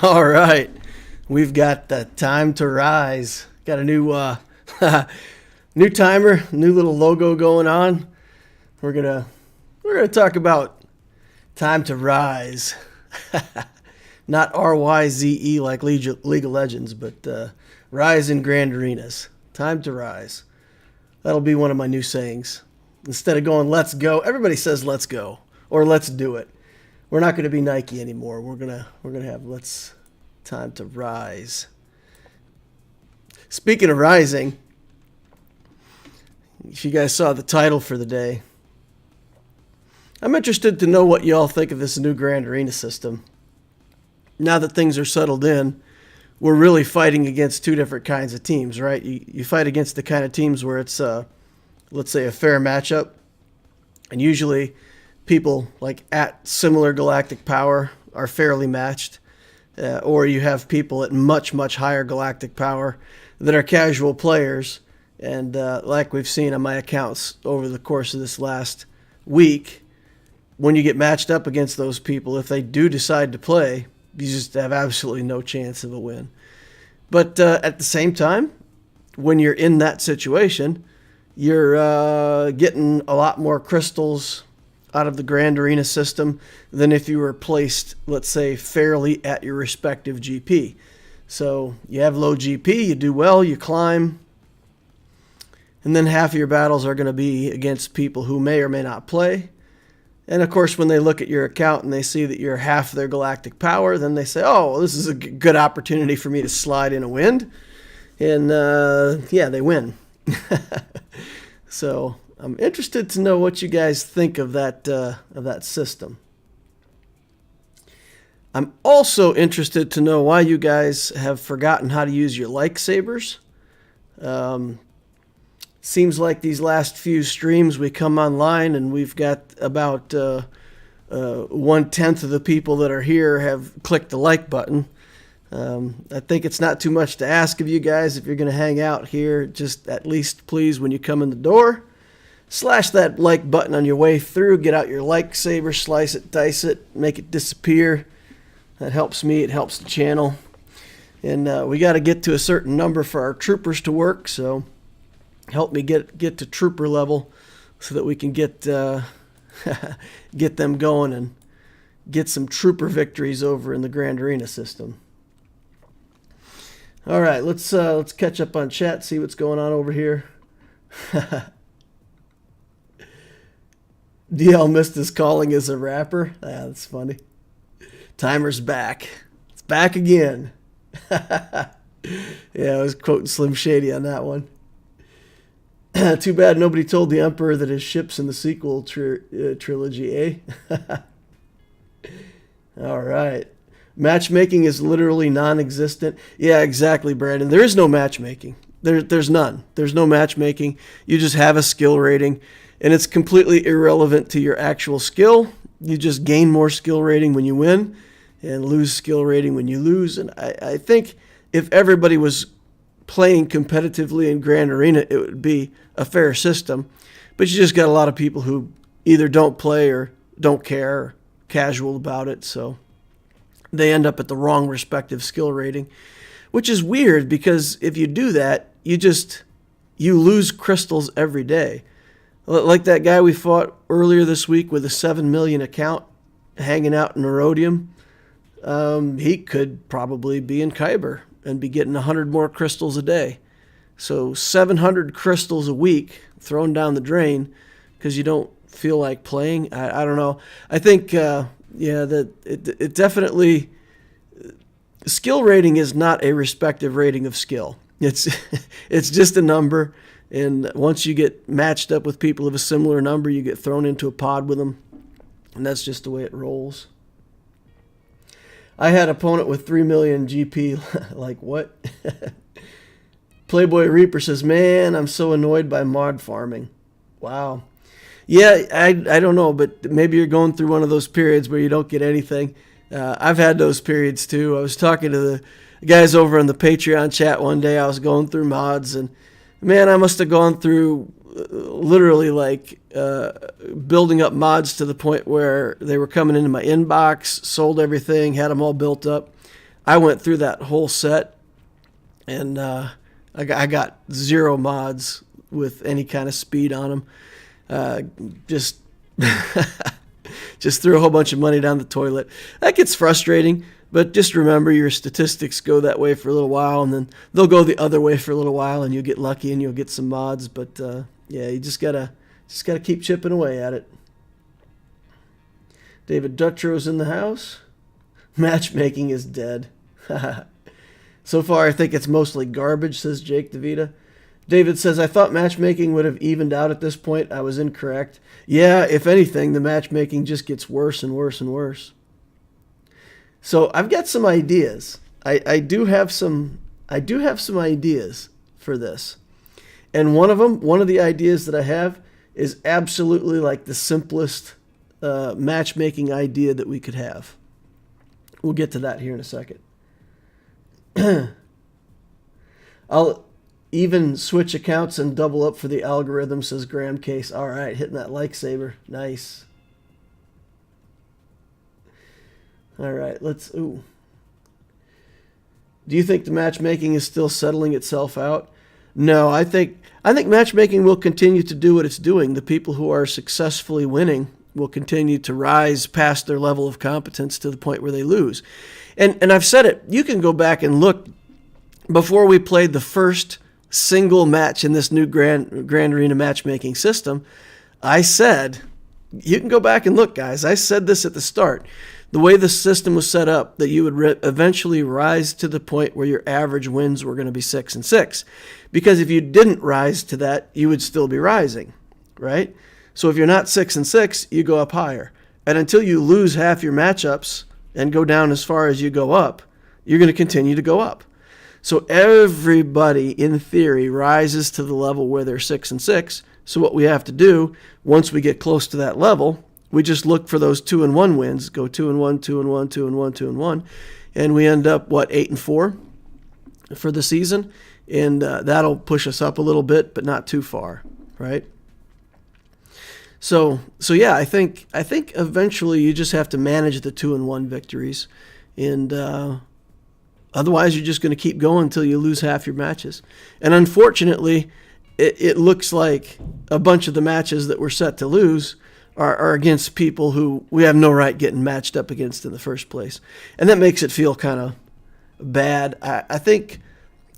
All right, we've got the time to rise. Got a new new timer, new little logo going on. We're gonna talk about time to rise, not RYZE like League of Legends, but rise in Grand Arenas. Time to rise. That'll be one of my new sayings. Instead of going "Let's go," everybody says "Let's go" or "Let's do it." We're not going to be Nike anymore. We're gonna have "Let's time to rise." Speaking of rising, if you guys saw the title for the day, I'm interested to know what y'all think of this new Grand Arena system. Now that things are settled in, we're really fighting against two different kinds of teams, right? You fight against the kind of teams where it's, let's say, a fair matchup, and usually people like at similar galactic power are fairly matched, or you have people at much, much higher galactic power that are casual players. And like we've seen on my accounts over the course of this last week, when you get matched up against those people, if they do decide to play, you just have absolutely no chance of a win. But at the same time, when you're in that situation, you're getting a lot more crystals out of the Grand Arena system than if you were placed, let's say, fairly at your respective GP. So you have low GP, you do well, you climb, and then half of your battles are going to be against people who may or may not play. And of course, when they look at your account and they see that you're half their galactic power, then they say, oh, this is a good opportunity for me to slide in a wind. And yeah, they win. So I'm interested to know what you guys think of that system. I'm also interested to know why you guys have forgotten how to use your lightsabers. Seems like these last few streams we come online and we've got about 1/10 of the people that are here have clicked the like button. I think it's not too much to ask of you guys if you're going to hang out here. Just at least please, when you come in the door, slash that like button on your way through. Get out your lightsaber, slice it, dice it, make it disappear. That helps me. It helps the channel. And we got to get to a certain number for our troopers to work. So help me get to trooper level so that we can get get them going and get some trooper victories over in the Grand Arena system. All right, let's catch up on chat, see what's going on over here. DL missed his calling as a rapper. Ah, that's funny. Timer's back. It's back again. Yeah, I was quoting Slim Shady on that one. Too bad nobody told the Emperor that his ship's in the sequel trilogy, eh? All right. Matchmaking is literally non-existent. Yeah, exactly, Brandon. There is no matchmaking. There's none. There's no matchmaking. You just have a skill rating, and it's completely irrelevant to your actual skill. You just gain more skill rating when you win and lose skill rating when you lose. And I think if everybody was playing competitively in Grand Arena, it would be a fair system. But you just got a lot of people who either don't play or don't care or casual about it, so they end up at the wrong respective skill rating, which is weird because if you do that, you lose crystals every day. Like that guy we fought earlier this week with a 7 million account hanging out in Erodium. He could probably be in Kyber and be getting 100 more crystals a day. So 700 crystals a week thrown down the drain because you don't feel like playing. I don't know. I think, that it definitely, skill rating is not a respective rating of skill. It's just a number. And once you get matched up with people of a similar number, you get thrown into a pod with them. And that's just the way it rolls. I had an opponent with 3 million GP. Like, what? Playboy Reaper says, man, I'm so annoyed by mod farming. Wow. Yeah, I don't know, but maybe you're going through one of those periods where you don't get anything. I've had those periods too. I was talking to the guys over in the Patreon chat one day. I was going through mods, and man, I must have gone through literally like building up mods to the point where they were coming into my inbox, sold everything, had them all built up. I went through that whole set, and I got 0 mods with any kind of speed on them. Just just threw a whole bunch of money down the toilet. That gets frustrating, but just remember your statistics go that way for a little while, and then they'll go the other way for a little while, and you'll get lucky and you'll get some mods. But yeah, you just gotta keep chipping away at it. David Dutro's in the house. Matchmaking is dead. So far, I think it's mostly garbage, says Jake DeVita. David says, I thought matchmaking would have evened out at this point. I was incorrect. Yeah, if anything, the matchmaking just gets worse and worse and worse. So I've got some ideas. I do have some ideas for this. And one of the ideas that I have is absolutely like the simplest matchmaking idea that we could have. We'll get to that here in a second. I'll even switch accounts and double up for the algorithm, says Graham Case. All right, hitting that like saber. Nice. All right, let's... Ooh. Do you think the matchmaking is still settling itself out? No, I think matchmaking will continue to do what it's doing. The people who are successfully winning will continue to rise past their level of competence to the point where they lose. And I've said it. You can go back and look before we played the first single match in this new Grand Arena matchmaking system. I said, you can go back and look, guys. I said this at the start. The way the system was set up, that you would eventually rise to the point where your average wins were going to be 6 and 6. Because if you didn't rise to that, you would still be rising, right? So if you're not 6 and 6, you go up higher. And until you lose half your matchups and go down as far as you go up, you're going to continue to go up. So everybody, in theory, rises to the level where they're 6 and 6. So what we have to do, once we get close to that level, we just look for those 2 and 1 wins. Go 2 and 1, 2 and 1, 2 and 1, 2 and 1. And we end up, 8 and 4 for the season. And that'll push us up a little bit, but not too far, right? So yeah, I think eventually you just have to manage the 2 and 1 victories, and otherwise you're just going to keep going until you lose half your matches. And unfortunately, it looks like a bunch of the matches that we're set to lose are against people who we have no right getting matched up against in the first place, and that makes it feel kind of bad. I think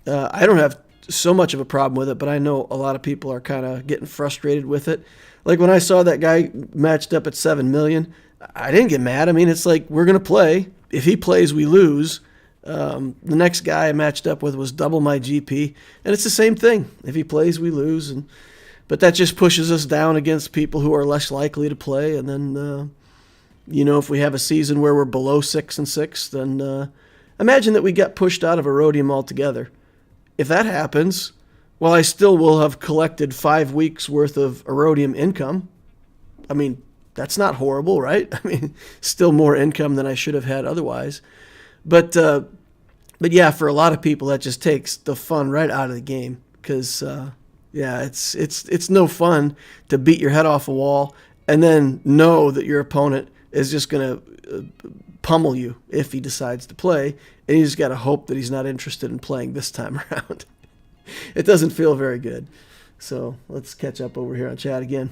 I don't have so much of a problem with it, but I know a lot of people are kind of getting frustrated with it. Like when I saw that guy matched up at 7 million, I didn't get mad. I mean, it's like, we're going to play. If he plays, we lose. The next guy I matched up with was double my GP, and it's the same thing. If he plays, we lose. But that just pushes us down against people who are less likely to play. And then, if we have a season where we're below 6 and 6, then imagine that we got pushed out of Erodium altogether. If that happens, well, I still will have collected 5 weeks worth of Erodium income. I mean, that's not horrible, right? I mean, still more income than I should have had otherwise. But yeah, for a lot of people, that just takes the fun right out of the game. Because, yeah, it's no fun to beat your head off a wall and then know that your opponent is just going to pummel you if he decides to play. And you just got to hope that he's not interested in playing this time around. It doesn't feel very good. So let's catch up over here on chat again.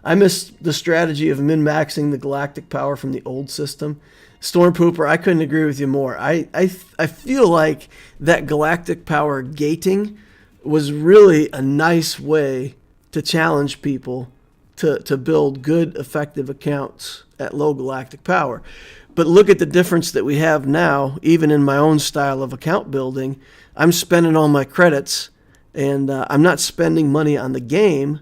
I miss the strategy of min-maxing the galactic power from the old system. Storm Pooper, I couldn't agree with you more. I feel like that galactic power gating was really a nice way to challenge people to build good, effective accounts at low galactic power. But look at the difference that we have now, even in my own style of account building. I'm spending all my credits, and I'm not spending money on the game,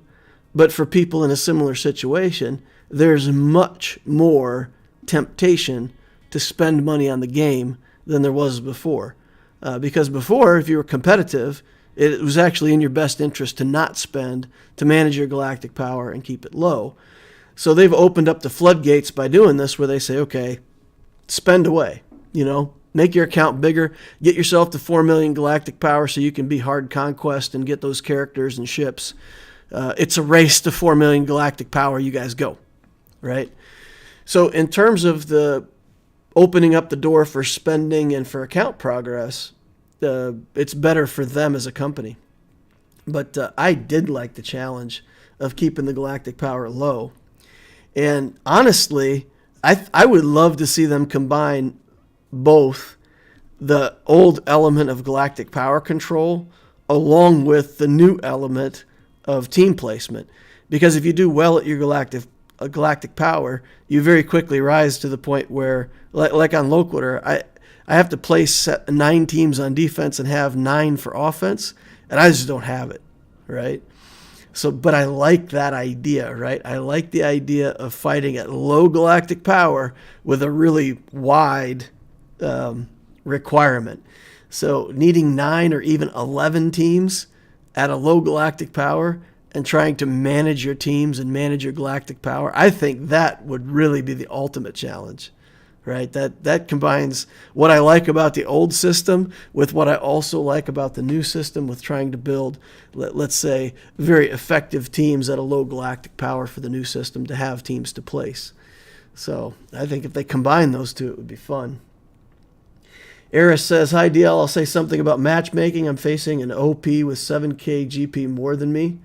but for people in a similar situation, there's much more temptation to spend money on the game than there was before. Because before, if you were competitive, it was actually in your best interest to not spend, to manage your galactic power and keep it low. So they've opened up the floodgates by doing this, where they say, okay, spend away, make your account bigger, get yourself to 4 million galactic power so you can be hard conquest and get those characters and ships. It's a race to 4 million galactic power. You guys go, right? So in terms of the opening up the door for spending and for account progress, it's better for them as a company. But I did like the challenge of keeping the galactic power low. And honestly, I would love to see them combine both the old element of galactic power control along with the new element of team placement. Because if you do well at your galactic power, you very quickly rise to the point where, like on Loquitur, I have to place 9 teams on defense and have 9 for offense, and I just don't have it, right? So, but I like that idea, right? I like the idea of fighting at low galactic power with a really wide requirement. So needing 9 or even 11 teams at a low galactic power and trying to manage your teams and manage your galactic power, I think that would really be the ultimate challenge, right? That combines what I like about the old system with what I also like about the new system, with trying to build, let's say, very effective teams at a low galactic power for the new system to have teams to place. So I think if they combine those two, it would be fun. Eris says, hi DL, I'll say something about matchmaking. I'm facing an OP with 7k GP more than me.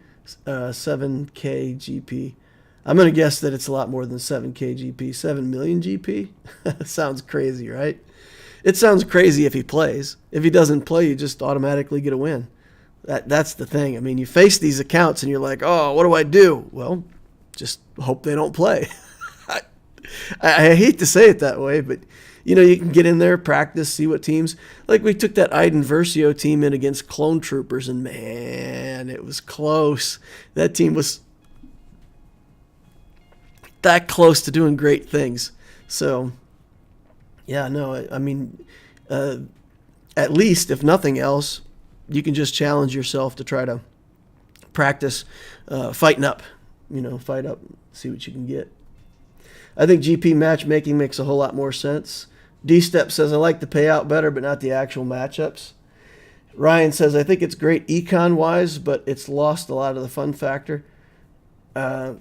7k GP. I'm going to guess that it's a lot more than 7k GP. 7 million GP? Sounds crazy, right? It sounds crazy if he plays. If he doesn't play, you just automatically get a win. That's the thing. I mean, you face these accounts and you're like, oh, what do I do? Well, just hope they don't play. I hate to say it that way, but you know, you can get in there, practice, see what teams. Like we took that Iden Versio team in against Clone Troopers, and man, it was close. That team was that close to doing great things. So, yeah, no, I mean, at least, if nothing else, you can just challenge yourself to try to practice fighting up. You know, fight up, see what you can get. I think GP matchmaking makes a whole lot more sense. D-Step says, I like the payout better, but not the actual matchups. Ryan says, I think it's great econ-wise, but it's lost a lot of the fun factor. Hev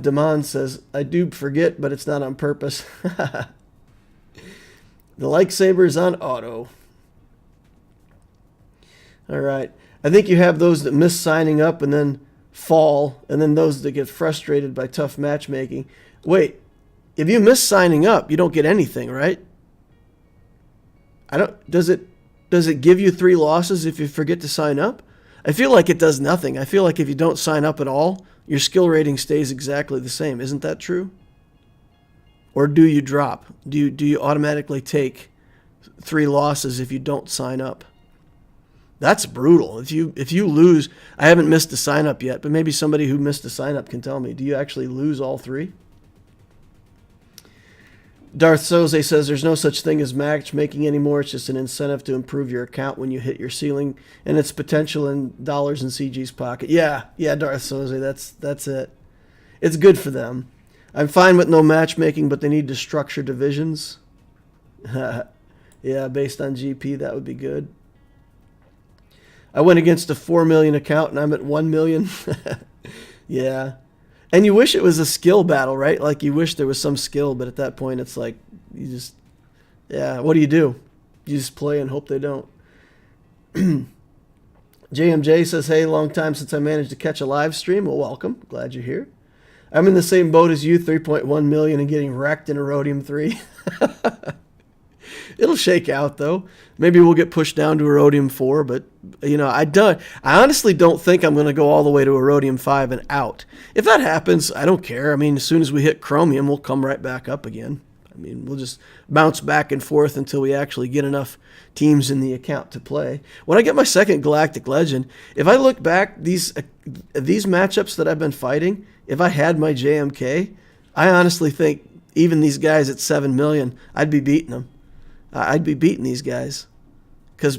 Damon says, I do forget, but it's not on purpose. The lightsaber is on auto. All right. I think you have those that miss signing up and then fall, and then those that get frustrated by tough matchmaking. Wait, if you miss signing up, you don't get anything, right? Does it give you 3 losses if you forget to sign up? I feel like it does nothing. I feel like if you don't sign up at all, your skill rating stays exactly the same. Isn't that true? Or do you drop? Do you automatically take 3 losses if you don't sign up? That's brutal. If you lose, I haven't missed a sign up yet, but maybe somebody who missed a sign up can tell me. Do you actually lose all 3? Darth Soze says there's no such thing as matchmaking anymore. It's just an incentive to improve your account when you hit your ceiling and its potential in dollars in CG's pocket. Yeah, Darth Soze, that's it. It's good for them. I'm fine with no matchmaking, but they need to structure divisions. Yeah, based on GP, that would be good. I went against a 4 million account and I'm at 1 million. Yeah. And you wish it was a skill battle, right? Like you wish there was some skill, but at that point it's like you just, yeah, what do? You just play and hope they don't. JMJ says, hey, long time since I managed to catch a live stream. Well, welcome. Glad you're here. I'm in the same boat as you, 3.1 million and getting wrecked in Erodium 3. It'll shake out, though. Maybe we'll get pushed down to Erodium 4, but, you know, I honestly don't think I'm going to go all the way to Erodium 5 and out. If that happens, I don't care. I mean, as soon as we hit Chromium, we'll come right back up again. I mean, we'll just bounce back and forth until we actually get enough teams in the account to play. When I get my second Galactic Legend, if I look back, these matchups that I've been fighting, if I had my JMK, I honestly think even these guys at 7 million, I'd be beating them. I'd be beating these guys because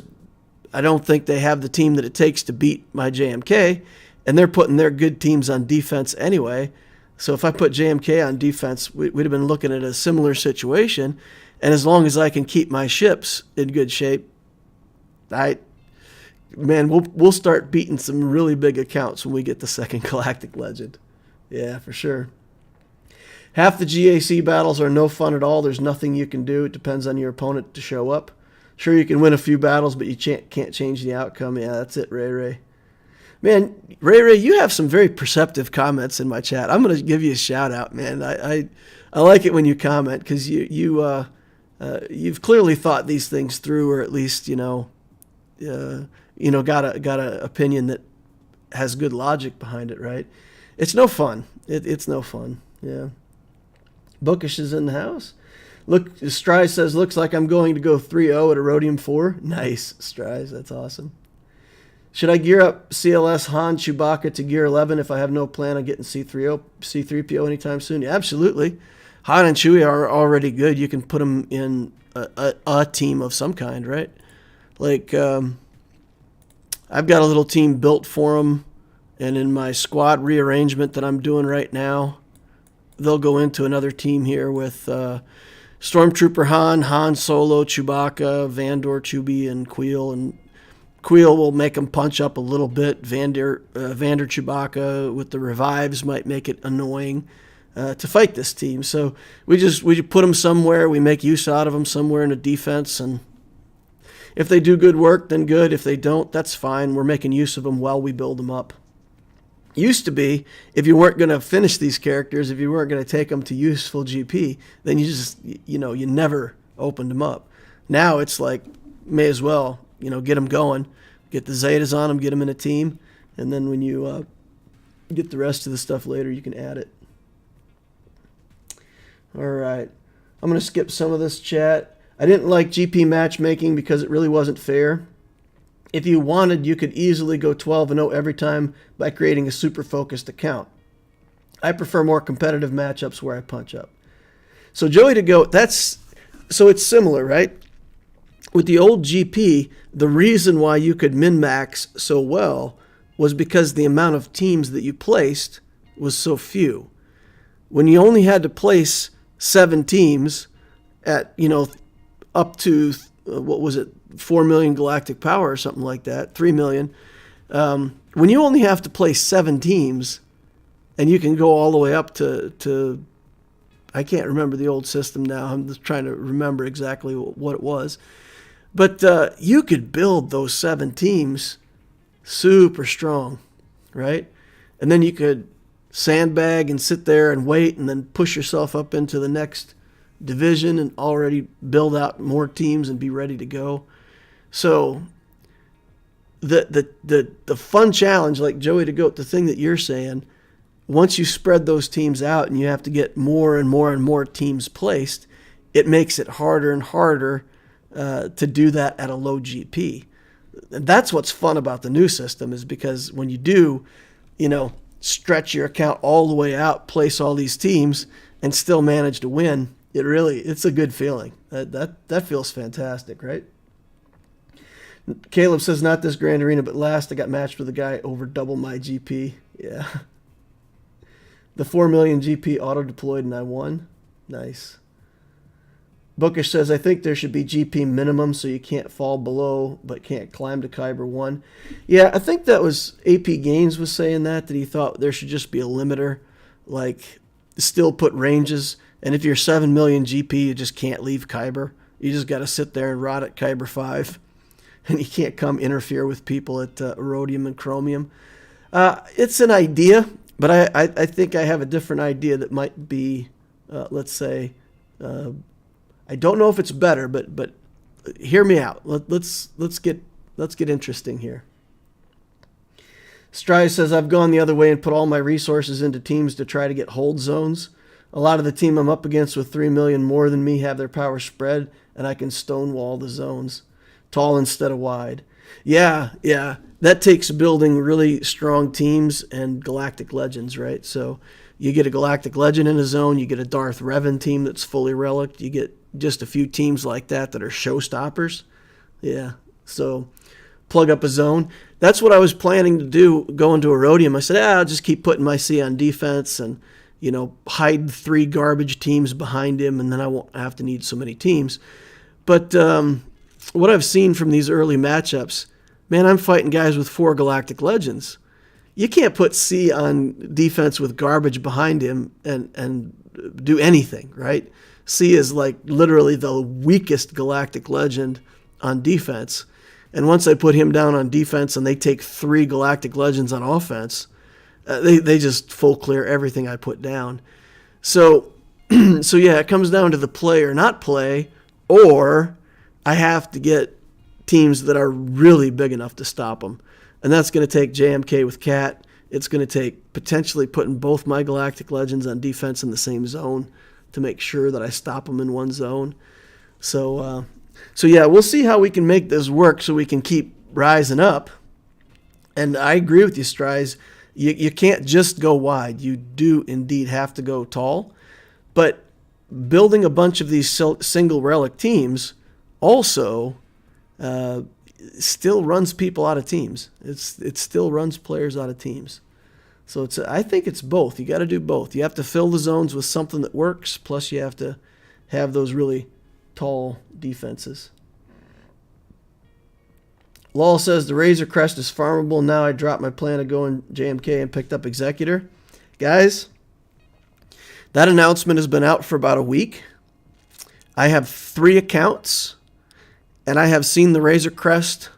I don't think they have the team that it takes to beat my JMK, and they're putting their good teams on defense anyway. So if I put JMK on defense, we'd have been looking at a similar situation, and as long as I can keep my ships in good shape, we'll start beating some really big accounts when we get the second Galactic Legend. Yeah, for sure. Half the GAC battles are no fun at all. There's nothing you can do. It depends on your opponent to show up. Sure, you can win a few battles, but you can't change the outcome. Yeah, that's it, Ray. Man, Ray, you have some very perceptive comments in my chat. I'm going to give you a shout out, man. I like it when you comment because you've clearly thought these things through, or at least got a opinion that has good logic behind it, right? It's no fun. It's no fun. Yeah. Bookish is in the house. Look, Stryze says, looks like I'm going to go 3-0 at Erodium 4. Nice, Stryze. That's awesome. Should I gear up CLS Han Chewbacca to gear 11 if I have no plan on getting C3PO anytime soon? Yeah, absolutely. Han and Chewie are already good. You can put them in a team of some kind, right? Like, I've got a little team built for them, and in my squad rearrangement that I'm doing right now, they'll go into another team here with Stormtrooper Han Solo, Chewbacca, Vandor, Chewie, and Queel, and Queel will make them punch up a little bit. Vander Chewbacca with the revives might make it annoying to fight this team. So we put them somewhere. We make use out of them somewhere in a defense, and if they do good work, then good. If they don't, that's fine. We're making use of them while we build them up. Used to be, if you weren't going to finish these characters, if you weren't going to take them to useful GP, then you never opened them up. Now it's like, may as well, get them going, get the Zetas on them, get them in a team, and then when you get the rest of the stuff later, you can add it. All right. I'm going to skip some of this chat. I didn't like GP matchmaking because it really wasn't fair. If you wanted, you could easily go 12-0 every time by creating a super focused account. I prefer more competitive matchups where I punch up. So Joey to go, so it's similar, right? With the old GP, the reason why you could min-max so well was because the amount of teams that you placed was so few. When you only had to place 7 teams at, up to, 4 million galactic power or something like that, 3 million. When you only have to place 7 teams, and you can go all the way up to I can't remember the old system now. I'm just trying to remember exactly what it was. But you could build those 7 teams super strong, right? And then you could sandbag and sit there and wait and then push yourself up into the next division and already build out more teams and be ready to go. So the fun challenge, like Joey to Goat, the thing that you're saying, once you spread those teams out and you have to get more and more and more teams placed, it makes it harder and harder to do that at a low GP. And that's what's fun about the new system, is because when you do, stretch your account all the way out, place all these teams, and still manage to win, it's a good feeling. That feels fantastic, right? Caleb says, not this Grand Arena, but last I got matched with a guy over double my GP. Yeah. The 4 million GP auto-deployed and I won. Nice. Bookish says, I think there should be GP minimum so you can't fall below but can't climb to Kyber 1. Yeah, I think that was AP Gaines was saying that he thought there should just be a limiter, like still put ranges. And if you're 7 million GP, you just can't leave Kyber. You just got to sit there and rot at Kyber 5. And you can't come interfere with people at Erodium and Chromium. It's an idea, but I think I have a different idea that might be, let's say, I don't know if it's better, but hear me out. Let's get interesting here. Stryze says, I've gone the other way and put all my resources into teams to try to get hold zones. A lot of the team I'm up against with 3 million more than me have their power spread, and I can stonewall the zones. Tall instead of wide. Yeah. That takes building really strong teams and galactic legends, right? So you get a galactic legend in a zone, you get a Darth Revan team that's fully relicked, you get just a few teams like that are showstoppers. Yeah, so plug up a zone. That's what I was planning to do going to Erodium. I said, I'll just keep putting my C on defense and, hide 3 garbage teams behind him, and then I won't have to need so many teams. But what I've seen from these early matchups, man, I'm fighting guys with 4 galactic legends. You can't put C on defense with garbage behind him and do anything, right? C is like literally the weakest galactic legend on defense. And once I put him down on defense and they take 3 galactic legends on offense, they just full clear everything I put down. So yeah, it comes down to the play or not play, or I have to get teams that are really big enough to stop them. And that's going to take JMK with Cat. It's going to take potentially putting both my galactic legends on defense in the same zone to make sure that I stop them in one zone. So yeah, we'll see how we can make this work so we can keep rising up. And I agree with you, Stries. You can't just go wide. You do indeed have to go tall. But building a bunch of these single relic teams also still runs people out of teams. It still runs players out of teams. So I think it's both. You got to do both. You have to fill the zones with something that works, plus you have to have those really tall defenses. Lol says the Razor Crest is farmable. Now I dropped my plan of going JMK and picked up Executor. Guys, that announcement has been out for about a week. I have 3 accounts, and I have seen the Razor Crest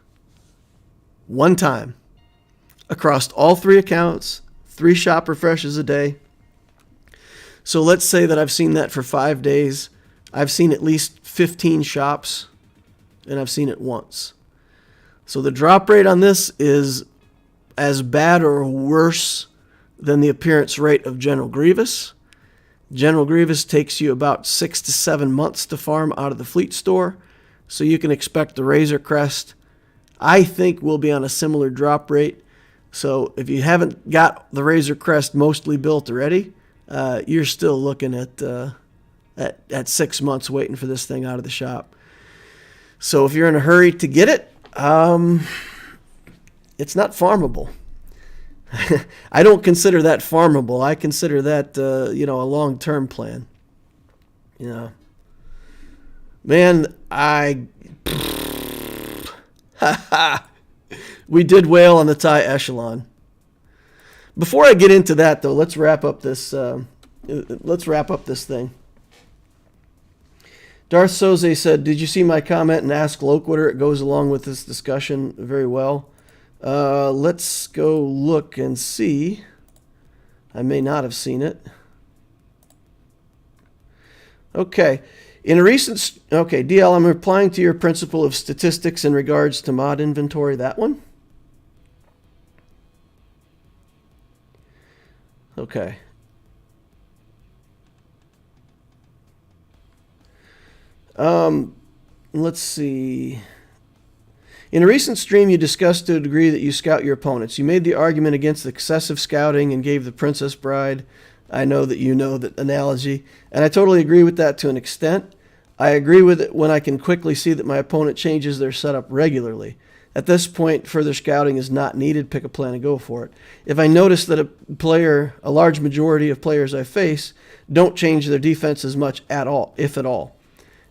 one time across all 3 accounts, 3 shop refreshes a day. So let's say that I've seen that for 5 days. I've seen at least 15 shops, and I've seen it once. So the drop rate on this is as bad or worse than the appearance rate of General Grievous. General Grievous takes you about 6 to 7 months to farm out of the fleet store. So you can expect the Razor Crest, I think, will be on a similar drop rate. So if you haven't got the Razor Crest mostly built already, you're still looking at 6 months waiting for this thing out of the shop. So if you're in a hurry to get it, it's not farmable. I don't consider that farmable. I consider that, a long-term plan. Man, we did whale on the TIE Echelon. Before I get into that, though, let's wrap up this thing. Darth Soze said, "Did you see my comment and ask Loquitur? It goes along with this discussion very well." Let's go look and see. I may not have seen it. Okay. DL, I'm replying to your principle of statistics in regards to mod inventory. That one? Okay. Let's see. In a recent stream, you discussed to a degree that you scout your opponents. You made the argument against excessive scouting and gave the Princess Bride. I know that you know that analogy, and I totally agree with that to an extent. I agree with it when I can quickly see that my opponent changes their setup regularly. At this point, further scouting is not needed. Pick a plan and go for it. If I notice that a large majority of players I face don't change their defense as much at all, if at all.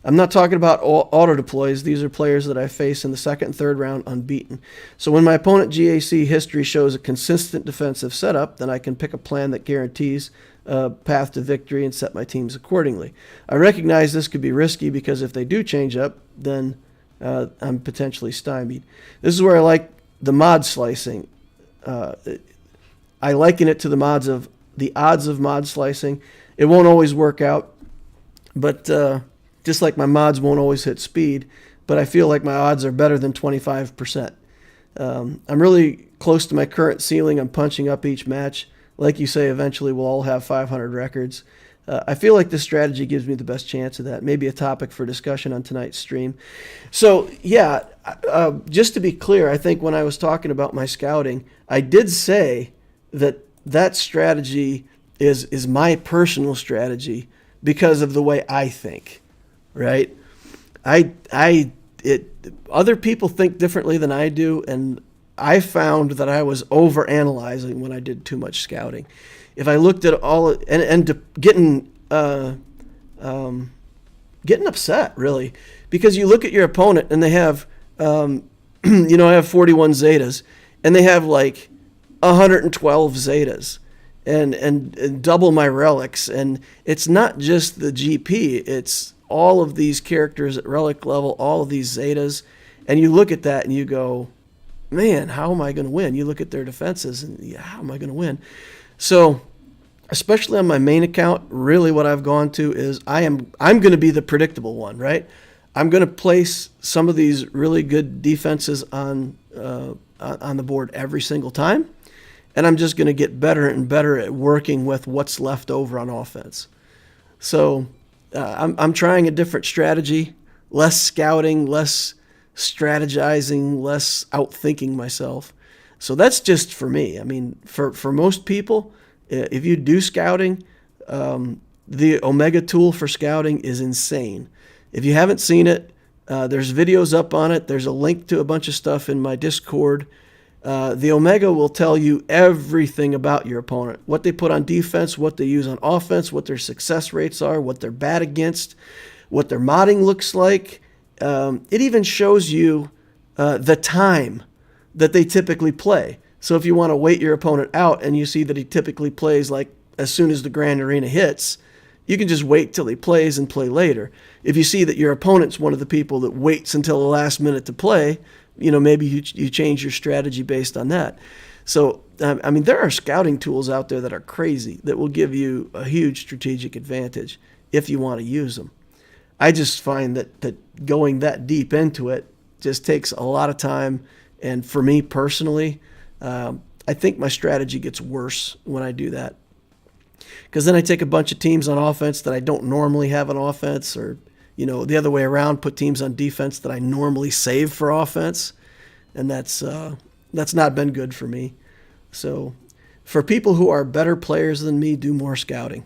I'm not talking about auto deploys. These are players that I face in the second and third round unbeaten. So when my opponent GAC history shows a consistent defensive setup, then I can pick a plan that guarantees a path to victory and set my teams accordingly. I recognize this could be risky because if they do change up, then I'm potentially stymied. This is where I like the mod slicing. I liken it to the odds of mod slicing. It won't always work out, but just like my mods won't always hit speed, but I feel like my odds are better than 25%. I'm really close to my current ceiling. I'm punching up each match. Like you say, eventually we'll all have 500 records. I feel like this strategy gives me the best chance of that. Maybe a topic for discussion on tonight's stream. So, yeah, just to be clear, I think when I was talking about my scouting, I did say that strategy is my personal strategy because of the way I think. Right? Other people think differently than I do, and I found that I was overanalyzing when I did too much scouting. If I looked at all getting upset really, because you look at your opponent and they have, I have 41 Zetas, and they have like 112 Zetas, and double my relics. And it's not just the GP, it's all of these characters at relic level, all of these Zetas. And you look at that and you go, man, how am I going to win? You look at their defenses and yeah, how am I going to win? So especially on my main account, really what I've gone to is I'm going to be the predictable one, right? I'm going to place some of these really good defenses on the board every single time, and I'm just going to get better and better at working with what's left over on offense. So I'm trying a different strategy, less scouting, less strategizing, less outthinking myself. So that's just for me. I mean, for most people, if you do scouting, the Omega tool for scouting is insane. If you haven't seen it, there's videos up on it. There's a link to a bunch of stuff in my Discord. The Omega will tell you everything about your opponent, what they put on defense, what they use on offense, what their success rates are, what they're bad against, what their modding looks like. It even shows you the time that they typically play. So if you want to wait your opponent out and you see that he typically plays like as soon as the Grand Arena hits, you can just wait till he plays and play later. If you see that your opponent's one of the people that waits until the last minute to play, maybe you change your strategy based on that. So, I mean, there are scouting tools out there that are crazy that will give you a huge strategic advantage if you want to use them. I just find that going that deep into it just takes a lot of time. And for me personally, I think my strategy gets worse when I do that. Because then I take a bunch of teams on offense that I don't normally have on offense, or, the other way around, put teams on defense that I normally save for offense. And that's not been good for me. So for people who are better players than me, do more scouting.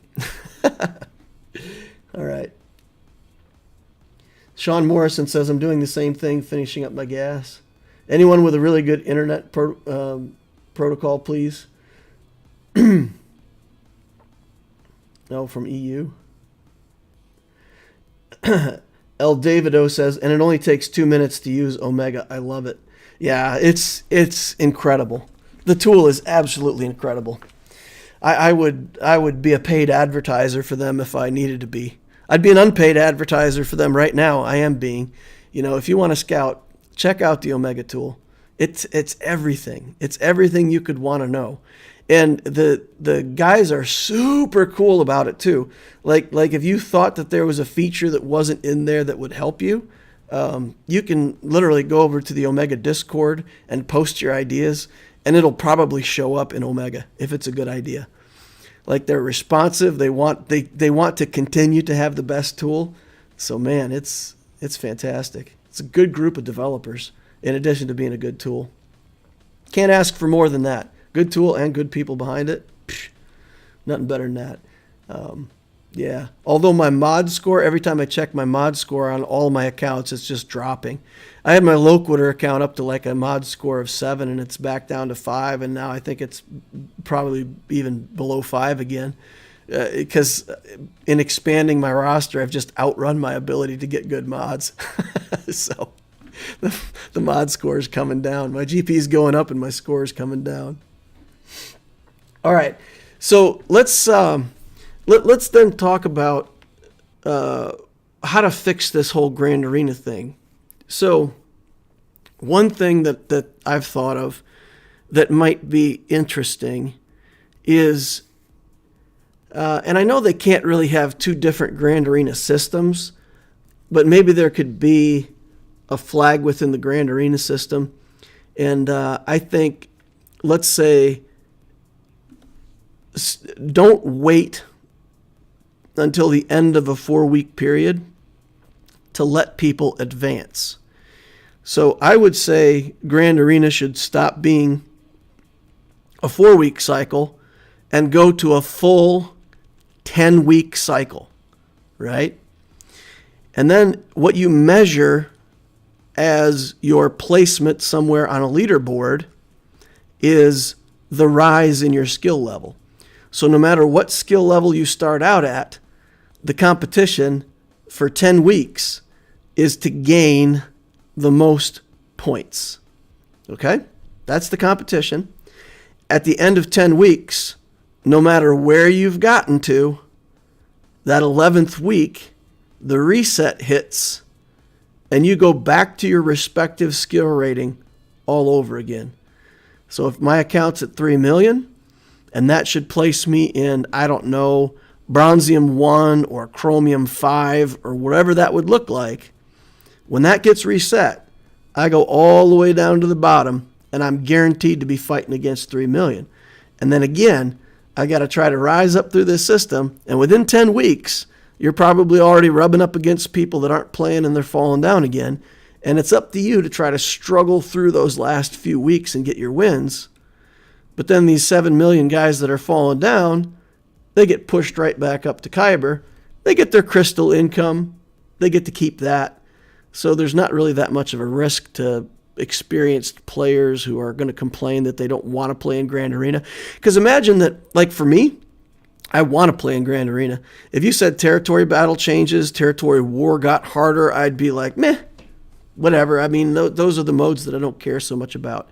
All right. Sean Morrison says, I'm doing the same thing, finishing up my gas. Anyone with a really good internet protocol, please? No, from EU. El Davido says, and it only takes 2 minutes to use Omega. I love it. Yeah, it's incredible. The tool is absolutely incredible. I would be a paid advertiser for them if I needed to be. I'd be an unpaid advertiser for them right now. I am being. If you want to scout, check out the Omega tool. It's everything. It's everything you could want to know. And the guys are super cool about it too. Like if you thought that there was a feature that wasn't in there that would help you, you can literally go over to the Omega Discord and post your ideas, and it'll probably show up in Omega if it's a good idea. Like, they're responsive. They want to continue to have the best tool. So man, it's fantastic. It's a good group of developers in addition to being a good tool. Can't ask for more than that. Good tool and good people behind it. Psh, nothing better than that. Yeah. Although my mod score, every time I check my mod score on all my accounts, it's just dropping. I had my Loquitur account up to like a mod score of 7, and it's back down to 5, and now I think it's probably even below 5 again. Because in expanding my roster, I've just outrun my ability to get good mods. So the mod score is coming down. My GP is going up and my score is coming down. All right, so let's then talk about how to fix this whole Grand Arena thing. So one thing that I've thought of that might be interesting is, and I know they can't really have two different Grand Arena systems, but maybe there could be a flag within the Grand Arena system. And I think, let's say, don't wait until the end of a 4-week period to let people advance. So I would say Grand Arena should stop being a 4-week cycle and go to a full 10-week cycle, right? And then what you measure as your placement somewhere on a leaderboard is the rise in your skill level. So no matter what skill level you start out at, the competition for 10 weeks is to gain the most points. Okay? That's the competition. At the end of 10 weeks, no matter where you've gotten to, that 11th week, the reset hits, and you go back to your respective skill rating all over again. So if my account's at 3 million, and that should place me in, I don't know, Bronzium 1 or Chromium 5 or whatever that would look like, when that gets reset, I go all the way down to the bottom, and I'm guaranteed to be fighting against 3 million. And then again, I got to try to rise up through this system, and within 10 weeks, you're probably already rubbing up against people that aren't playing and they're falling down again. And it's up to you to try to struggle through those last few weeks and get your wins. But then these 7 million guys that are falling down, they get pushed right back up to Kyber. They get their crystal income. They get to keep that. So there's not really that much of a risk to experienced players who are going to complain that they don't want to play in Grand Arena. Because imagine that, like for me, I want to play in Grand Arena. If you said territory battle changes, territory war got harder, I'd be like, meh, whatever. I mean, those are the modes that I don't care so much about.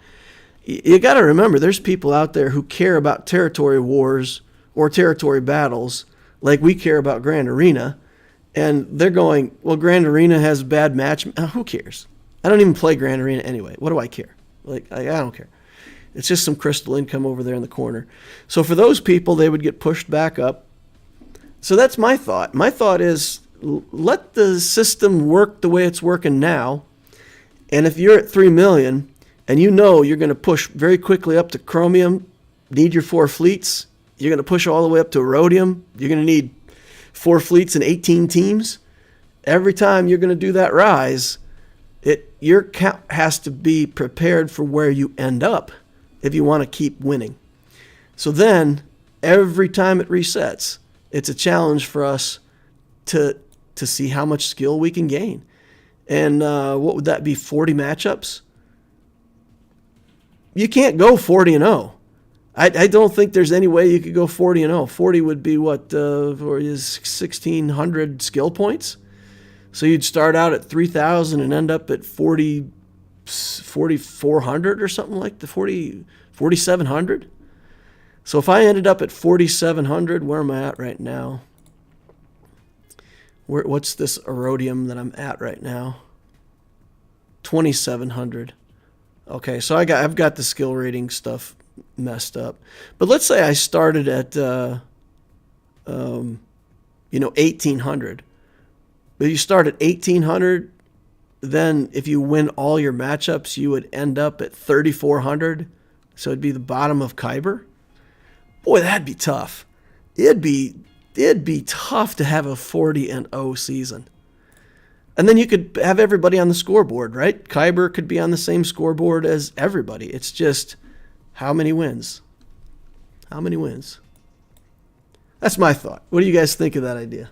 You got to remember, there's people out there who care about territory wars or territory battles like we care about Grand Arena. And they're going, well, Grand Arena has bad match. Who cares? I don't even play Grand Arena anyway. What do I care? I don't care. It's just some crystal income over there in the corner. So for those people, they would get pushed back up. So that's my thought. My thought is let the system work the way it's working now. And if you're at 3 million and you know you're going to push very quickly up to Chromium, need your 4 fleets, you're going to push all the way up to Rhodium, you're going to need 4 fleets and 18 teams. Every time you're going to do that rise, your count has to be prepared for where you end up if you want to keep winning. So then, every time it resets, it's a challenge for us to see how much skill we can gain. And what would that be, 40 matchups? You can't go 40-0. I don't think there's any way you could go 40-0. 40 would be what, 1,600 skill points? So you'd start out at 3,000 and end up at 4,400 or something like the 4,700. So if I ended up at 4,700, where am I at right now? What's this Erodium that I'm at right now? 2,700. Okay, so I've got the skill rating stuff messed up. But let's say I started at 1,800. But you start at 1,800, then if you win all your matchups, you would end up at 3,400. So it'd be the bottom of Kyber. Boy, that'd be tough. It'd be tough to have a 40-0 season. And then you could have everybody on the scoreboard, right? Kyber could be on the same scoreboard as everybody. It's just how many wins? How many wins? That's my thought. What do you guys think of that idea?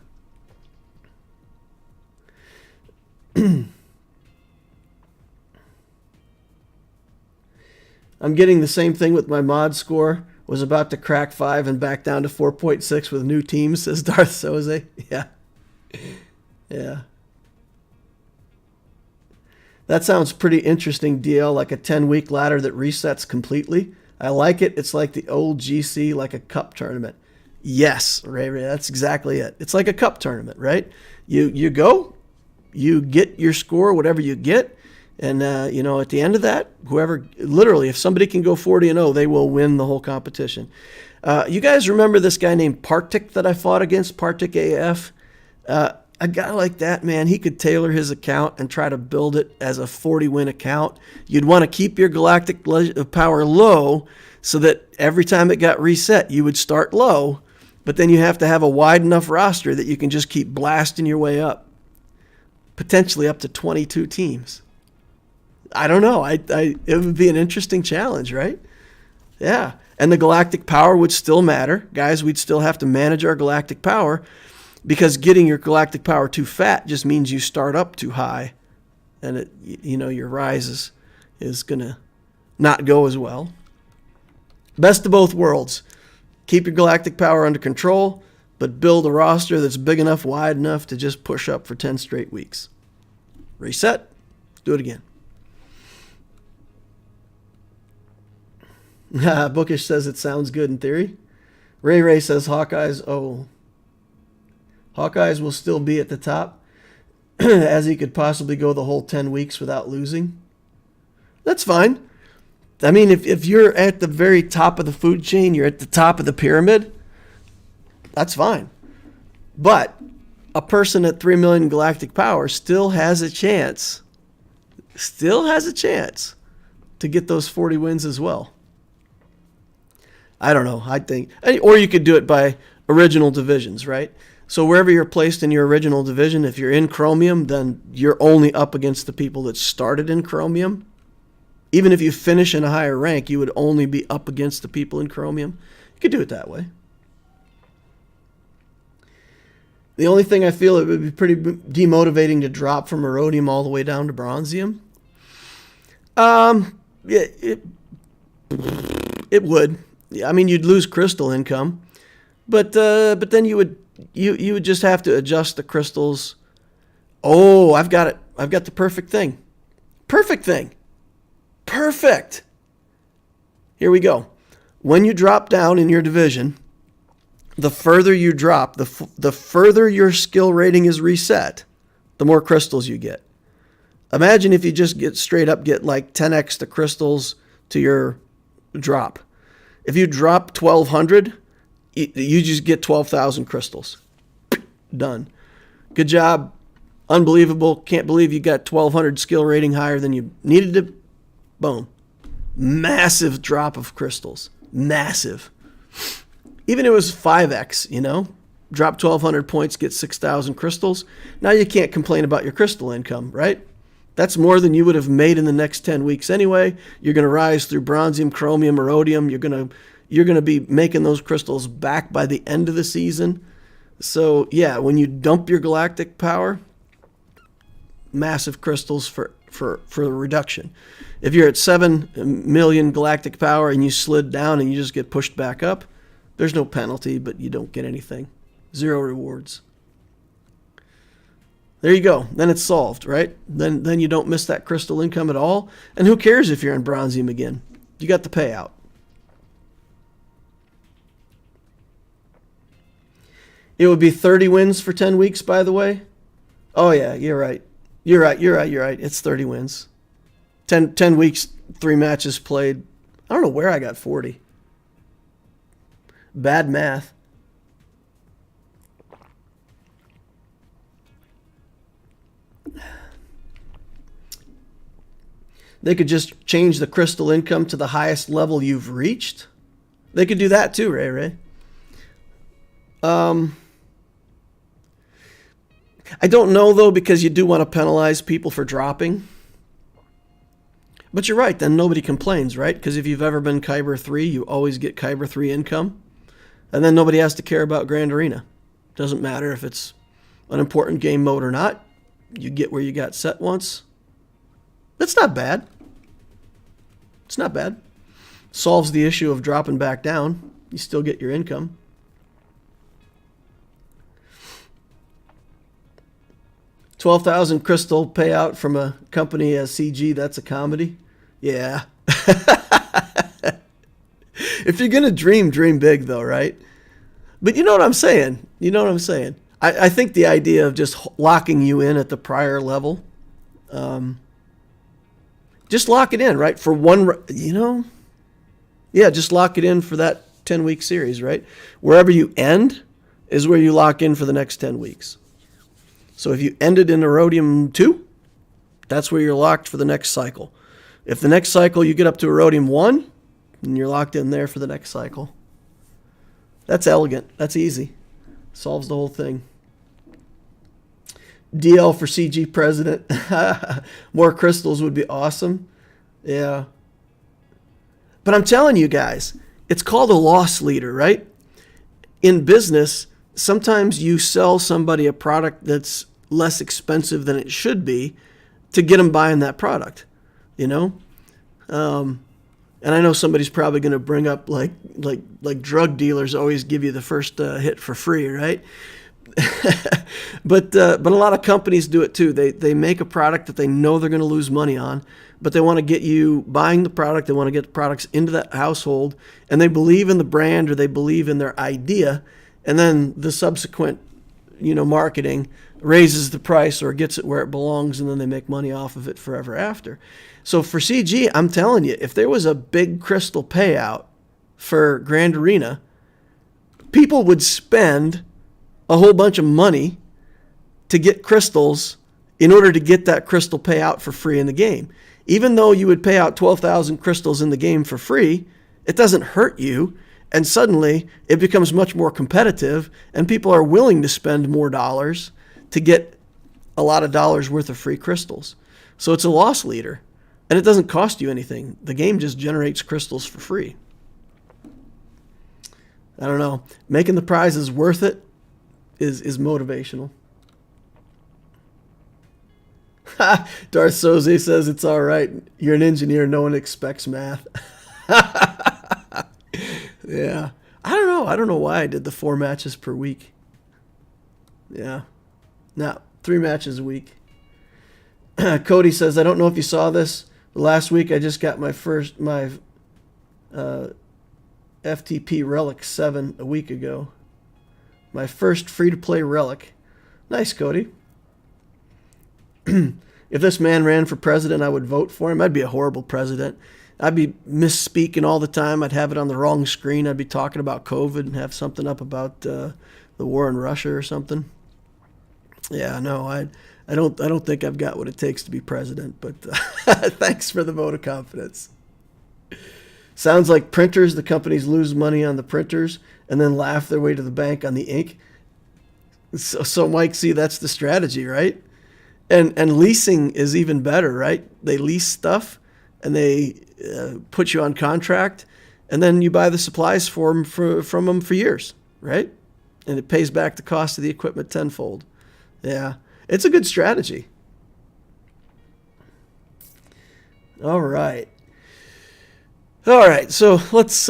I'm getting the same thing with my mod score. Was about to crack 5 and back down to 4.6 with new teams, says Darth Soze. Yeah. Yeah. That sounds pretty interesting, DL, like a 10-week ladder that resets completely. I like it. It's like the old GC, like a cup tournament. Yes, Ray, that's exactly it. It's like a cup tournament, right? You go, you get your score, whatever you get, and at the end of that, whoever, literally, if somebody can go 40-0, they will win the whole competition. You guys remember this guy named Partik that I fought against, Partik AF? A guy like that, man, he could tailor his account and try to build it as a 40-win account. You'd want to keep your galactic power low so that every time it got reset, you would start low, but then you have to have a wide enough roster that you can just keep blasting your way up, potentially up to 22 teams. I don't know. It would be an interesting challenge, right? Yeah. And the galactic power would still matter. Guys, we'd still have to manage our galactic power because getting your galactic power too fat just means you start up too high and your rise is going to not go as well. Best of both worlds. Keep your galactic power under control, but build a roster that's big enough, wide enough to just push up for 10 straight weeks. Reset. Do it again. Bookish says it sounds good in theory. Ray Ray says Hawkeyes. Oh, Hawkeyes will still be at the top, as he could possibly go the whole 10 weeks without losing. That's fine. I mean, if you're at the very top of the food chain, you're at the top of the pyramid, that's fine. But a person at 3 million galactic power still has a chance to get those 40 wins as well. I don't know. I think, or you could do it by original divisions, right? So wherever you're placed in your original division, if you're in Chromium, then you're only up against the people that started in Chromium. Even if you finish in a higher rank, you would only be up against the people in Chromium. You could do it that way. The only thing I feel, it would be pretty demotivating to drop from Erodium all the way down to Bronzium. It would. I mean, you'd lose crystal income, but then you would just have to adjust the crystals. Oh, I've got it. I've got the perfect thing. Perfect. Here we go. When you drop down in your division, the further you drop, the further your skill rating is reset, the more crystals you get. Imagine if you just get like 10x the crystals to your drop. If you drop 1,200, you just get 12,000 crystals. Done. Good job. Unbelievable. Can't believe you got 1,200 skill rating higher than you needed to. Boom. Massive drop of crystals. Massive. Even if it was 5x, drop 1,200 points, get 6,000 crystals. Now you can't complain about your crystal income, right? That's more than you would have made in the next 10 weeks anyway. You're going to rise through Bronzium, Chromium, Erodium. You're going to be making those crystals back by the end of the season. So, yeah, when you dump your galactic power, massive crystals for a reduction. If you're at 7 million galactic power and you slid down and you just get pushed back up, there's no penalty, but you don't get anything. 0 rewards. There you go. Then it's solved, right? Then you don't miss that crystal income at all. And who cares if you're in Bronzium again? You got the payout. It would be 30 wins for 10 weeks, by the way. Oh, yeah, you're right. You're right. It's 30 wins. 10 weeks, 3 matches played. I don't know where I got 40. Bad math. They could just change the crystal income to the highest level you've reached. They could do that too, Ray. I don't know, though, because you do want to penalize people for dropping. But you're right, then nobody complains, right? Because if you've ever been Kyber 3, you always get Kyber 3 income. And then nobody has to care about Grand Arena. Doesn't matter if it's an important game mode or not. You get where you got set once. That's not bad. It's not bad. Solves the issue of dropping back down. You still get your income. $12,000 crystal payout from a company as CG, that's a comedy. Yeah. If you're going to dream big, though, right? But you know what I'm saying? I think the idea of just locking you in at the prior level, just lock it in, right? For one, yeah, just lock it in for that 10-week series, right? Wherever you end is where you lock in for the next 10 weeks. So if you ended in Erodium 2, that's where you're locked for the next cycle. If the next cycle you get up to Erodium 1, then you're locked in there for the next cycle. That's elegant. That's easy. Solves the whole thing. DL for CG president. More crystals would be awesome. Yeah. But I'm telling you guys, it's called a loss leader, right? In business, sometimes you sell somebody a product that's less expensive than it should be to get them buying that product, And I know somebody's probably going to bring up like drug dealers always give you the first hit for free, right? But a lot of companies do it too. They make a product that they know they're going to lose money on, but they want to get you buying the product. They want to get the products into that household, and they believe in the brand or they believe in their idea, and then the subsequent, marketing raises the price or gets it where it belongs, and then they make money off of it forever after. So for CG, I'm telling you, if there was a big crystal payout for Grand Arena, people would spend a whole bunch of money to get crystals in order to get that crystal payout for free in the game. Even though you would pay out 12,000 crystals in the game for free, it doesn't hurt you, and suddenly it becomes much more competitive, and people are willing to spend more dollars to get a lot of dollars worth of free crystals. So it's a loss leader, and it doesn't cost you anything. The game just generates crystals for free. I don't know. Making the prizes worth it is motivational. Darth Soze says it's all right. You're an engineer. No one expects math. Yeah. I don't know. I don't know why I did the 4 matches per week. Yeah. No, 3 matches a week. Cody says, I don't know if you saw this. Last week I just got my FTP Relic 7 a week ago. My first free-to-play relic. Nice, Cody. If this man ran for president, I would vote for him. I'd be a horrible president. I'd be misspeaking all the time. I'd have it on the wrong screen. I'd be talking about COVID and have something up about the war in Russia or something. Yeah, no, I don't think I've got what it takes to be president, but thanks for the vote of confidence. Sounds like printers, the companies lose money on the printers and then laugh their way to the bank on the ink. So Mike, see, that's the strategy, right? And leasing is even better, right? They lease stuff and they put you on contract, and then you buy the supplies from them for years, right? And it pays back the cost of the equipment tenfold. Yeah, it's a good strategy. All right, so let's...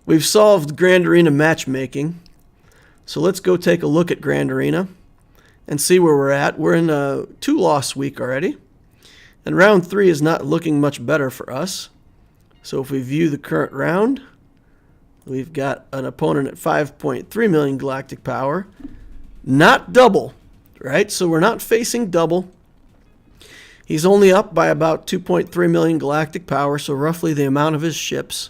We've solved Grand Arena matchmaking, so let's go take a look at Grand Arena and see where we're at. We're in a 2-loss week already, and round 3 is not looking much better for us. So if we view the current round, we've got an opponent at 5.3 million galactic power. Not double, right? So we're not facing double. He's only up by about 2.3 million galactic power, so roughly the amount of his ships.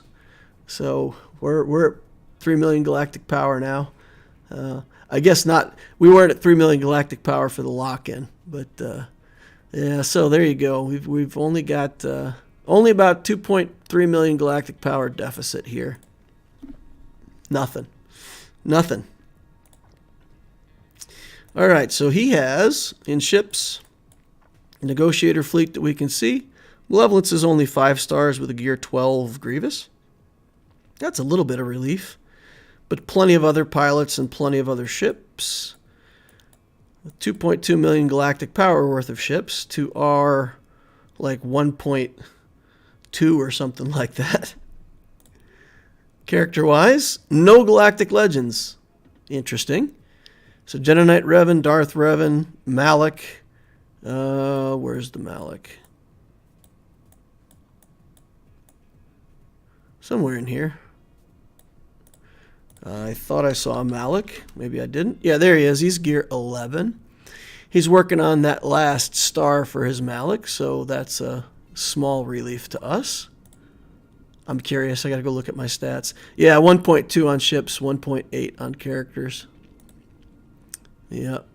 So we're at 3 million galactic power now. I guess not. We weren't at 3 million galactic power for the lock-in, but yeah. So there you go. We've only got only about 2.3 million galactic power deficit here. Nothing. All right. So he has in ships a negotiator fleet that we can see. Malevolence is only 5 stars with a gear 12 Grievous. That's a little bit of relief. But plenty of other pilots and plenty of other ships. 2.2 million galactic power worth of ships to our like 1.2 or something like that. Character-wise, no galactic legends. Interesting. So Jedi Knight Revan, Darth Revan, Malak. Where's the Malak? Somewhere in here. I thought I saw Malak. Maybe I didn't. Yeah, there he is. He's gear 11. He's working on that last star for his Malak, so that's a small relief to us. I'm curious. I got to go look at my stats. Yeah, 1.2 on ships, 1.8 on characters. Yep.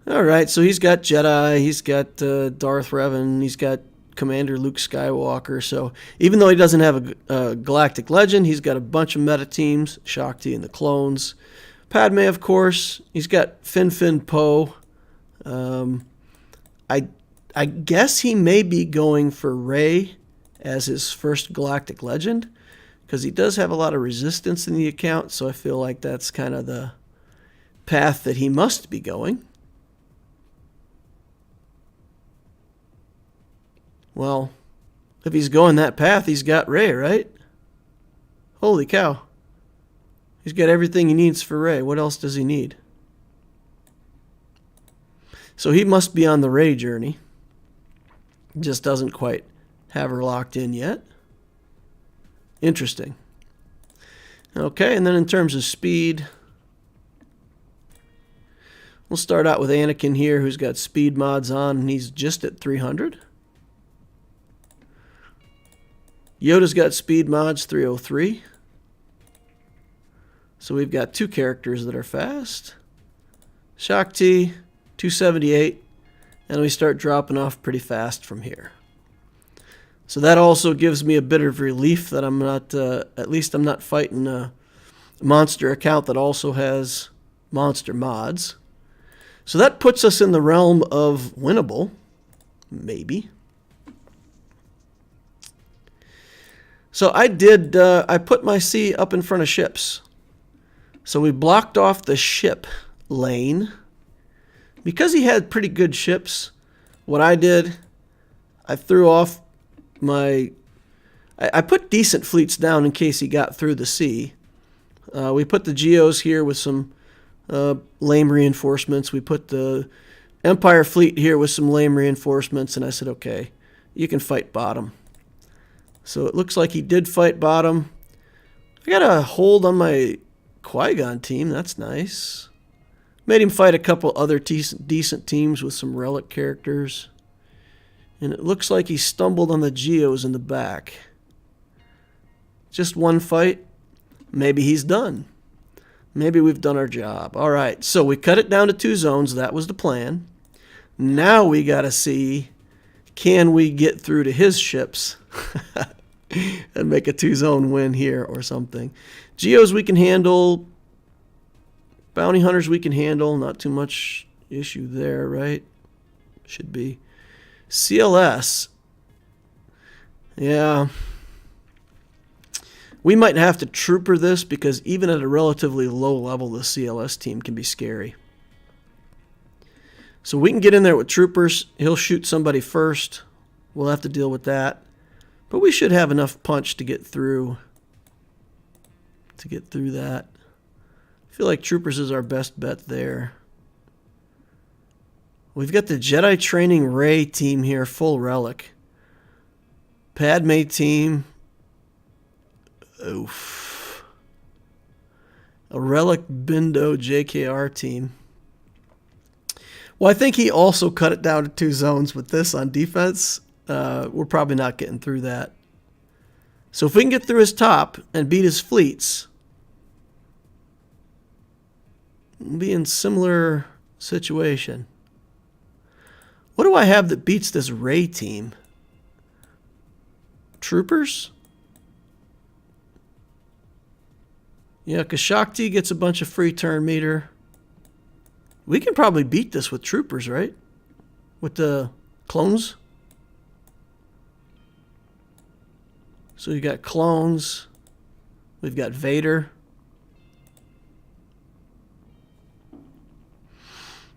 All right, so he's got Jedi. He's got Darth Revan. He's got Commander Luke Skywalker. So even though he doesn't have a galactic legend, he's got a bunch of meta teams, Shakti and the clones. Padme, of course. He's got Fin Poe. I guess he may be going for Rey as his first galactic legend, because he does have a lot of resistance in the account, so I feel like that's kind of the path that he must be going. Well, if he's going that path, he's got Rey, right? Holy cow. He's got everything he needs for Rey. What else does he need? So he must be on the Rey journey. Just doesn't quite have her locked in yet. Interesting. Okay, and then in terms of speed, we'll start out with Anakin here, who's got speed mods on, and he's just at 300. Yoda's got speed mods, 303. So we've got two characters that are fast. Shakti, 278. And we start dropping off pretty fast from here. So that also gives me a bit of relief that I'm not, at least I'm not fighting a monster account that also has monster mods. So that puts us in the realm of winnable, maybe. So I put my C up in front of ships. So we blocked off the ship lane. Because he had pretty good ships, what I did, I threw off I put decent fleets down in case he got through the sea. We put the Geos here with some lame reinforcements. We put the Empire fleet here with some lame reinforcements, and I said, okay, you can fight bottom. So it looks like he did fight bottom. I got a hold on my Qui-Gon team. That's nice. Made him fight a couple other decent teams with some relic characters. And it looks like he stumbled on the Geos in the back. Just one fight. Maybe he's done. Maybe we've done our job. All right, so we cut it down to 2 zones. That was the plan. Now we got to see, can we get through to his ships and make a 2-zone win here or something. Geos we can handle. Bounty hunters we can handle. Not too much issue there, right? Should be. CLS. Yeah. We might have to trooper this because even at a relatively low level, the CLS team can be scary. So we can get in there with troopers. He'll shoot somebody first. We'll have to deal with that. But we should have enough punch to get through that. I feel like troopers is our best bet there. We've got the Jedi training Rey team here, full relic. Padme team. Oof. A relic Bindo JKR team. Well, I think he also cut it down to 2 zones with this on defense. We're probably not getting through that. So if we can get through his top and beat his fleets, we'll be in similar situation. What do I have that beats this Rey team? Troopers? Yeah, because Shakti gets a bunch of free turn meter. We can probably beat this with troopers, right? With the clones. So we've got clones. We've got Vader.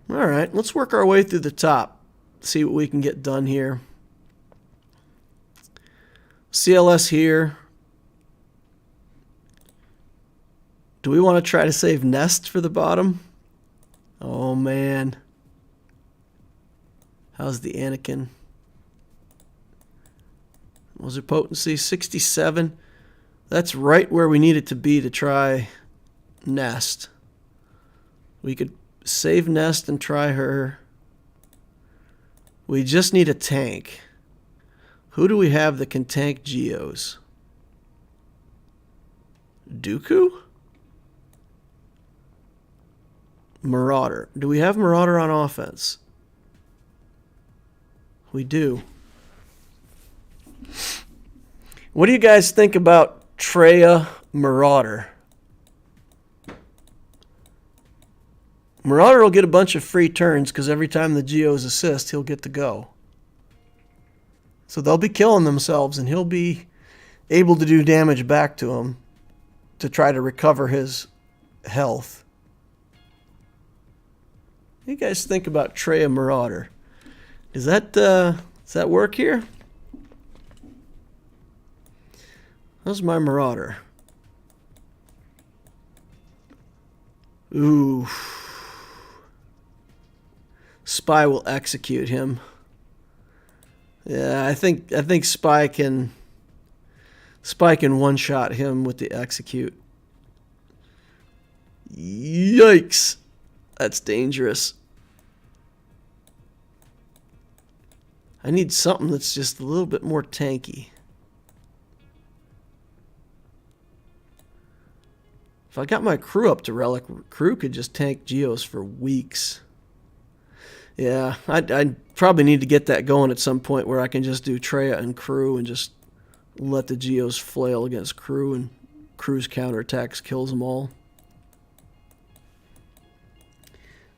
All right, let's work our way through the top. See what we can get done here. CLS here. Do we want to try to save Nest for the bottom? Oh, man. How's the Anakin? Was it potency? 67. That's right where we need it to be to try Nest. We could save Nest and try her. We just need a tank. Who do we have that can tank Geos? Dooku? Marauder. Do we have Marauder on offense? We do. What do you guys think about Traya Marauder? Marauder will get a bunch of free turns because every time the Geos assist, he'll get to go. So they'll be killing themselves and he'll be able to do damage back to them to try to recover his health. What do you guys think about Traya Marauder? Does that work here? How's my Marauder? Ooh. Spy will execute him. Yeah, I think Spy can one-shot him with the execute. Yikes. That's dangerous. I need something that's just a little bit more tanky. If I got my crew up to Relic, crew could just tank Geos for weeks. Yeah, I'd probably need to get that going at some point where I can just do Traya and crew and just let the Geos flail against crew, and crew's counterattacks kills them all.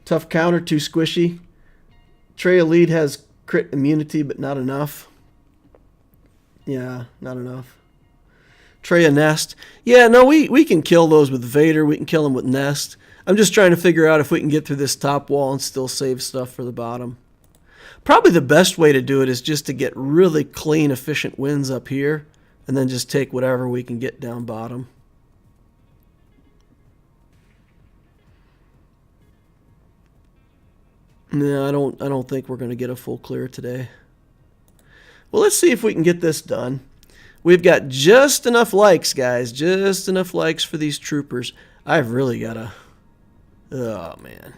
Tough counter, too squishy. Traya lead has crit immunity, but not enough. Yeah, not enough. Traya Nest. Yeah, no, we can kill those with Vader. We can kill them with Nest. I'm just trying to figure out if we can get through this top wall and still save stuff for the bottom. Probably the best way to do it is just to get really clean, efficient wins up here, and then just take whatever we can get down bottom. No, I don't think we're going to get a full clear today. Well, let's see if we can get this done. We've got just enough likes, guys. Just enough likes for these troopers. I've really got to... Oh, man.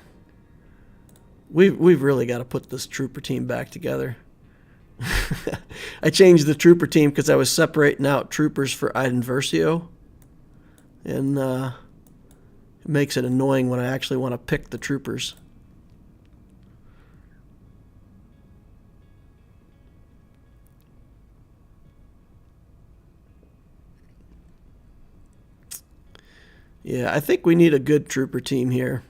We've really got to put this trooper team back together. I changed the trooper team because I was separating out troopers for Iden Versio. And it makes it annoying when I actually want to pick the troopers. Yeah, I think we need a good trooper team here.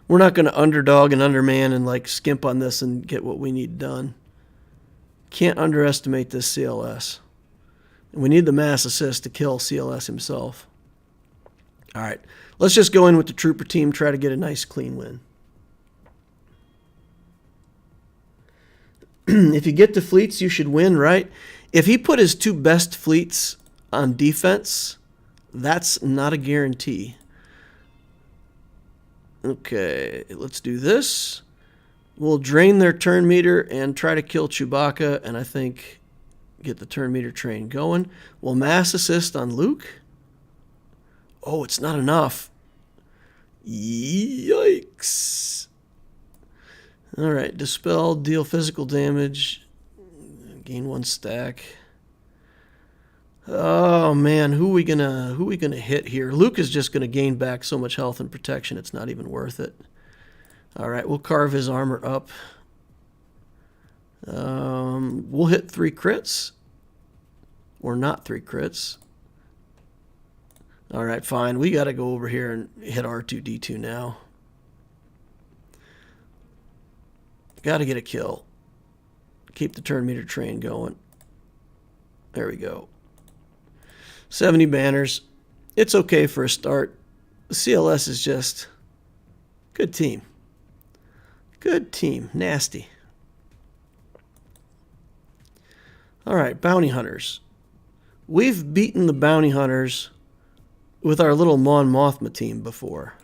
We're not going to underdog and underman and like skimp on this and get what we need done. Can't underestimate this CLS. And we need the mass assist to kill CLS himself. All right, let's just go in with the trooper team, try to get a nice clean win. If you get the fleets, you should win, right? If he put his two best fleets on defense, that's not a guarantee. Okay, let's do this. We'll drain their turn meter and try to kill Chewbacca, and I think get the turn meter train going. We'll mass assist on Luke. Oh, it's not enough. Yikes. All right, dispel, deal physical damage, gain 1 stack. Oh man, who we gonna hit here? Luke is just gonna gain back so much health and protection, it's not even worth it. All right, we'll carve his armor up. We'll hit 3 crits, or not 3 crits. All right, fine. We got to go over here and hit R2D2 now. Got to get a kill. Keep the turn meter train going. There we go. 70 banners. It's okay for a start. The CLS is just good team. Good team. Nasty. All right, bounty hunters. We've beaten the bounty hunters with our little Mon Mothma team before.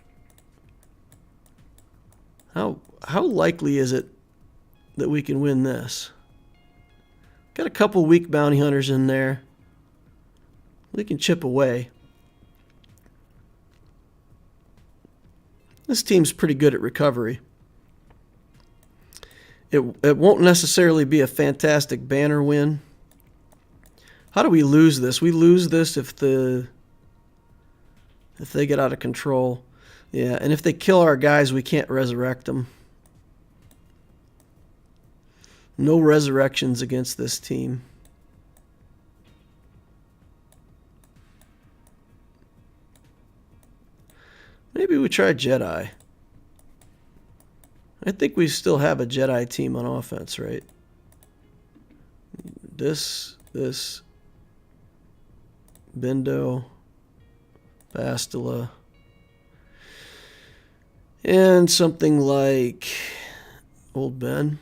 How likely is it that we can win this? Got a couple weak bounty hunters in there. We can chip away. This team's pretty good at recovery. It won't necessarily be a fantastic banner win. How do we lose this? We lose this if they get out of control. Yeah, and if they kill our guys, we can't resurrect them. No resurrections against this team. Maybe we try Jedi. I think we still have a Jedi team on offense, right? This, Bendo, Bastila, and something like Old Ben.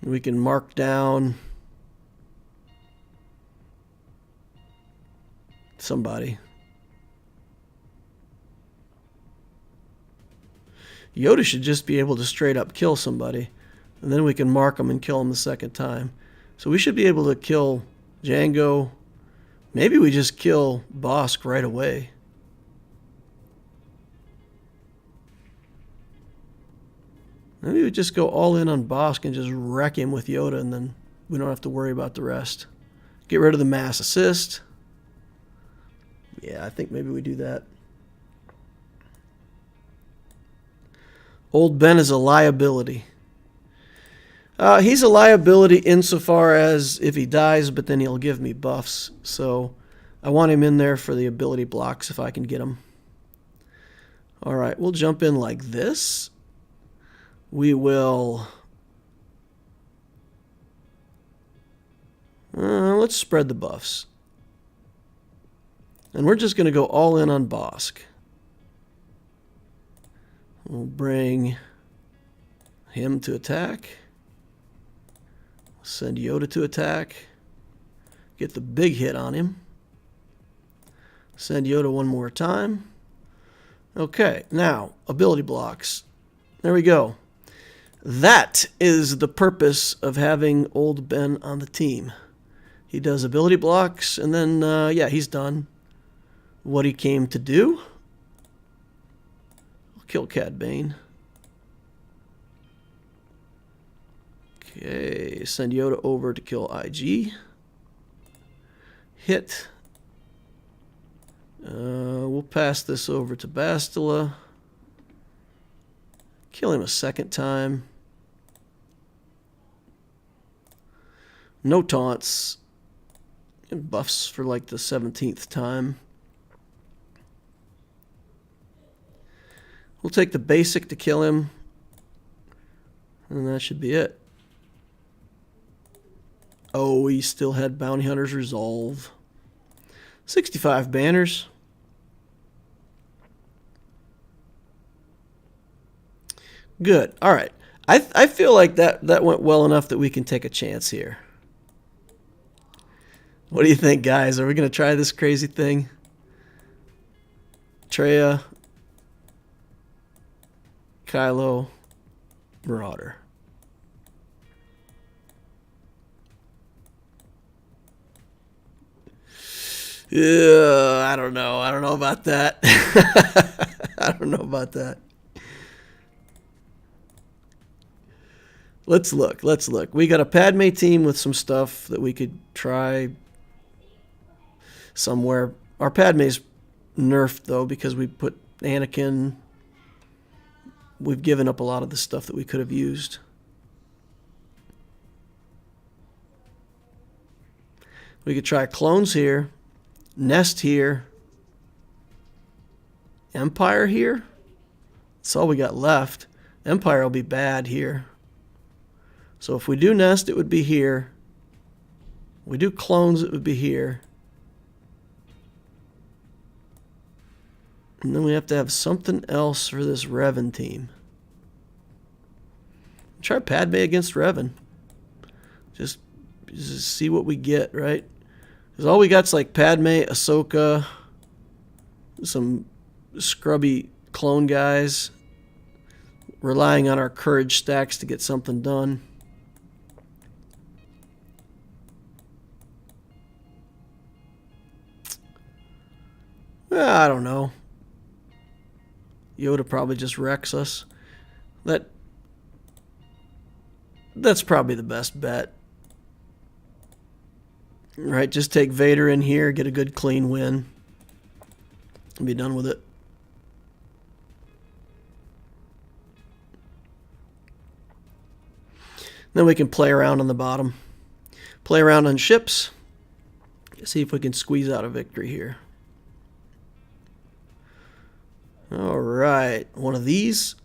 We can mark down somebody. Yoda should just be able to straight up kill somebody, and then we can mark them and kill them the second time. So we should be able to kill Jango. Maybe we just kill Bosk right away. Maybe we just go all in on Bosk and just wreck him with Yoda, and then we don't have to worry about the rest. Get rid of the mass assist. Yeah, I think maybe we do that. Old Ben is a liability. He's a liability insofar as if he dies, but then he'll give me buffs. So I want him in there for the ability blocks if I can get him. All right, we'll jump in like this. We will... let's spread the buffs. And we're just going to go all in on Bosk. We'll bring him to attack. Send Yoda to attack. Get the big hit on him. Send Yoda one more time. Okay, now, ability blocks. There we go. That is the purpose of having Old Ben on the team. He does ability blocks, and then, yeah, he's done what he came to do. Kill Cad Bane. Okay, send Yoda over to kill IG. Hit. We'll pass this over to Bastila. Kill him a second time. No taunts. And buffs for like the 17th time. We'll take the basic to kill him. And that should be it. Oh, he still had Bounty Hunter's Resolve. 65 banners. Good. All right. I feel like that went well enough that we can take a chance here. What do you think, guys? Are we going to try this crazy thing? Traya, Kylo, Marauder. Yeah, I don't know. I don't know about that. I don't know about that. Let's look. Let's look. We got a Padme team with some stuff that we could try somewhere. Our Padme's nerfed, though, because we put Anakin. We've given up a lot of the stuff that we could have used. We could try clones here. Nest here. Empire here. That's all we got left. Empire will be bad here. So if we do Nest, it would be here. We do clones, it would be here. And then we have to have something else for this Revan team. Try Padme against Revan. Just see what we get, right? Because all we got's like Padme, Ahsoka, some scrubby clone guys, relying on our courage stacks to get something done. Well, I don't know. Yoda probably just wrecks us. That's probably the best bet. Right, just take Vader in here, get a good clean win, and be done with it. Then we can play around on the bottom. Play around on ships. See if we can squeeze out a victory here. Alright, one of these.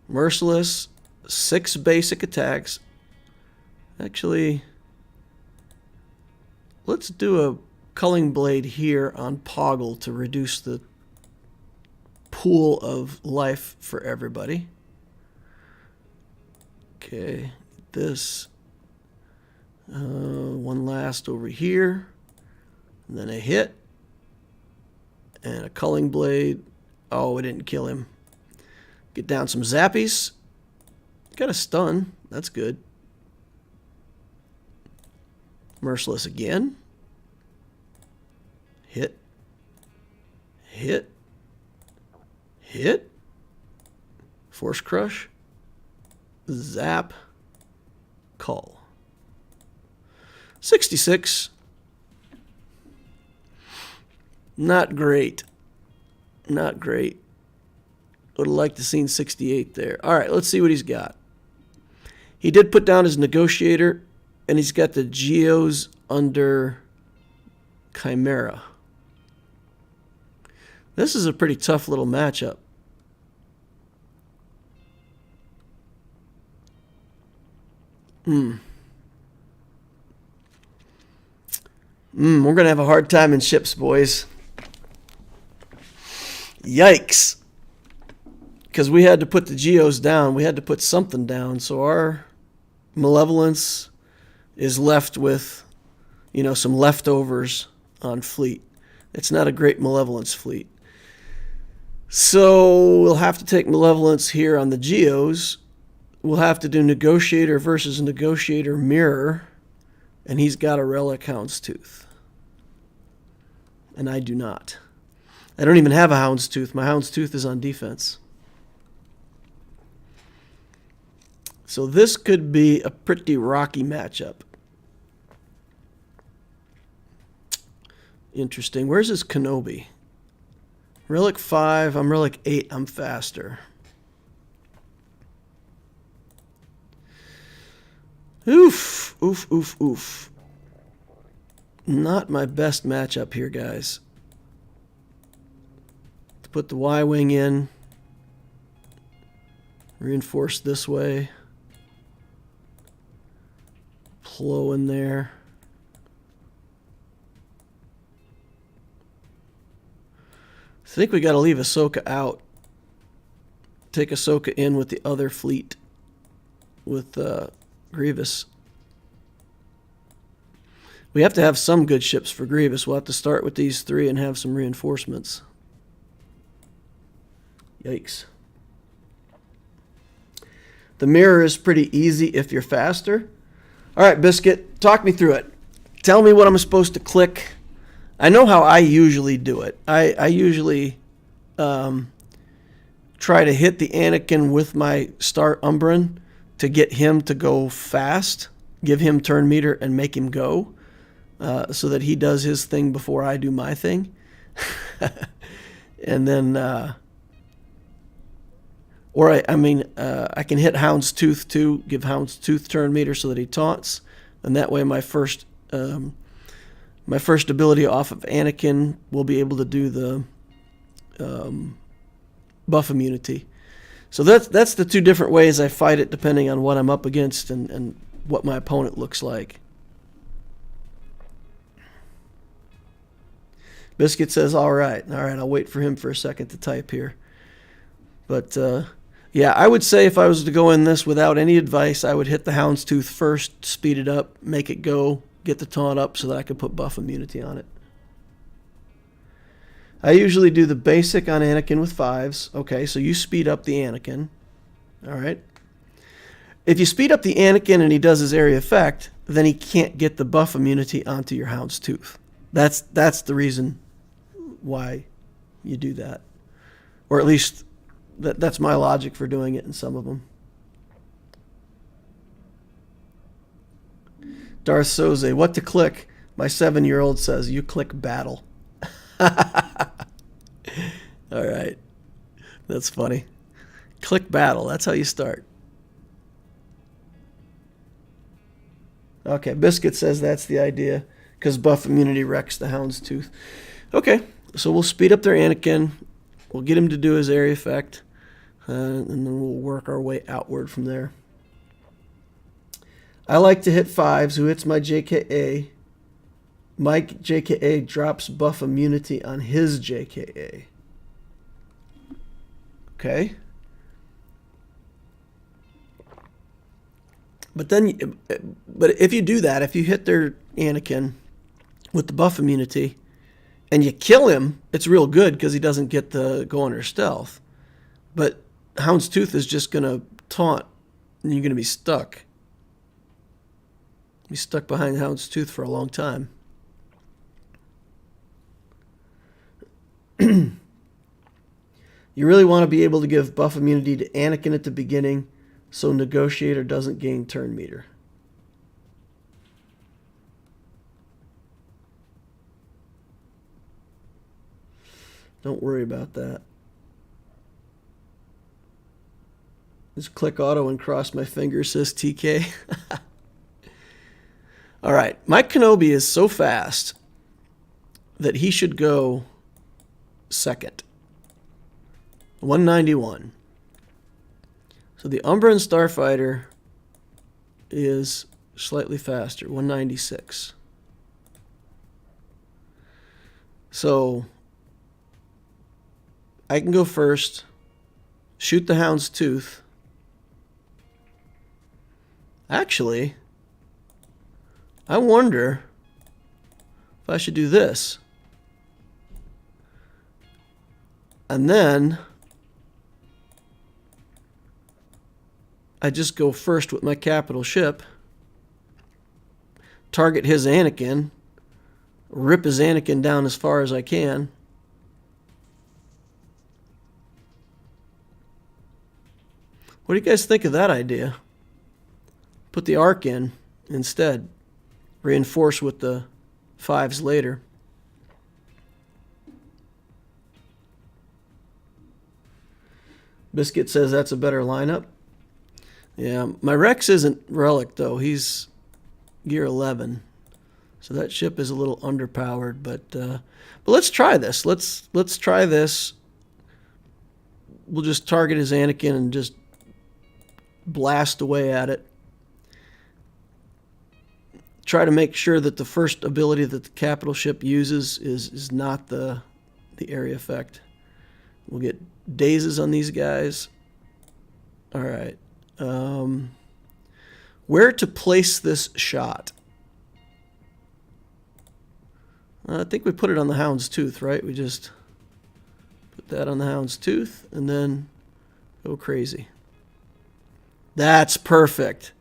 Merciless. 6 basic attacks. Actually, let's do a culling blade here on Poggle to reduce the pool of life for everybody. Okay, this. One last over here. And then a hit. And a culling blade. Oh, it didn't kill him. Get down some zappies. Got a stun. That's good. Merciless again. Hit. Hit. Hit. Force crush. Zap. Call. 66. Not great. Not great. Would have liked to seen 68 there. All right, let's see what he's got. He did put down his negotiator, and he's got the Geos under Chimera. This is a pretty tough little matchup. We're going to have a hard time in ships, boys. Yikes. Because we had to put the Geos down. We had to put something down. So our Malevolence is left with, you know, some leftovers on fleet. It's not a great Malevolence fleet. So we'll have to take Malevolence here on the Geos. We'll have to do Negotiator versus Negotiator Mirror. And he's got a Relic Houndstooth. And I do not. I don't even have a Houndstooth. My Houndstooth is on defense. So this could be a pretty rocky matchup. Interesting. Where's his Kenobi? Relic 5. I'm Relic 8. I'm faster. Oof. Oof, oof, oof. Not my best matchup here, guys. To put the Y-Wing in. Reinforce this way. Plo in there. I think we got to leave Ahsoka out. Take Ahsoka in with the other fleet. With Grievous. We have to have some good ships for Grievous. We'll have to start with these three and have some reinforcements. Yikes. The mirror is pretty easy if you're faster. All right, Biscuit, talk me through it. Tell me what I'm supposed to click. I know how I usually do it. I usually try to hit the Anakin with my Star Umbran to get him to go fast, give him turn meter, and make him go so that he does his thing before I do my thing. And then, I can hit Houndstooth too, give Houndstooth turn meter so that he taunts, and that way my first ability off of Anakin will be able to do the buff immunity. So that's the two different ways I fight it, depending on what I'm up against and what my opponent looks like. Biscuit says, all right, I'll wait for him for a second to type here. But, yeah, I would say if I was to go in this without any advice, I would hit the Houndstooth first, speed it up, make it go, get the taunt up so that I could put buff immunity on it. I usually do the basic on Anakin with 5s. Okay, so you speed up the Anakin. All right. If you speed up the Anakin and he does his area effect, then he can't get the buff immunity onto your Houndstooth. That's the reason why you do that. Or at least that's my logic for doing it in some of them. Darth Soze, what to click? My 7-year-old says, you click battle. All right. That's funny. Click battle. That's how you start. Okay, Biscuit says that's the idea because buff immunity wrecks the Houndstooth. Okay, so we'll speed up their Anakin. We'll get him to do his area effect. And then we'll work our way outward from there. I like to hit 5s. Who hits my JKA? My JKA drops buff immunity on his JKA. Okay. But if you do that, if you hit their Anakin with the buff immunity, and you kill him, it's real good because he doesn't get to go under stealth. But Houndstooth is just going to taunt, and you're going to be stuck. Be stuck behind Houndstooth for a long time. You really want to be able to give buff immunity to Anakin at the beginning so Negotiator doesn't gain turn meter. Don't worry about that. Just click auto and cross my fingers, says TK. All right, Mike Kenobi is so fast that he should go second. 191. So the Umbran Starfighter is slightly faster, 196. So I can go first, shoot the Houndstooth. Actually, I wonder if I should do this. And then I just go first with my capital ship, target his Anakin, rip his Anakin down as far as I can. What do you guys think of that idea? Put the arc in instead. Reinforce with the 5s later. Biscuit says that's a better lineup. Yeah, my Rex isn't Relic though. He's gear 11. So that ship is a little underpowered, but let's try this. Let's try this. We'll just target his Anakin and just blast away at it. Try to make sure that the first ability that the capital ship uses is not the area effect. We'll get dazes on these guys. All right. Where to place this shot? I think we put it on the Houndstooth, right? We just put that on the Houndstooth and then go crazy. That's perfect.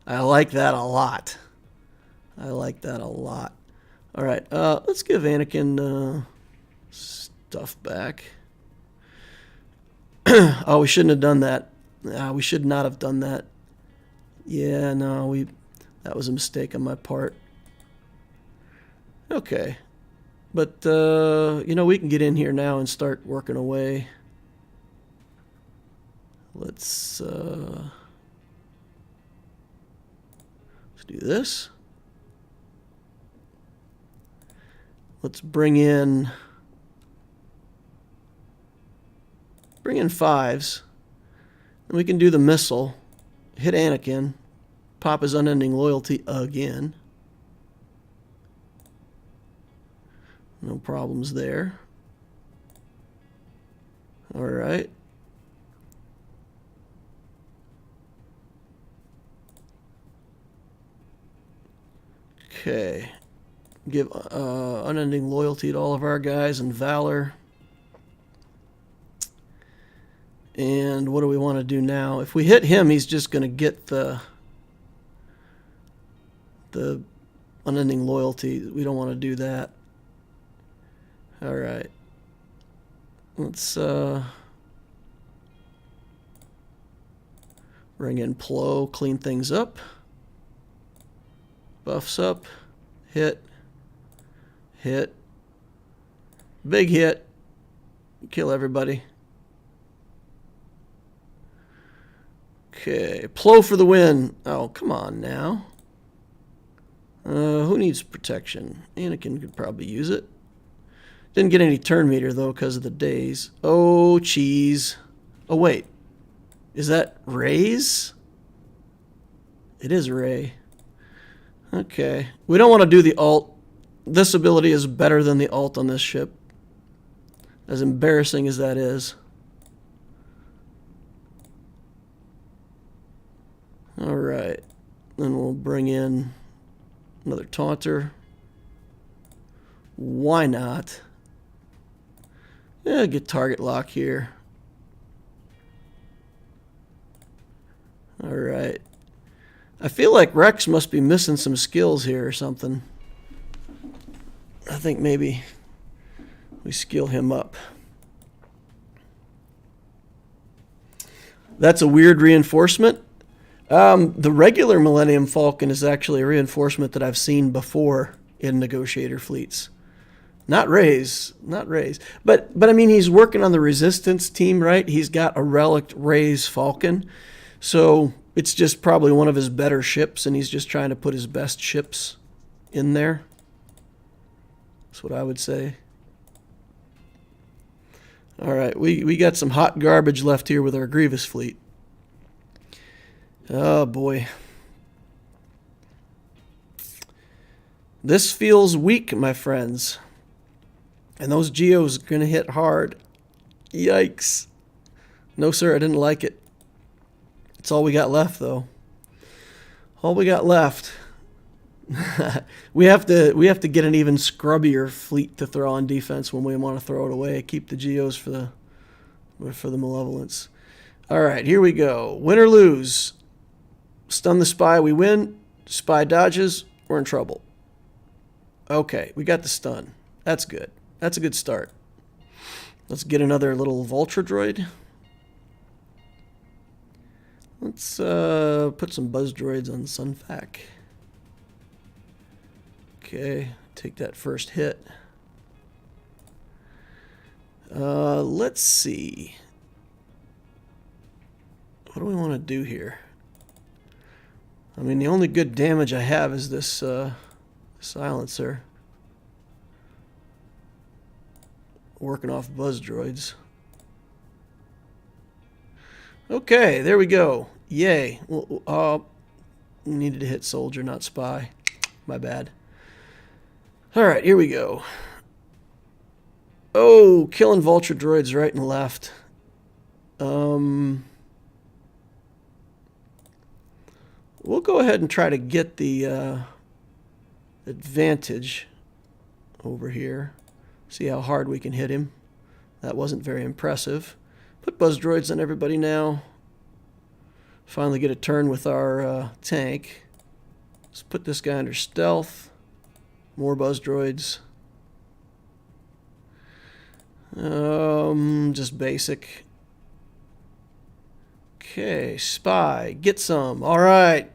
I like that a lot. I like that a lot. All right, let's give Anakin stuff back. Oh, we shouldn't have done that. We should not have done that. Yeah, no, that was a mistake on my part. Okay. But, we can get in here now and start working away. Let's do this. Let's bring in 5s. And we can do the missile. Hit Anakin. Pop his unending loyalty again. No problems there. All right. Okay. Give unending loyalty to all of our guys and valor. And what do we want to do now? If we hit him, he's just going to get the unending loyalty. We don't want to do that. All right. Let's bring in Plo, clean things up. Buffs up. Hit. Hit. Big hit. Kill everybody. Okay. Plo for the win. Oh, come on now. Who needs protection? Anakin could probably use it. Didn't get any turn meter, though, because of the days. Oh, cheese. Oh, wait. Is that Rey's? It is Rey. Okay. We don't want to do the alt. This ability is better than the alt on this ship. As embarrassing as that is. Alright. Then we'll bring in another taunter. Why not? Yeah, get target lock here. All right. I feel like Rex must be missing some skills here or something. I think maybe we skill him up. That's a weird reinforcement. The regular Millennium Falcon is actually a reinforcement that I've seen before in negotiator fleets. Not Rey's. But I mean, he's working on the Resistance team, right? He's got a relic Rey's Falcon. So it's just probably one of his better ships, and he's just trying to put his best ships in there. That's what I would say. All right, we got some hot garbage left here with our Grievous fleet. Oh, boy. This feels weak, my friends. And those Geos are going to hit hard. Yikes. No, sir, I didn't like it. It's all we got left, though. All we got left. we have to get an even scrubbier fleet to throw on defense when we want to throw it away. Keep the Geos for the Malevolence. All right, here we go. Win or lose. Stun the spy, we win. Spy dodges, we're in trouble. Okay, we got the stun. That's good. That's a good start. Let's get another little Vultra droid. Let's put some buzz droids on Sunfac. Okay, take that first hit. Let's see. What do we want to do here? I mean, the only good damage I have is this silencer. Working off buzz droids. Okay, there we go. Yay. Well, needed to hit soldier, not spy. My bad. All right, here we go. Oh, killing Vulture droids right and left. We'll go ahead and try to get the advantage over here. See how hard we can hit him. That wasn't very impressive. Put buzz droids on everybody now. Finally get a turn with our tank. Let's put this guy under stealth. More buzz droids. Just basic. Okay, spy. Get some. All right.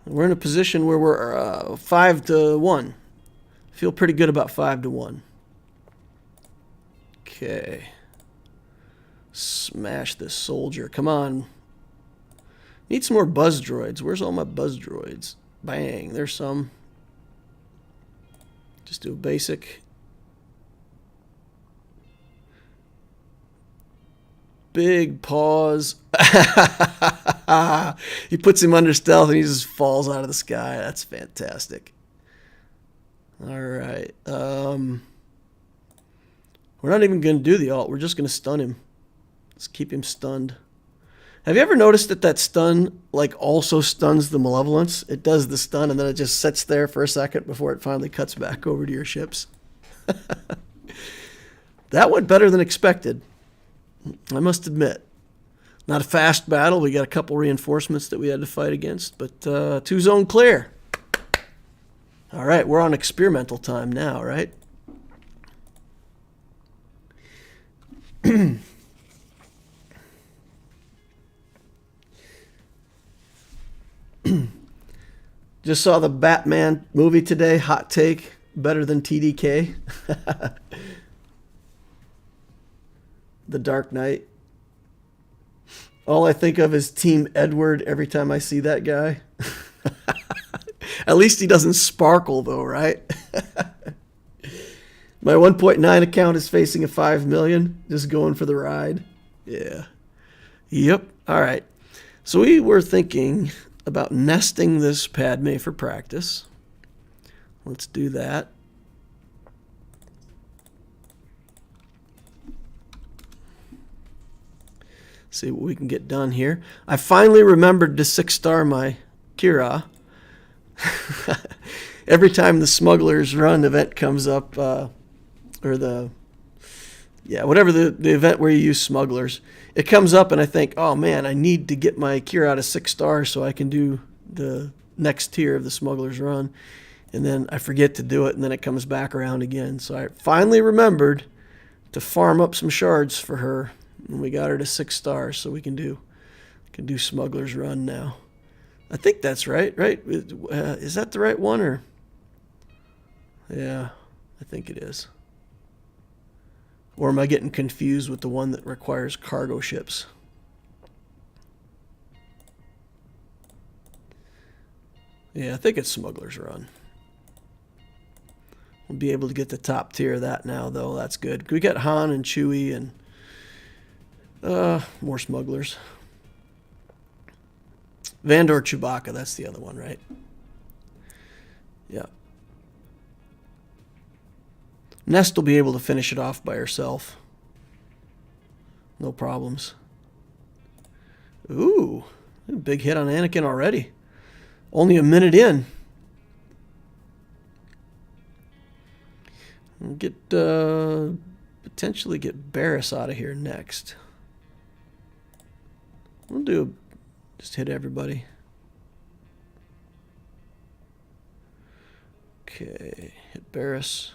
We're in a position where we're 5-1. Feel pretty good about 5-1. Okay. Smash this soldier. Come on. Need some more buzz droids. Where's all my buzz droids? Bang. There's some. Just do a basic. Big pause. He puts him under stealth and he just falls out of the sky. That's fantastic. All right. We're not even going to do the ult. We're just going to stun him. Let's keep him stunned. Have you ever noticed that that stun also stuns the Malevolence? It does the stun and then it just sits there for a second before it finally cuts back over to your ships. That went better than expected, I must admit. Not a fast battle. We got a couple reinforcements that we had to fight against, but 2-zone clear. All right, we're on experimental time now, right? Just saw the Batman movie today. Hot take. Better than TDK. The Dark Knight. All I think of is Team Edward every time I see that guy. At least he doesn't sparkle, though, right? My 1.9 account is facing a 5 million. Just going for the ride. Yeah. Yep. All right. So we were thinking about nesting this Padme for practice. Let's do that. See what we can get done here. I finally remembered to 6-star my Kira. Every time the Smugglers Run event comes up, or the Yeah, whatever the event where you use smugglers. It comes up and I think, oh man, I need to get my cure out of 6 stars so I can do the next tier of the smuggler's run. And then I forget to do it, and then it comes back around again. So I finally remembered to farm up some shards for her, and we got her to 6 stars, so we can do smuggler's run now. I think that's right? Is that the right one, or? Yeah, I think it is. Or am I getting confused with the one that requires cargo ships? Yeah, I think it's smuggler's run. We'll be able to get the top tier of that now, though. That's good. We got Han and Chewie and more smugglers. Vandor Chewbacca, that's the other one, right? Yeah. Nest will be able to finish it off by herself. No problems. Ooh, big hit on Anakin already. Only a minute in. We'll get potentially get Barriss out of here next. We'll do just hit everybody. Okay, hit Barriss.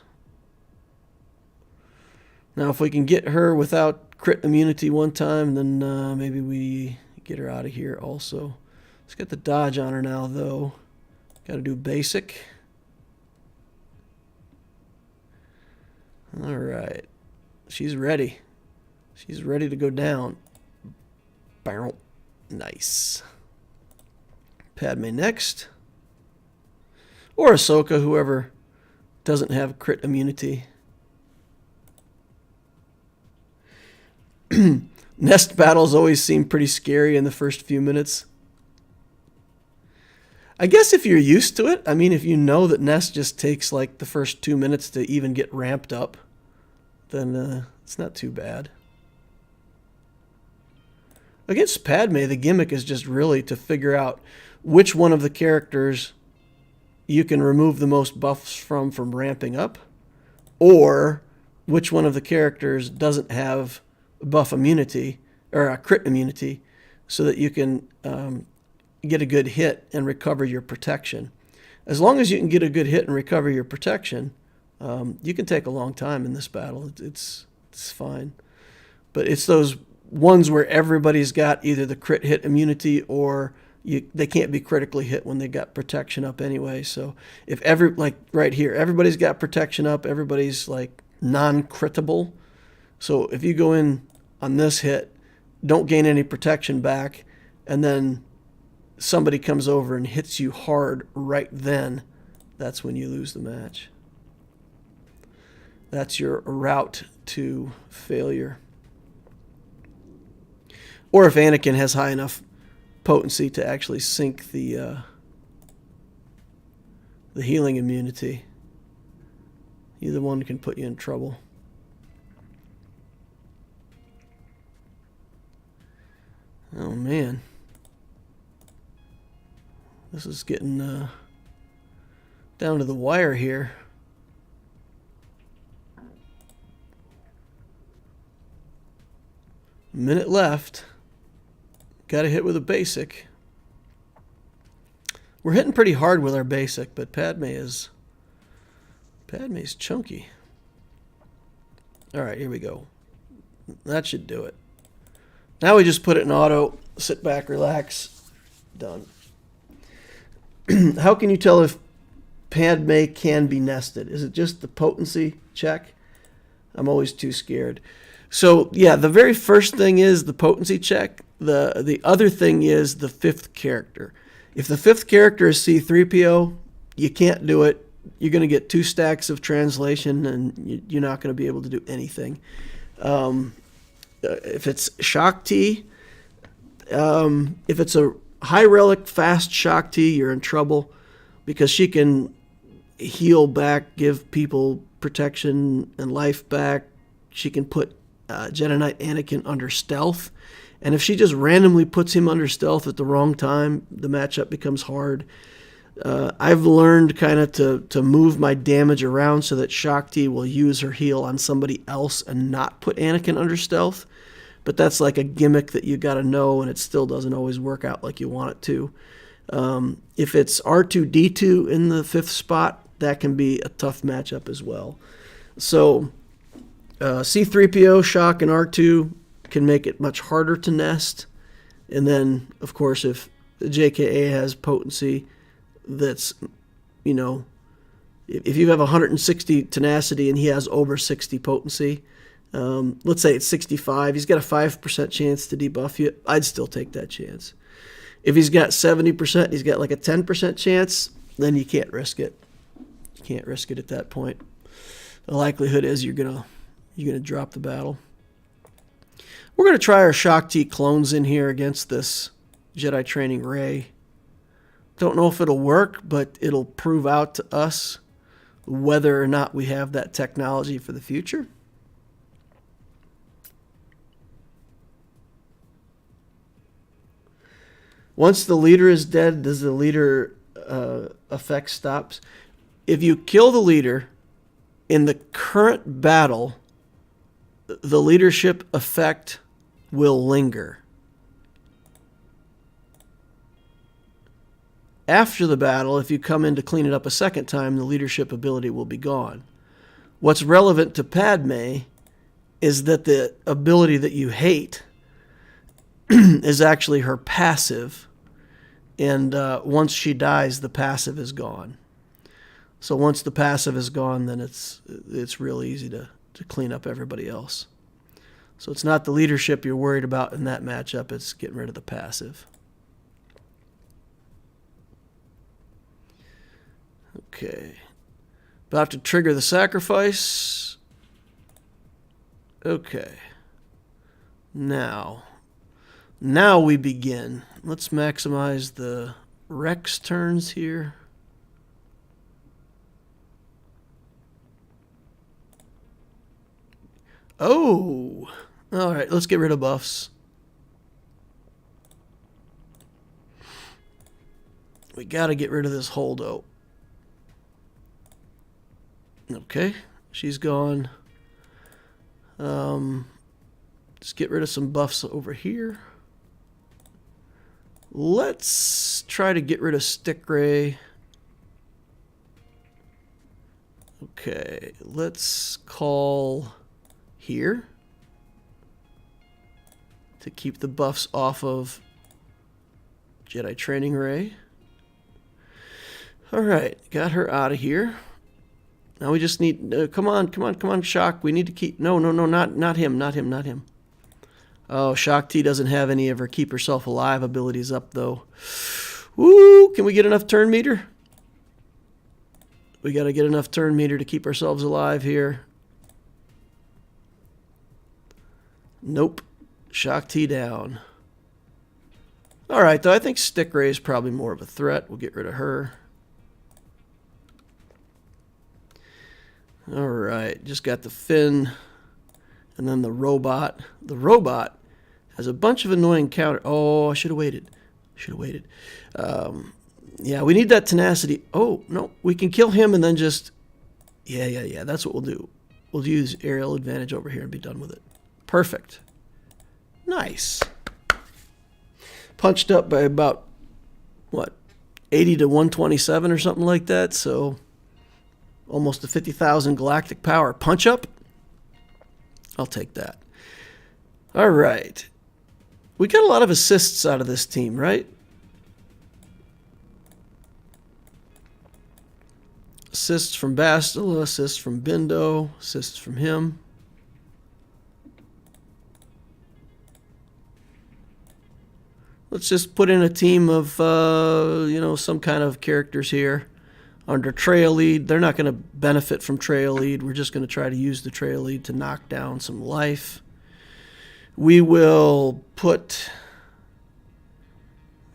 Now, if we can get her without crit immunity one time, then maybe we get her out of here also. Let's get the dodge on her now, though. Got to do basic. All right. She's ready. She's ready to go down. Barrel. Nice. Padme next. Or Ahsoka, whoever doesn't have crit immunity. Nest battles always seem pretty scary in the first few minutes. I guess if you're used to it, I mean, if you know that Nest just takes like the first 2 minutes to even get ramped up, then it's not too bad. Against Padme, the gimmick is just really to figure out which one of the characters you can remove the most buffs from ramping up, or which one of the characters doesn't have buff immunity or a crit immunity, so that you can get a good hit and recover your protection. As long as you can get a good hit and recover your protection, you can take a long time in this battle. It's fine. But it's those ones where everybody's got either the crit hit immunity or they can't be critically hit when they got protection up anyway. So if like right here, everybody's got protection up, everybody's like non-critable. So if you go in on this hit, don't gain any protection back, and then somebody comes over and hits you hard right then, that's when you lose the match. That's your route to failure. Or if Anakin has high enough potency to actually sink the healing immunity, either one can put you in trouble. Oh man. This is getting down to the wire here. Minute left. Got to hit with a basic. We're hitting pretty hard with our basic, but Padme's chunky. All right, here we go. That should do it. Now we just put it in auto, sit back, relax, done. How can you tell if Padme can be nested? Is it just the potency check? I'm always too scared. So yeah, the very first thing is the potency check. The other thing is the fifth character. If the fifth character is C-3PO, you can't do it. You're going to get 2 stacks of translation, and you're not going to be able to do anything. If it's Shock T, if it's a high relic fast Shock T, you're in trouble because she can heal back, give people protection and life back. She can put Jedi Knight Anakin under stealth. And if she just randomly puts him under stealth at the wrong time, the matchup becomes hard. I've learned kind of to move my damage around so that Shakti will use her heal on somebody else and not put Anakin under stealth. But that's like a gimmick that you got to know, and it still doesn't always work out like you want it to. If it's R2-D2 in the 5th spot, that can be a tough matchup as well. So C-3PO, Shock, and R2 can make it much harder to nest. And then, of course, if the JKA has potency that's, you know, if you have 160 tenacity and he has over 60 potency, let's say it's 65, he's got a 5% chance to debuff you. I'd still take that chance. If he's got 70%, he's got like a 10% chance, then you can't risk it. You can't risk it at that point. The likelihood is you're gonna drop the battle. We're gonna try our Shakti clones in here against this Jedi training Rey. Don't know if it'll work, but it'll prove out to us whether or not we have that technology for the future. Once the leader is dead, does the leader effect stops? If you kill the leader in the current battle, the leadership effect will linger. After the battle, if you come in to clean it up a second time, the leadership ability will be gone. What's relevant to Padme is that the ability that you hate is actually her passive, and once she dies, the passive is gone. So once the passive is gone, then it's real easy to clean up everybody else. So it's not the leadership you're worried about in that matchup, it's getting rid of the passive. Okay. About to trigger the sacrifice. Okay. Now we begin. Let's maximize the Rex turns here. Oh! Alright, let's get rid of buffs. We gotta get rid of this Holdo. Okay, she's gone. Let's get rid of some buffs over here. Let's try to get rid of Stick Ray. Okay, let's call here to keep the buffs off of Jedi Training Ray. Alright, got her out of here. Now we just need, come on, Shock. We need to keep, no, not him. Oh, Shakti doesn't have any of her keep herself alive abilities up, though. Woo, can we get enough turn meter? We got to get enough turn meter to keep ourselves alive here. Nope. Shakti down. Alright, though, I think Stick Ray is probably more of a threat. We'll get rid of her. Alright, just got the Finn and then the robot. The robot has a bunch of annoying counter. Oh, I should have waited. Yeah, we need that tenacity. Oh, no, we can kill him and then just... Yeah, that's what we'll do. We'll use aerial advantage over here and be done with it. Perfect. Nice. Punched up by about, what, 80 to 127 or something like that, so... almost a 50,000 galactic power punch up. I'll take that. All right. We got a lot of assists out of this team, right? Assists from Bastila, assists from Bindo, assists from him. Let's just put in a team of, some kind of characters here. Under trail lead, they're not going to benefit from trail lead. We're just going to try to use the trail lead to knock down some life. We will put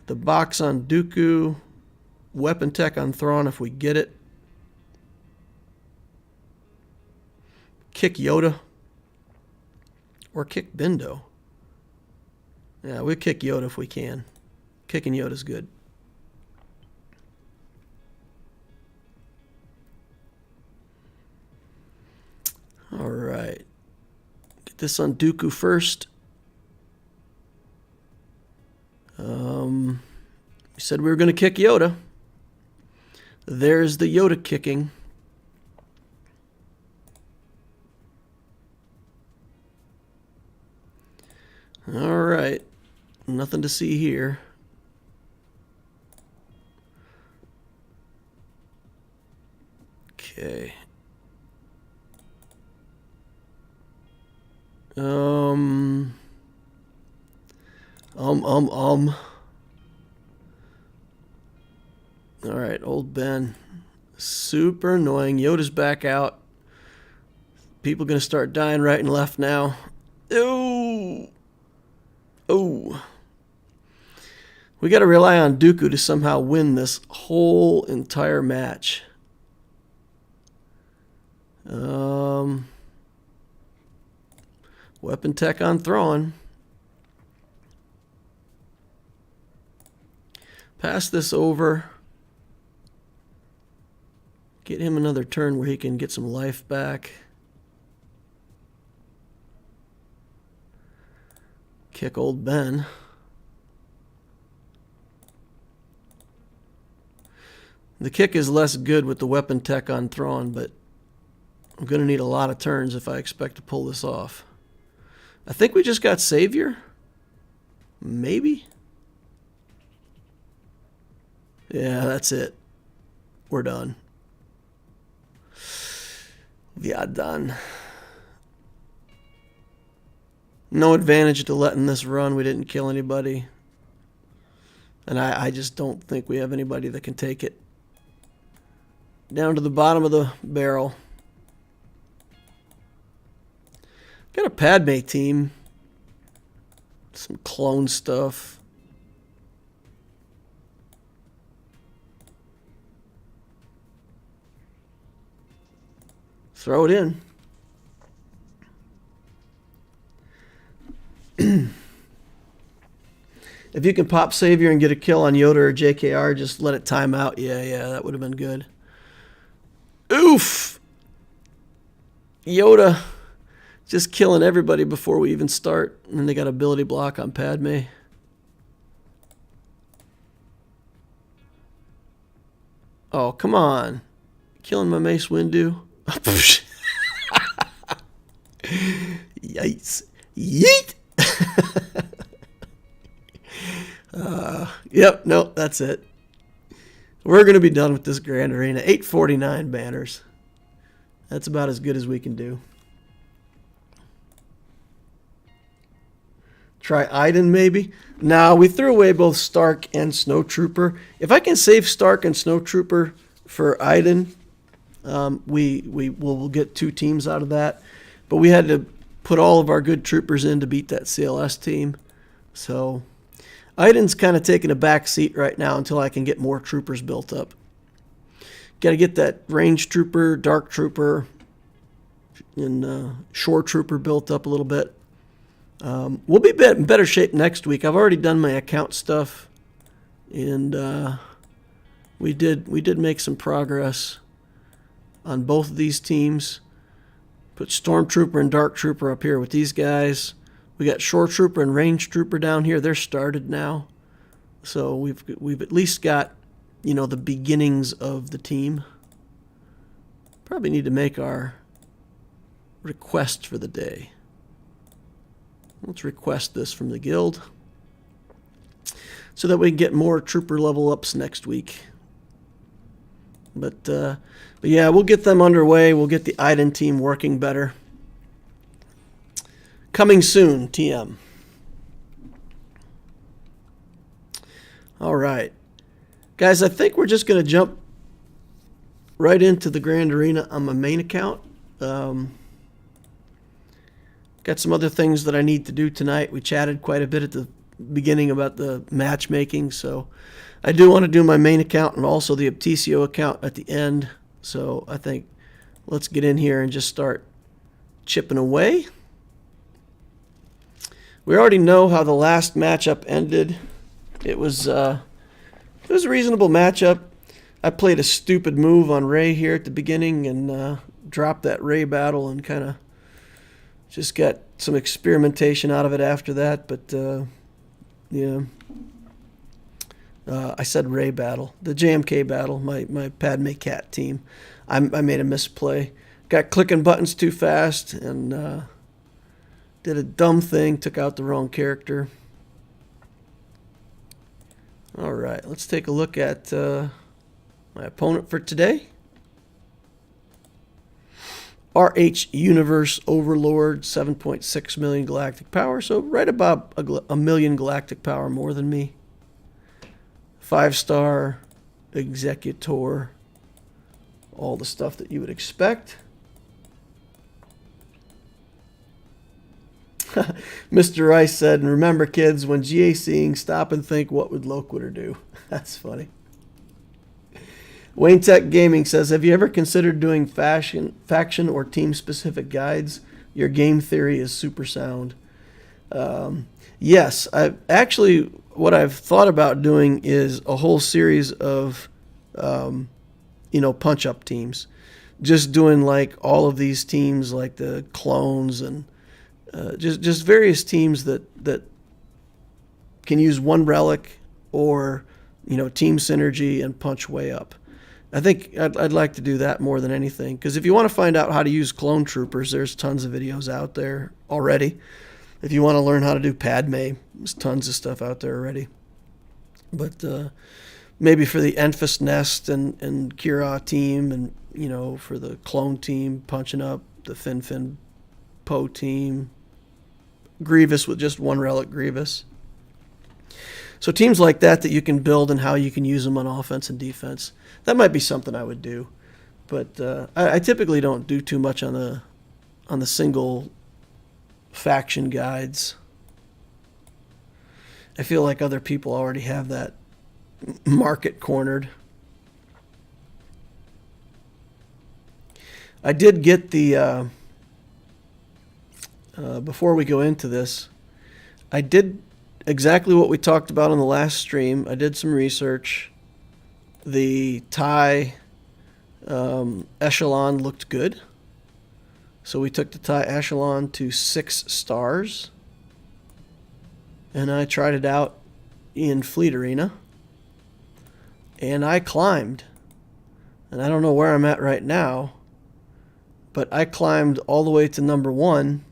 the box on Dooku, weapon tech on Thrawn if we get it. Kick Yoda. Or kick Bindo. Yeah, we'll kick Yoda if we can. Kicking Yoda's good. All right. Get this on Dooku first. We said we were going to kick Yoda. There's the Yoda kicking. All right. Nothing to see here. Okay. All right, old Ben. Super annoying. Yoda's back out. People gonna start dying right and left now. Ooh. Oh. We gotta rely on Dooku to somehow win this whole entire match. Weapon tech on Thrawn. Pass this over. Get him another turn where he can get some life back. Kick old Ben. The kick is less good with the weapon tech on Thrawn, but I'm going to need a lot of turns if I expect to pull this off. I think we just got Savior. Maybe? Yeah, that's it. We're done. We are done. No advantage to letting this run. We didn't kill anybody. And I just don't think we have anybody that can take it. Down to the bottom of the barrel. Got a Padme team. Some clone stuff. Throw it in. If you can pop Savior and get a kill on Yoda or JKR, just let it time out. Yeah, that would have been good. Oof! Yoda just killing everybody before we even start. And then they got ability block on Padme. Oh, come on. Killing my Mace Windu. Yikes. Yeet! Yep, nope, that's it. We're going to be done with this Grand Arena. 849 banners. That's about as good as we can do. Try Iden, maybe? No, we threw away both Stark and Snowtrooper. If I can save Stark and Snowtrooper for Iden, we'll get 2 teams out of that. But we had to put all of our good troopers in to beat that CLS team. So Iden's kind of taking a back seat right now until I can get more troopers built up. Got to get that range trooper, dark trooper, and shore trooper built up a little bit. We'll be in better shape next week. I've already done my account stuff, and we did make some progress on both of these teams. Put Stormtrooper and Dark Trooper up here with these guys. We got Shore Trooper and Range Trooper down here. They're started now, so we've at least got, you know, the beginnings of the team. Probably need to make our request for the day. Let's request this from the guild so that we can get more trooper level ups next week. But yeah, we'll get them underway. We'll get the Iden team working better. Coming soon, TM. All right. Guys, I think we're just going to jump right into the Grand Arena on my main account. Got some other things that I need to do tonight. We chatted quite a bit at the beginning about the matchmaking, so I do want to do my main account and also the Optisio account at the end. So I think let's get in here and just start chipping away. We already know how the last matchup ended. It was a reasonable matchup. I played a stupid move on Rey here at the beginning and dropped that Rey battle and kind of Just got some experimentation out of it after that, but yeah. I said Ray battle. The JMK battle, my Padme Cat team. I made a misplay. Got clicking buttons too fast and did a dumb thing, took out the wrong character. All right, let's take a look at my opponent for today. RH Universe Overlord, 7.6 million galactic power, so right about a million galactic power more than me. 5-star Executor, all the stuff that you would expect. Mr. Rice said, and remember kids, when GACing, stop and think, what would Loquitur do? That's funny. Wayne Tech Gaming says, have you ever considered doing faction or team-specific guides? Your game theory is super sound. Yes, what I've thought about doing is a whole series of, punch-up teams. Just doing like all of these teams, like the clones and just various teams that can use one relic or, team synergy and punch way up. I think I'd like to do that more than anything, because if you want to find out how to use clone troopers, there's tons of videos out there already. If you want to learn how to do Padme, there's tons of stuff out there already. But maybe for the Enfys Nest and Kira team, and for the clone team punching up, the Fin Poe team, Grievous with just one relic Grievous. So teams like that you can build and how you can use them on offense and defense. That might be something I would do, but I typically don't do too much on the single faction guides. I feel like other people already have that market cornered. I did get the before we go into this, I did exactly what we talked about on the last stream. I did some research. The TIE Echelon looked good. So we took the TIE Echelon to 6 stars. And I tried it out in Fleet Arena. And I climbed. And I don't know where I'm at right now, but I climbed all the way to number 1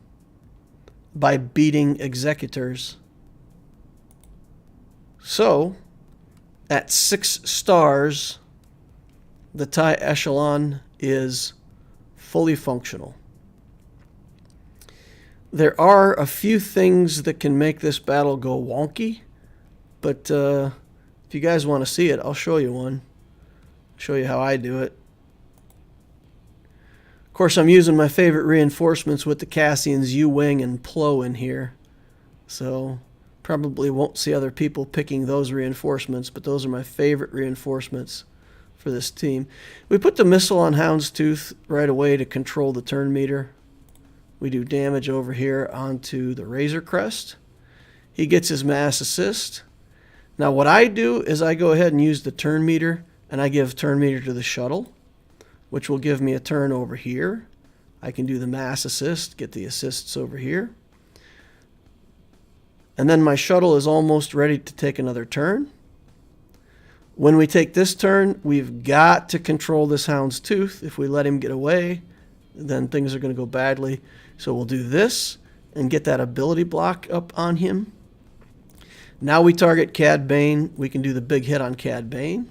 by beating Executors. So, at 6 stars, the TIE Echelon is fully functional. There are a few things that can make this battle go wonky, but if you guys want to see it, I'll show you one. Show you how I do it. Of course, I'm using my favorite reinforcements with the Cassian's U-Wing and Plo in here. So, probably won't see other people picking those reinforcements, but those are my favorite reinforcements for this team. We put the missile on Houndstooth right away to control the turn meter. We do damage over here onto the Razor Crest. He gets his mass assist. Now what I do is I go ahead and use the turn meter, and I give turn meter to the shuttle, which will give me a turn over here. I can do the mass assist, get the assists over here. And then my shuttle is almost ready to take another turn. When we take this turn, we've got to control this Houndstooth. If we let him get away, then things are going to go badly. So we'll do this and get that ability block up on him. Now we target Cad Bane. We can do the big hit on Cad Bane.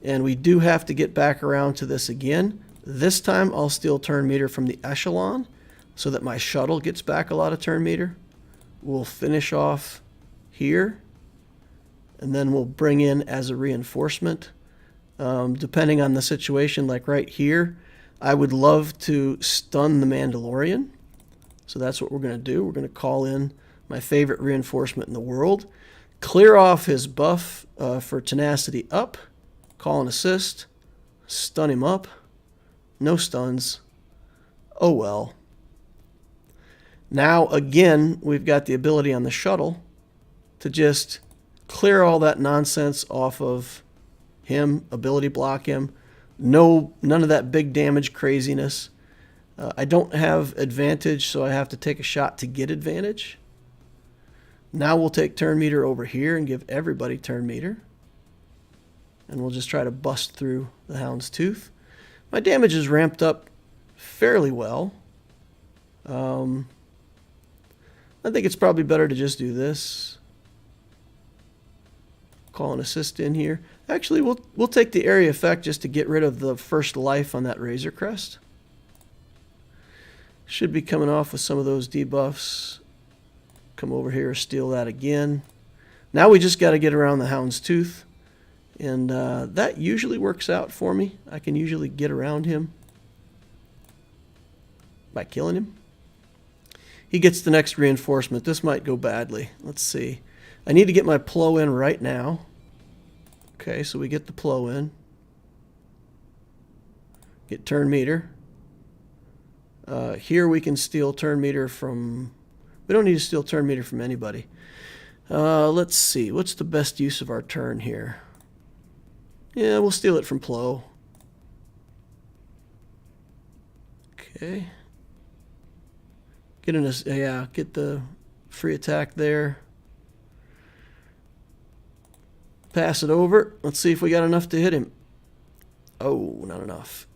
And we do have to get back around to this again. This time I'll steal turn meter from the Echelon so that my shuttle gets back a lot of turn meter. We'll finish off here, and then we'll bring in as a reinforcement. Depending on the situation, like right here, I would love to stun the Mandalorian. So that's what we're going to do. We're going to call in my favorite reinforcement in the world, clear off his buff for tenacity up, call an assist, stun him up. No stuns. Oh well. Now again, we've got the ability on the shuttle to just clear all that nonsense off of him, ability block him. None of that big damage craziness. I don't have advantage, so I have to take a shot to get advantage. Now we'll take turn meter over here and give everybody turn meter. And we'll just try to bust through the Hound's Tooth. My damage is ramped up fairly well. I think it's probably better to just do this. Call an assist in here. Actually, we'll take the area effect just to get rid of the first life on that Razor Crest. Should be coming off with some of those debuffs. Come over here, steal that again. Now we just got to get around the Hound's Tooth. And that usually works out for me. I can usually get around him by killing him. He gets the next reinforcement. This might go badly. Let's see. I need to get my plow in right now. Okay, so we get the plow in. Get turn meter. Here we can steal turn meter from... We don't need to steal turn meter from anybody. Let's see. What's the best use of our turn here? Yeah, we'll steal it from plow. Okay. Get the free attack there. Pass it over. Let's see if we got enough to hit him. Oh, not enough.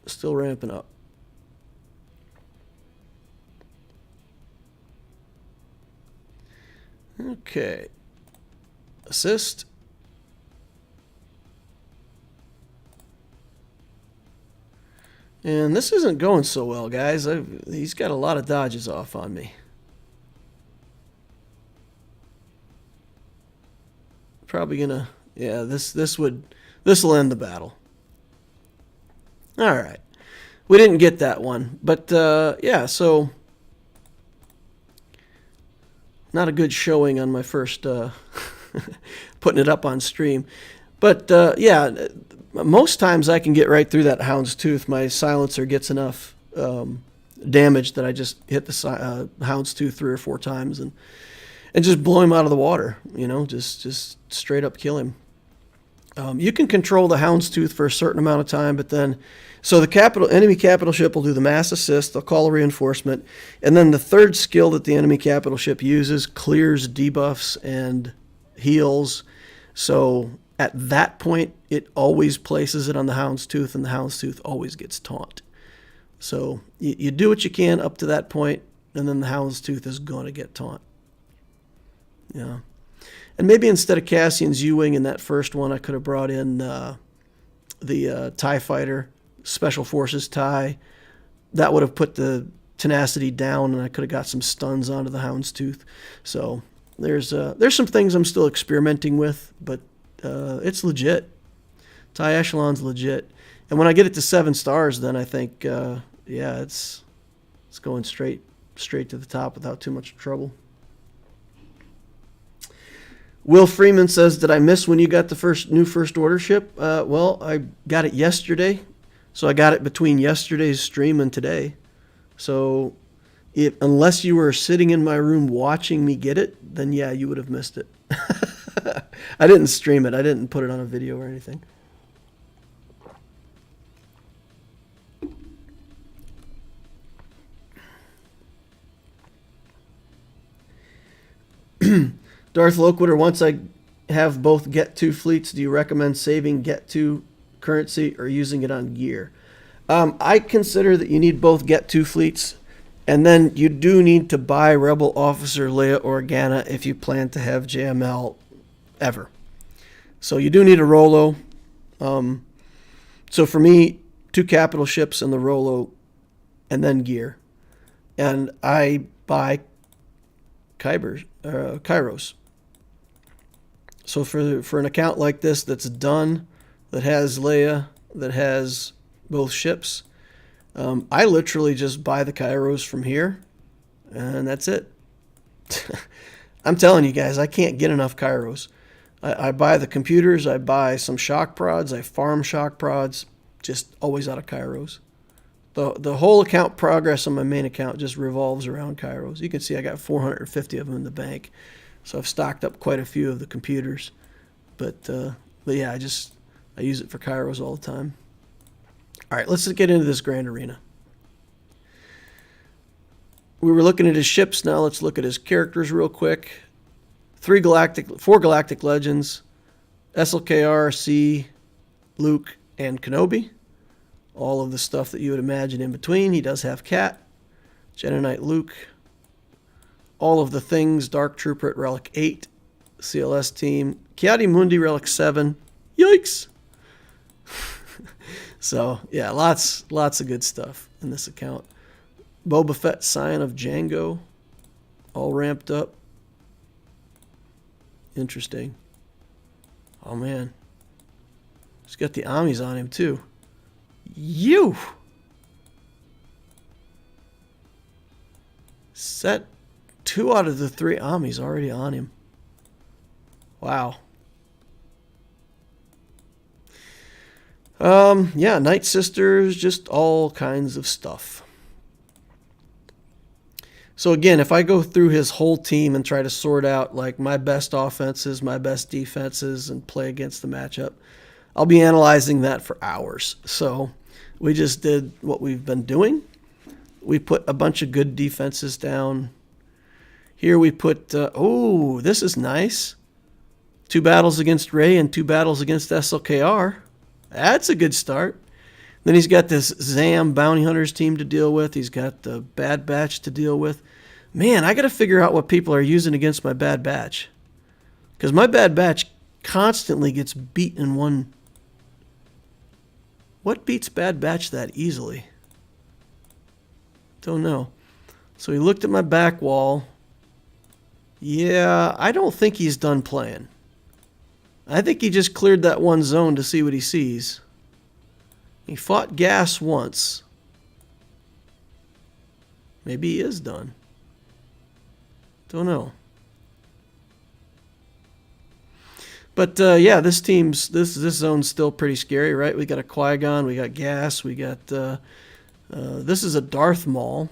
Still ramping up. Okay. Assist. And this isn't going so well, guys. He's got a lot of dodges off on me. Probably gonna, yeah, this'll end the battle. All right, we didn't get that one, but yeah, so not a good showing on my first putting it up on stream, but yeah, most times I can get right through that Hound's Tooth. My silencer gets enough damage that I just hit the Hound's Tooth 3 or 4 times and just blow him out of the water, you know, just straight up kill him. You can control the Hound's Tooth for a certain amount of time, but then, so the enemy capital ship will do the mass assist, they'll call a reinforcement, and then the third skill that the enemy capital ship uses clears debuffs and heals. So at that point, it always places it on the Hound's Tooth, and the Hound's Tooth always gets taunt. So you do what you can up to that point, and then the Hound's Tooth is going to get taunt. Yeah. And maybe instead of Cassian's U-Wing in that first one, I could have brought in the TIE Fighter, Special Forces TIE. That would have put the tenacity down, and I could have got some stuns onto the Hound's Tooth. So there's some things I'm still experimenting with, but it's legit. TIE Echelon's legit. And when I get it to 7 stars, then I think, yeah, it's going straight to the top without too much trouble. Will Freeman says, did I miss when you got the new First Order ship? Well, I got it yesterday. So I got it between yesterday's stream and today. So unless you were sitting in my room watching me get it, then yeah, you would have missed it. I didn't stream it. I didn't put it on a video or anything. Darth Loquitur, once I have both Get To fleets, do you recommend saving Get To currency or using it on gear? I consider that you need both Get To fleets, and then you do need to buy Rebel Officer Leia Organa if you plan to have JML ever. So you do need a Rolo. So for me, 2 capital ships and the Rolo, and then gear. And I buy Kairos. So for an account like this that's done, that has Leia, that has both ships, I literally just buy the Kairos from here, and that's it. I'm telling you guys, I can't get enough Kairos. I buy the computers, I buy some shock prods, I farm shock prods, just always out of Kairos. The whole account progress on my main account just revolves around Kairos. You can see I got 450 of them in the bank. So I've stocked up quite a few of the computers. But yeah, I use it for Kairos all the time. All right, let's get into this Grand Arena. We were looking at his ships. Now let's look at his characters real quick. 4 Galactic Legends, SLKR, C, Luke, and Kenobi. All of the stuff that you would imagine in between. He does have Cat, Jedi Knight Luke. All of the things, Dark Trooper at Relic 8, CLS team, Kiadi Mundi Relic 7. Yikes! So, yeah, lots of good stuff in this account. Boba Fett, Scion of Django, all ramped up. Interesting. Oh, man. He's got the Amis on him, too. You! Set 2 out of the 3 Amis already on him. Wow. Yeah, Night Sisters, just all kinds of stuff. So again, if I go through his whole team and try to sort out like my best offenses, my best defenses, and play against the matchup, I'll be analyzing that for hours. So we just did what we've been doing. We put a bunch of good defenses down. Here we put, oh, this is nice. 2 battles against Rey and 2 battles against SLKR. That's a good start. Then he's got this Zam Bounty Hunters team to deal with. He's got the Bad Batch to deal with. Man, I got to figure out what people are using against my Bad Batch. Because my Bad Batch constantly gets beat in one. What beats Bad Batch that easily? Don't know. So he looked at my back wall. Yeah, I don't think he's done playing. I think he just cleared that one zone to see what he sees. He fought gas once. Maybe he is done. Don't know. But yeah, this zone's still pretty scary, right? We got a Qui-Gon, we got gas, we got this is a Darth Maul,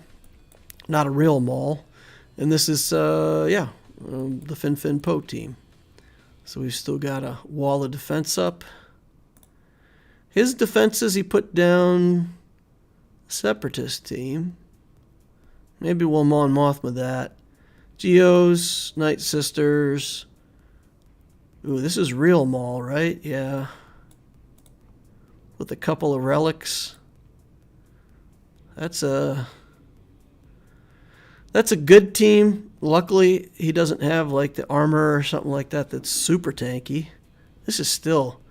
not a real Maul, and this is the Fin Fin Poe team. So we've still got a wall of defense up. His defenses, he put down Separatist team. Maybe we'll Mon Mothma that. Geos, Night Sisters. Ooh, this is real Maul, right? Yeah. With a couple of relics. That's a good team. Luckily, he doesn't have like the armor or something like that that's super tanky. That's still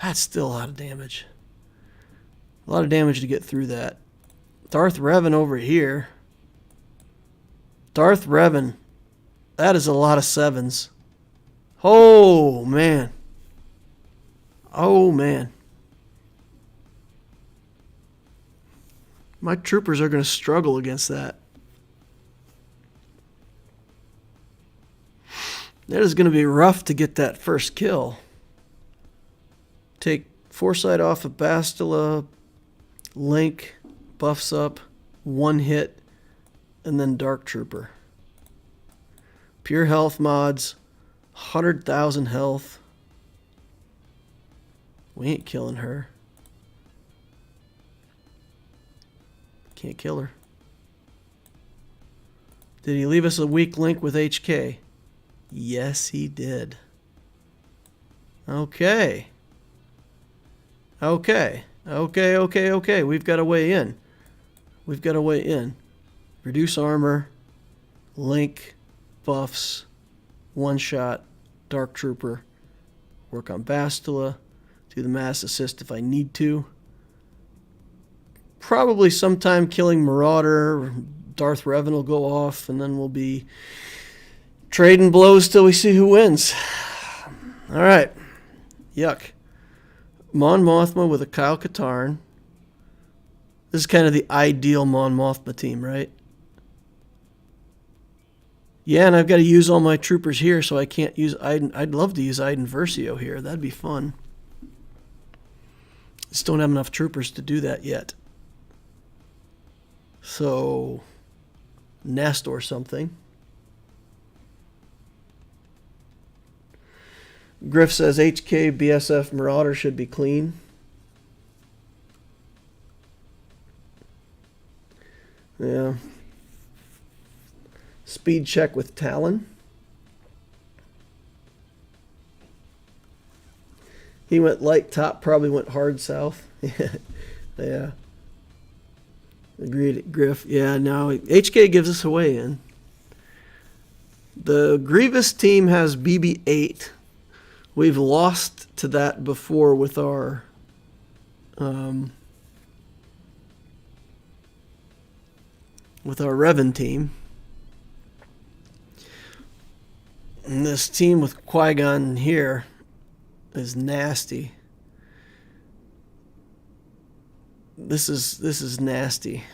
a lot of damage. A lot of damage to get through that. Darth Revan over here. Darth Revan. That is a lot of 7s. Oh, man. Oh, man. My troopers are going to struggle against that. That is going to be rough to get that first kill. Take Foresight off of Bastila. Link buffs up. 1 hit. And then Dark Trooper. Pure health mods. 100,000 health. We ain't killing her. Can't kill her. Did he leave us a weak link with HK? Yes, he did. Okay. Okay. We've got a way in. Reduce armor. Link. Buffs. 1-shot. Dark Trooper. Work on Bastila. Do the mass assist if I need to. Probably sometime killing Marauder. Darth Revan will go off, and then we'll be trading blows till we see who wins. All right. Yuck. Mon Mothma with a Kyle Katarn. This is kind of the ideal Mon Mothma team, right? Yeah, and I've got to use all my troopers here, so I can't use Iden. I'd love to use Iden Versio here. That'd be fun. Just don't have enough troopers to do that yet. So, Nest or something. Griff says HK BSF Marauder should be clean. Yeah. Speed check with Talon. He went light top, probably went hard south. Yeah. Agreed, Griff. Yeah, no, HK gives us a way in. The Grievous team has BB-8. We've lost to that before with our Revan team. And this team with Qui-Gon here is nasty. This is nasty.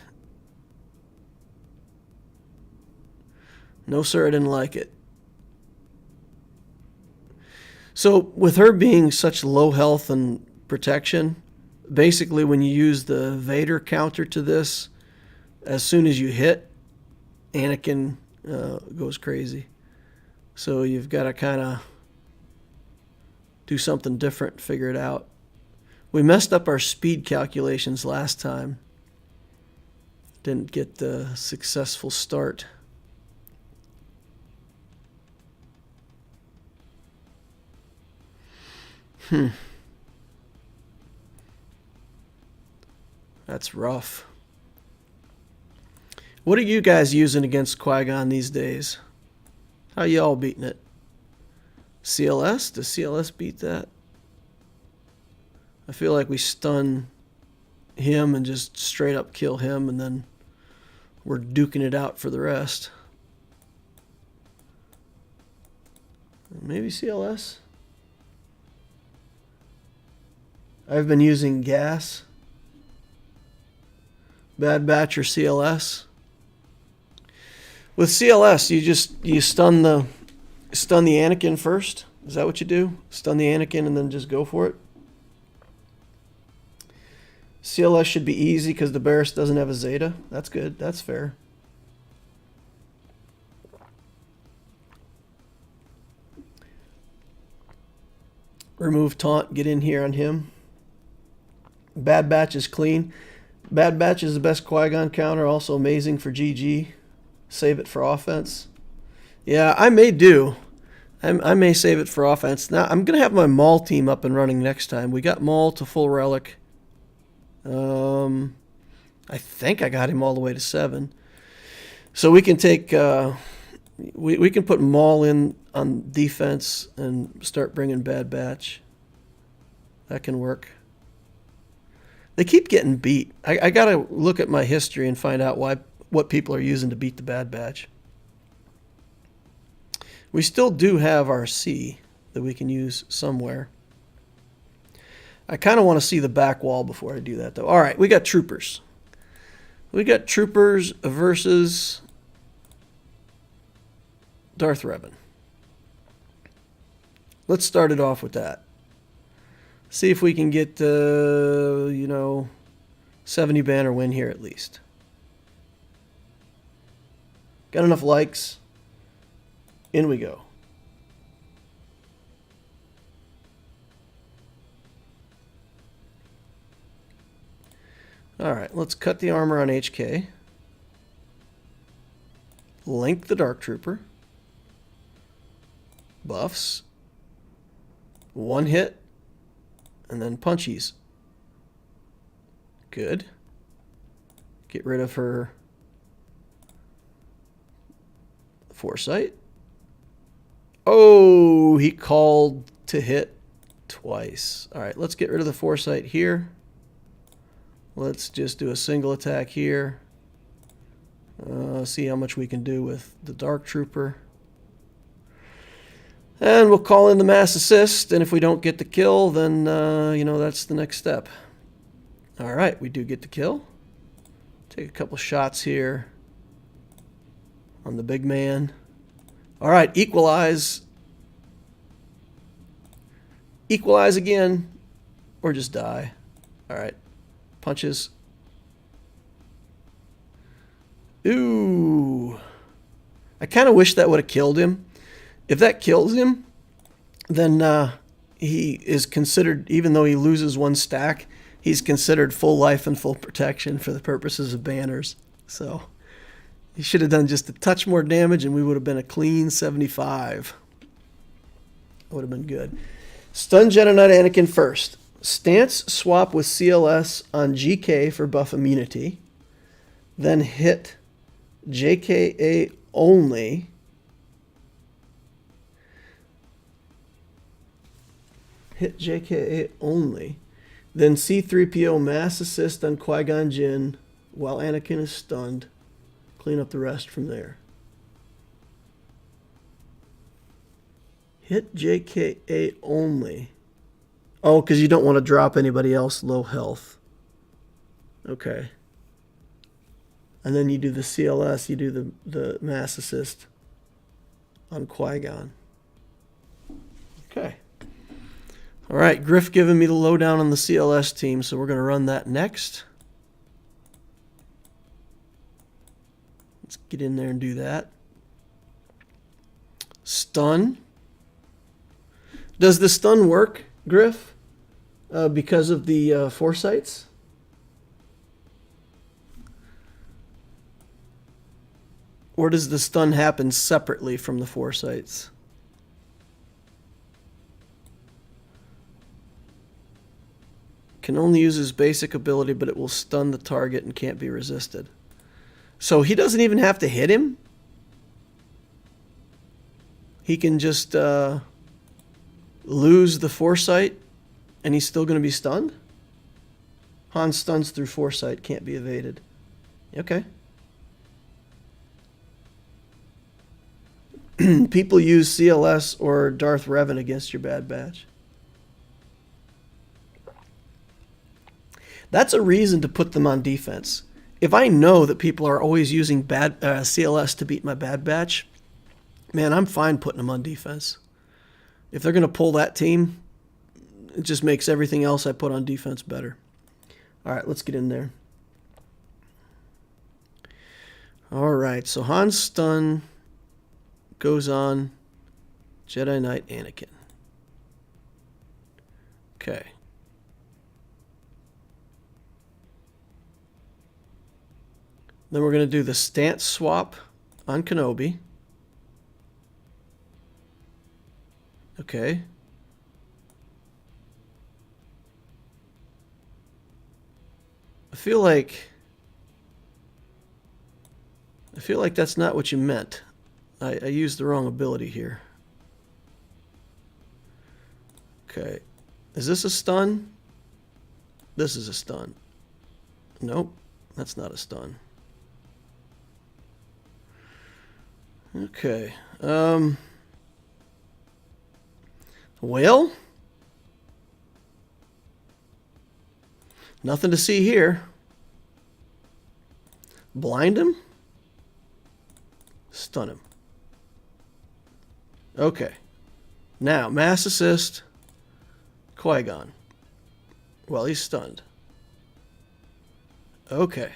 No, sir, I didn't like it. So with her being such low health and protection, basically when you use the Vader counter to this, as soon as you hit, Anakin goes crazy. So you've got to kind of do something different, figure it out. We messed up our speed calculations last time. Didn't get the successful start. That's rough. What are you guys using against Qui-Gon these days? How y'all beating it? CLS? Does CLS beat that? I feel like we stun him and just straight up kill him, and then we're duking it out for the rest. Maybe CLS? I've been using gas. Bad Batch or CLS. With CLS, you stun the Anakin first. Is that what you do? Stun the Anakin and then just go for it? CLS should be easy because the Barriss doesn't have a Zeta. That's good. That's fair. Remove taunt. Get in here on him. Bad Batch is clean. Bad Batch is the best Qui-Gon counter. Also amazing for GG. Save it for offense. Yeah, I may do. I may save it for offense. Now, I'm going to have my Maul team up and running next time. We got Maul to full relic. I think I got him all the way to 7. So we can take... we can put Maul in on defense and start bringing Bad Batch. That can work. They keep getting beat. I got to look at my history and find out what people are using to beat the Bad Batch. We still do have our C that we can use somewhere. I kind of want to see the back wall before I do that, though. All right, we got Troopers. We got Troopers versus Darth Revan. Let's start it off with that. See if we can get, 70 banner win here at least. Got enough likes. In we go. All right, let's cut the armor on HK. Link the Dark Trooper. Buffs. One hit. And then punchies. Good. Get rid of her foresight. Oh, he called to hit twice. All right, let's get rid of the foresight here. Let's just do a single attack here. See how much we can do with the Dark Trooper. And we'll call in the mass assist, and if we don't get the kill, then, that's the next step. All right, we do get the kill. Take a couple shots here on the big man. All right, equalize. Equalize again, or just die. All right, punches. Ooh. I kind of wish that would have killed him. If that kills him, then he is considered, even though he loses one stack, he's considered full life and full protection for the purposes of banners. So He should have done just a touch more damage and we would have been a clean 75. Would have been good. Stun Jedi Knight Anakin first. Stance swap with CLS on GK for buff immunity. Then hit JKA only. Hit JKA only. Then C-3PO mass assist on Qui-Gon Jinn while Anakin is stunned. Clean up the rest from there. Hit JKA only. Oh, because you don't want to drop anybody else low health. Okay. And then you do the CLS, you do the mass assist on Qui-Gon. Okay. All right, Griff giving me the lowdown on the CLS team, so we're going to run that next. Let's get in there and do that. Stun. Does the stun work, Griff, because of the foresights? Or does the stun happen separately from the foresights? Can only use his basic ability, but it will stun the target and can't be resisted. So he doesn't even have to hit him? He can just lose the foresight and he's still going to be stunned? Han stuns through foresight, can't be evaded. Okay. People use CLS or Darth Revan against your Bad Batch. That's a reason to put them on defense. If I know that people are always using CLS to beat my Bad Batch, man, I'm fine putting them on defense. If they're going to pull that team, it just makes everything else I put on defense better. All right, let's get in there. All right, so Han's stun goes on Jedi Knight Anakin. Okay. Then we're going to do the stance swap on Kenobi. Okay. I feel like that's not what you meant. I used the wrong ability here. Okay. Is this a stun? This is a stun. Nope. That's not a stun. Okay. Well, nothing to see here. Blind him. Stun him. Okay. Now, mass assist. Qui-Gon. Well, he's stunned. Okay.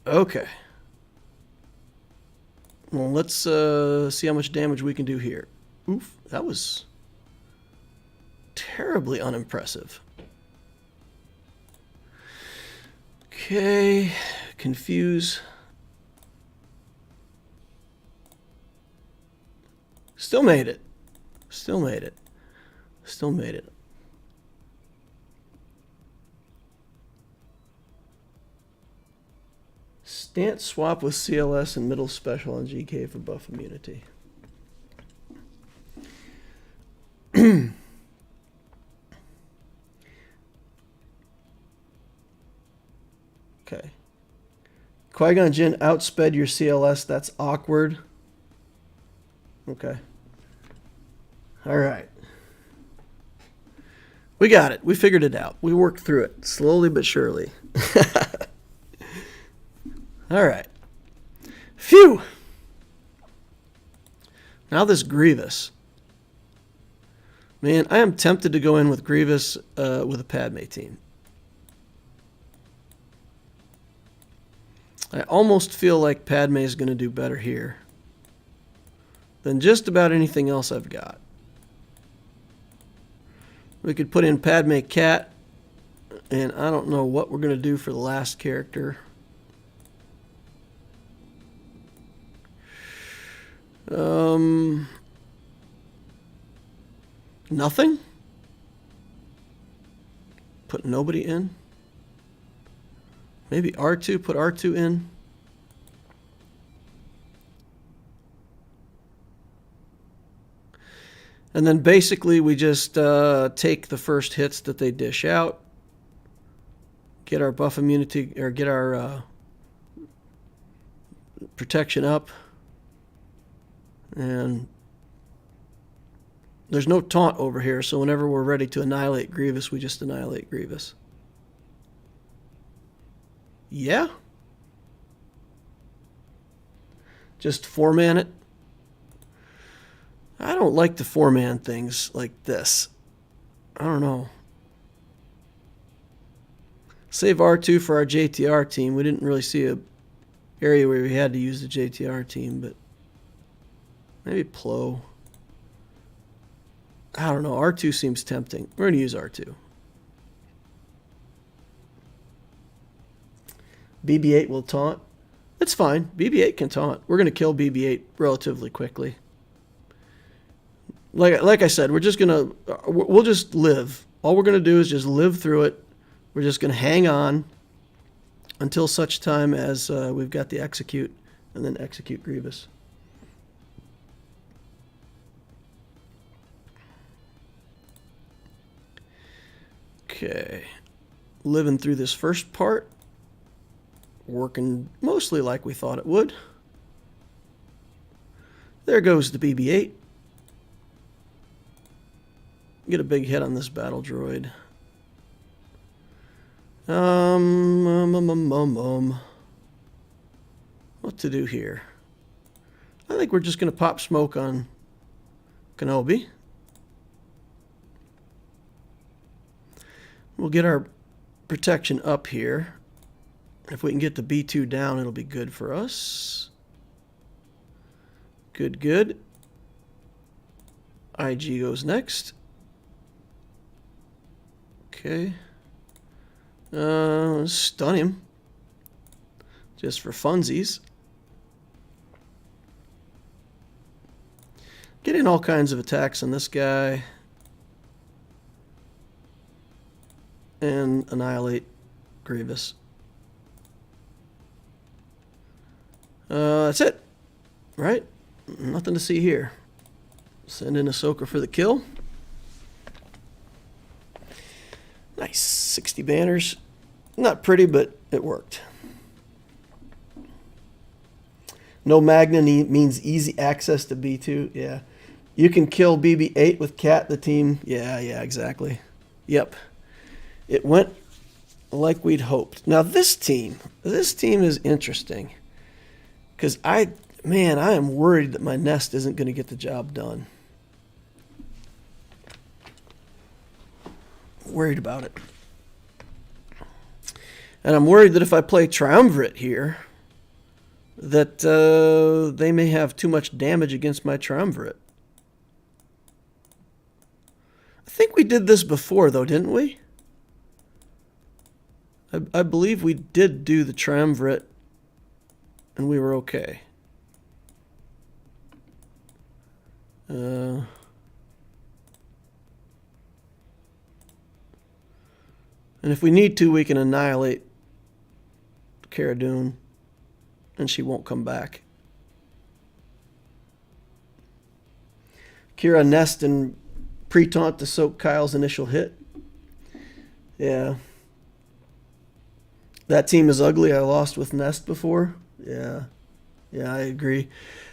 Okay. Well, let's see how much damage we can do here. Oof, that was terribly unimpressive. Okay, confuse. Still made it. Still made it. Still made it. Stance swap with CLS and middle special on GK for buff immunity. Okay. Qui-Gon Jinn outsped your CLS. That's awkward. Okay. All right. We got it. We figured it out. We worked through it slowly but surely. All right. Phew. Now this Grievous. Man, I am tempted to go in with Grievous with a Padme team. I almost feel like Padme is going to do better here than just about anything else I've got. We could put in Padme Cat, and I don't know what we're going to do for the last character. Nothing? Put nobody in? Maybe R2, put R2 in? And then basically we just take the first hits that they dish out, get our buff immunity, or get our protection up, and there's no taunt over here, so whenever we're ready to annihilate Grievous, we just annihilate Grievous. Yeah? Just 4-man it? I don't like the 4-man things like this. I don't know. Save R2 for our JTR team. We didn't really see a area where we had to use the JTR team, but maybe Plo. I don't know. R2 seems tempting. We're going to use R2. BB-8 will taunt. That's fine. BB-8 can taunt. We're going to kill BB-8 relatively quickly. Like I said, we'll just live. All we're going to do is just live through it. We're just going to hang on until such time as we've got the execute, and then execute Grievous. Okay. Living through this first part. Working mostly like we thought it would. There goes the BB-8. Get a big hit on this battle droid. What to do here? I think we're just going to pop smoke on Kenobi. We'll get our protection up here. If we can get the B2 down, it'll be good for us. Good, good. IG goes next. Okay. Stun him. Just for funsies. Getting all kinds of attacks on this guy. And annihilate Grievous. That's it. Right? Nothing to see here. Send in Ahsoka for the kill. Nice. 60 banners. Not pretty, but it worked. No Magna means easy access to B2. Yeah. You can kill BB-8 with Cat, the team. Yeah, exactly. Yep. It went like we'd hoped. Now this team is interesting. Because I am worried that my nest isn't going to get the job done. Worried about it. And I'm worried that if I play Triumvirate here, that they may have too much damage against my Triumvirate. I think we did this before, though, didn't we? I believe we did do the Triumvirate, and we were okay. And if we need to, we can annihilate Cara Dune, and she won't come back. Kira nest and pre-taunt to soak Kyle's initial hit. Yeah. That team is ugly. I lost with Nest before. Yeah, I agree.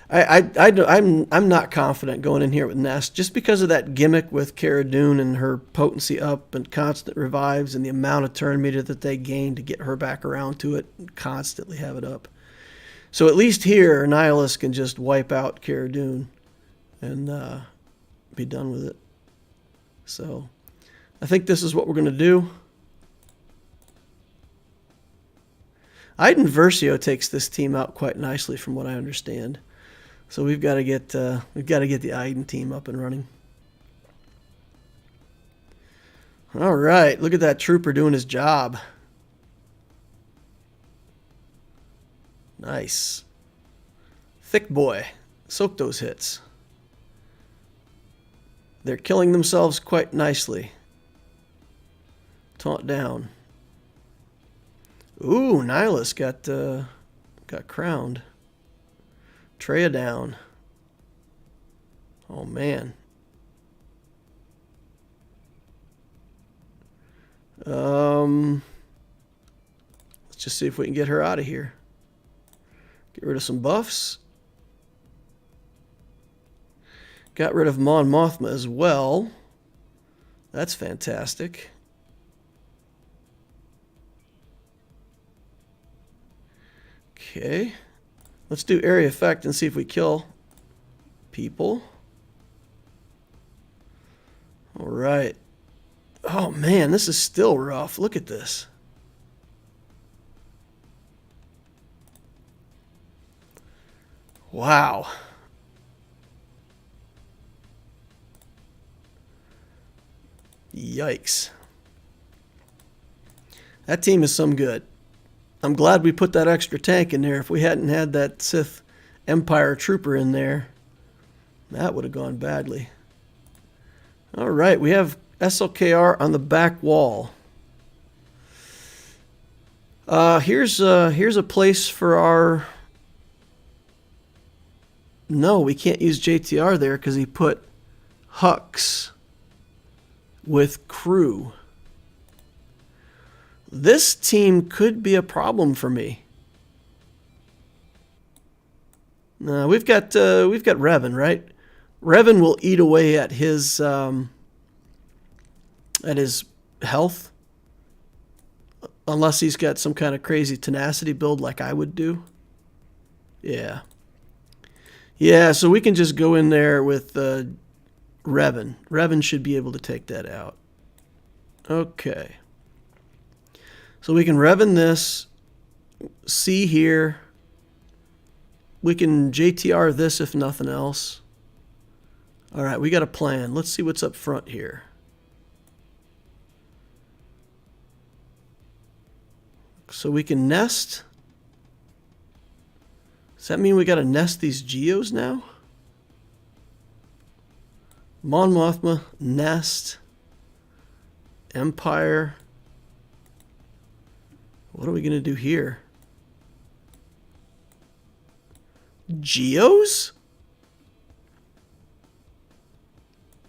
I'm not confident going in here with Nest just because of that gimmick with Cara Dune and her potency up and constant revives and the amount of turn meter that they gain to get her back around to it and constantly have it up. So at least here, Nihilus can just wipe out Cara Dune and be done with it. So I think this is what we're going to do. Iden Versio takes this team out quite nicely, from what I understand. So we've got to get the Iden team up and running. All right, look at that trooper doing his job. Nice, thick boy. Soak those hits. They're killing themselves quite nicely. Taunt down. Ooh, Nihilus got crowned. Treya down. Oh man. Let's just see if we can get her out of here. Get rid of some buffs. Got rid of Mon Mothma as well. That's fantastic. Okay. Let's do area effect and see if we kill people. All right. Oh man, this is still rough. Look at this. Wow. Yikes. That team is some good. I'm glad we put that extra tank in there. If we hadn't had that Sith Empire trooper in there, that would have gone badly. All right, we have SLKR on the back wall. Here's a place for our... No, we can't use JTR there because he put Hux with crew. This team could be a problem for me. We've got Revan, right? Revan will eat away at his health, unless he's got some kind of crazy tenacity build like I would do. Yeah. Yeah, so we can just go in there with Revan. Revan should be able to take that out. Okay. So we can Revan this. C here. We can JTR this if nothing else. All right, we got a plan. Let's see what's up front here. So we can nest. Does that mean we got to nest these Geos now? Mon Mothma, nest. Empire. What are we going to do here? Geos?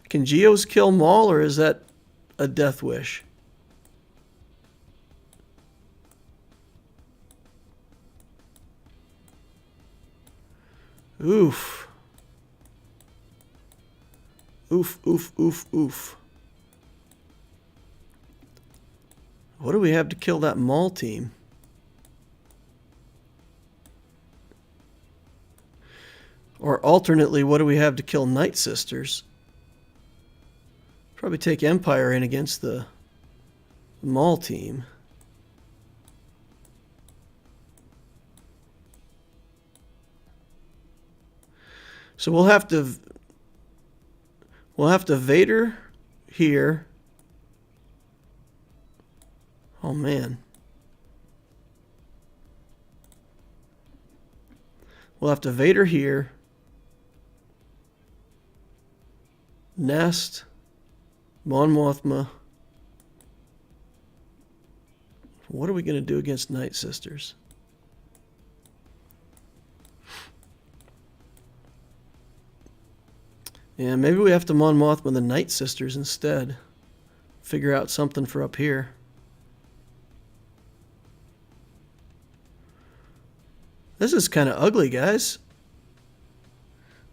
Can Geos kill Maul, or is that a death wish? Oof. Oof, oof, oof, oof. What do we have to kill that Maul team? Or alternately, what do we have to kill Night Sisters? Probably take Empire in against the Maul team. So we'll have to Vader here. Oh man. We'll have to Vader here. Nest. Mon Mothma. What are we going to do against Night Sisters? Yeah, maybe we have to Mon Mothma the Night Sisters instead. Figure out something for up here. This is kind of ugly, guys.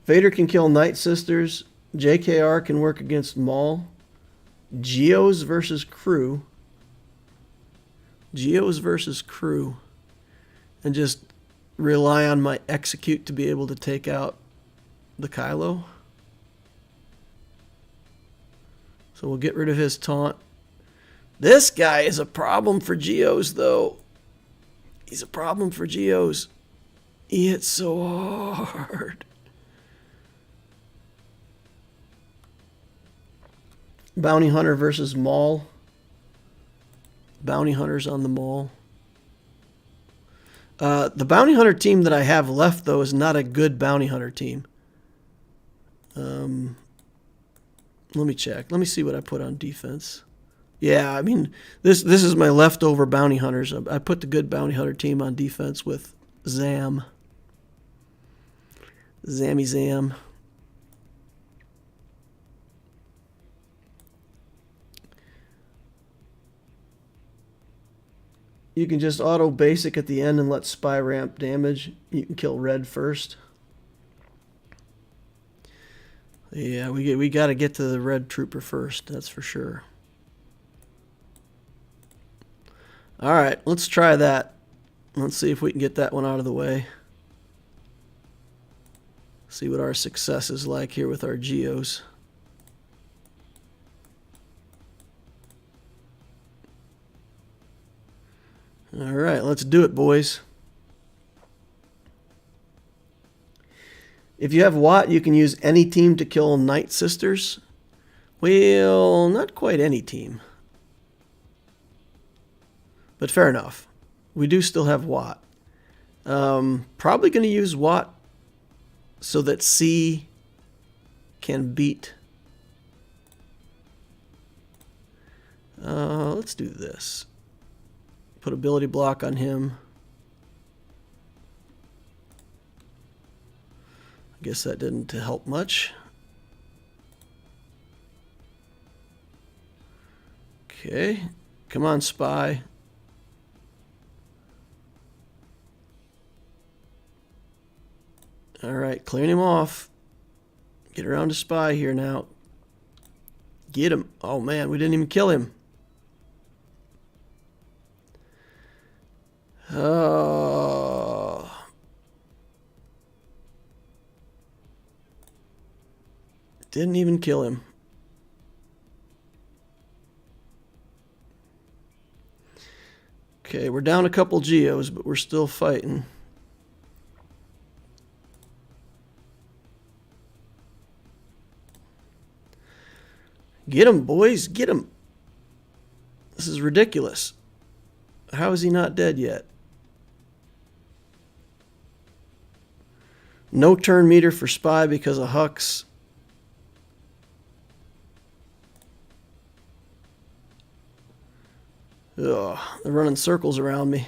Vader can kill Night Sisters. JKR can work against Maul. Geos versus crew. Geos versus crew. And just rely on my execute to be able to take out the Kylo. So we'll get rid of his taunt. This guy is a problem for Geos, though. He's a problem for Geos. He hits so hard. Bounty Hunter versus Maul. Bounty Hunters on the Maul. The Bounty Hunter team that I have left, though, is not a good Bounty Hunter team. Let me check. Let me see what I put on defense. Yeah, I mean, this is my leftover bounty hunters. I put the good bounty hunter team on defense with Zam. Zammy Zam. You can just auto basic at the end and let spy ramp damage. You can kill red first. Yeah, we got to get to the red trooper first, that's for sure. All right, let's try that. Let's see if we can get that one out of the way. See what our success is like here with our Geos. All right, let's do it, boys. If you have Watt, you can use any team to kill Night Sisters. Well, not quite any team. But fair enough. We do still have Watt. Probably going to use Watt so that C can beat. Let's do this. Put ability block on him. I guess that didn't help much. Okay. Come on, spy. All right, clearing him off. Get around to spy here now. Get him. Oh, man, we didn't even kill him. Oh. Didn't even kill him. Okay, we're down a couple Geos, but we're still fighting. Get him, boys, get him. This is ridiculous. How is he not dead yet? No turn meter for spy because of Hux. Ugh, they're running circles around me.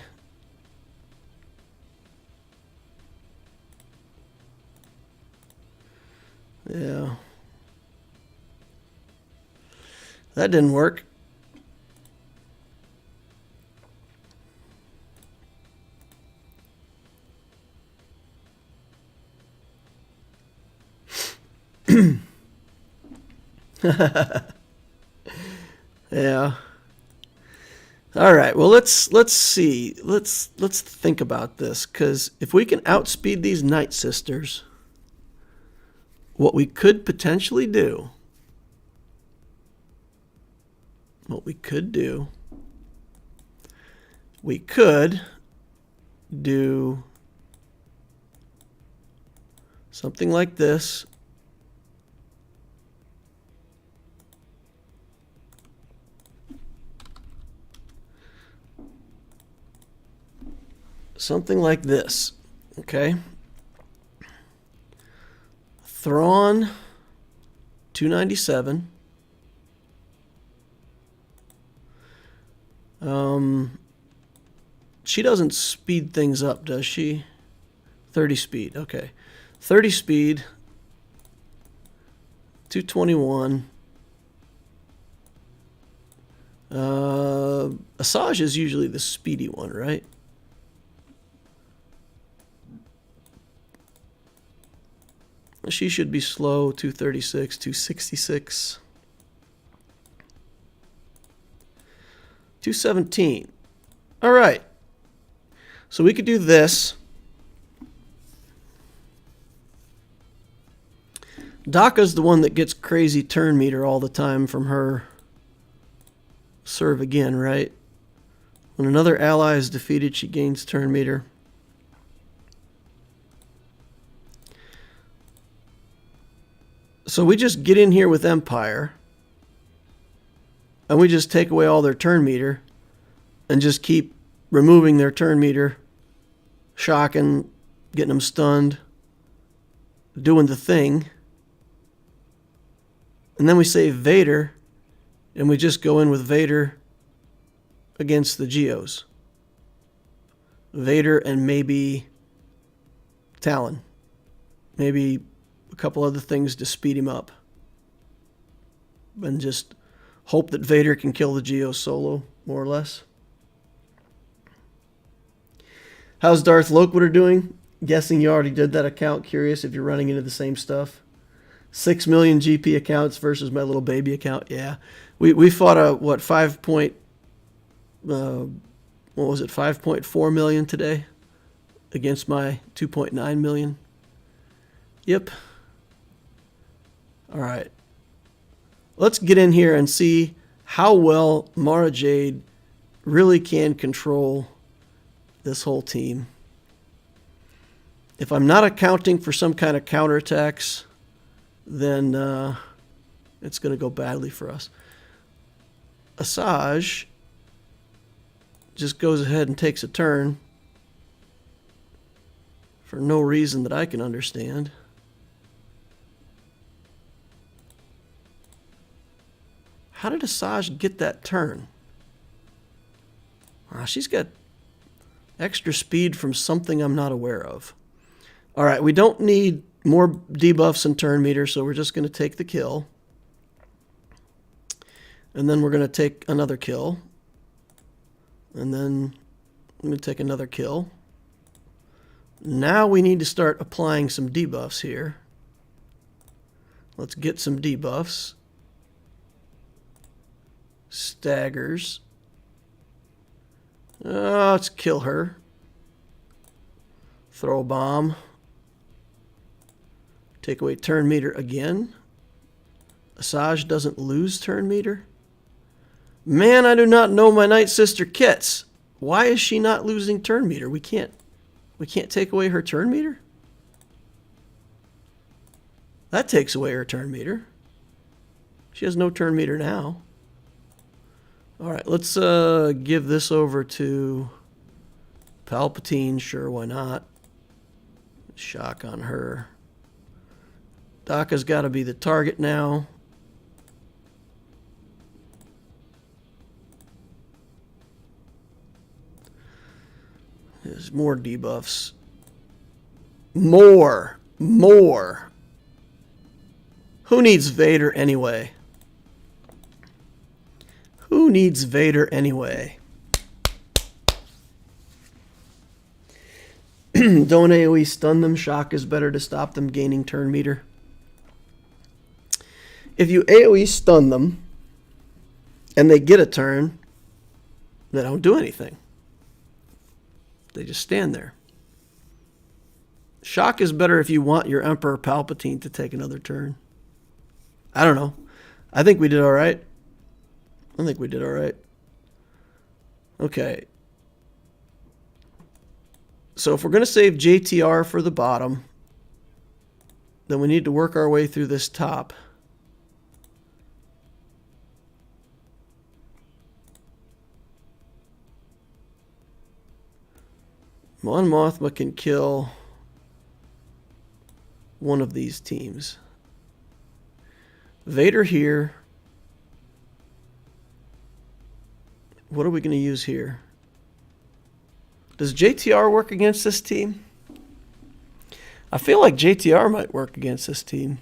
Yeah. That didn't work. Yeah. All right. Well, let's see. Let's think about this, because if we can outspeed these Night Sisters, what we could potentially do, we could do something like this. Something like this, okay? Thrawn 297. She doesn't speed things up, does she? 30 speed, okay. 30 speed, 221. Asajj is usually the speedy one, right? She should be slow, 236, 266. 217. All right. So we could do this. Daka's the one that gets crazy turn meter all the time from her serve again, right? When another ally is defeated, she gains turn meter. So we just get in here with Empire, and we just take away all their turn meter, and just keep removing their turn meter, shocking, getting them stunned, doing the thing. And then we save Vader, and we just go in with Vader against the Geos. Vader and maybe Talon. Maybe a couple other things to speed him up. And just hope that Vader can kill the Geos solo, more or less. How's Darth Loquitur doing? Guessing you already did that account. Curious if you're running into the same stuff. 6 million GP accounts versus my little baby account. Yeah. We fought a, what, 5.4 million today against my 2.9 million. Yep. All right. Let's get in here and see how well Mara Jade really can control this whole team. If I'm not accounting for some kind of counterattacks, then it's going to go badly for us. Asajj just goes ahead and takes a turn for no reason that I can understand. How did Asajj get that turn? She's got extra speed from something I'm not aware of. All right, we don't need more debuffs and turn meter, so we're just going to take the kill. And then we're going to take another kill. And then I'm going to take another kill. Now we need to start applying some debuffs here. Let's get some debuffs. Staggers. Let's kill her. Throw a bomb. Take away turn meter again. Asajj doesn't lose turn meter. Man, I do not know my Night Sister Kits. Why is she not losing turn meter? We can't take away her turn meter? That takes away her turn meter. She has no turn meter now. All right, let's give this over to Palpatine. Sure, why not? Shock on her. Daka's got to be the target now. There's more debuffs. More. Who needs Vader anyway? Who needs Vader anyway? Don't AoE stun them. Shock is better to stop them gaining turn meter. If you AoE stun them and they get a turn, they don't do anything. They just stand there. Shock is better if you want your Emperor Palpatine to take another turn. I don't know. I think we did all right. Okay. So if we're going to save JTR for the bottom, then we need to work our way through this top. Mon Mothma can kill one of these teams. Vader here. What are we going to use here? Does JTR work against this team? I feel like JTR might work against this team.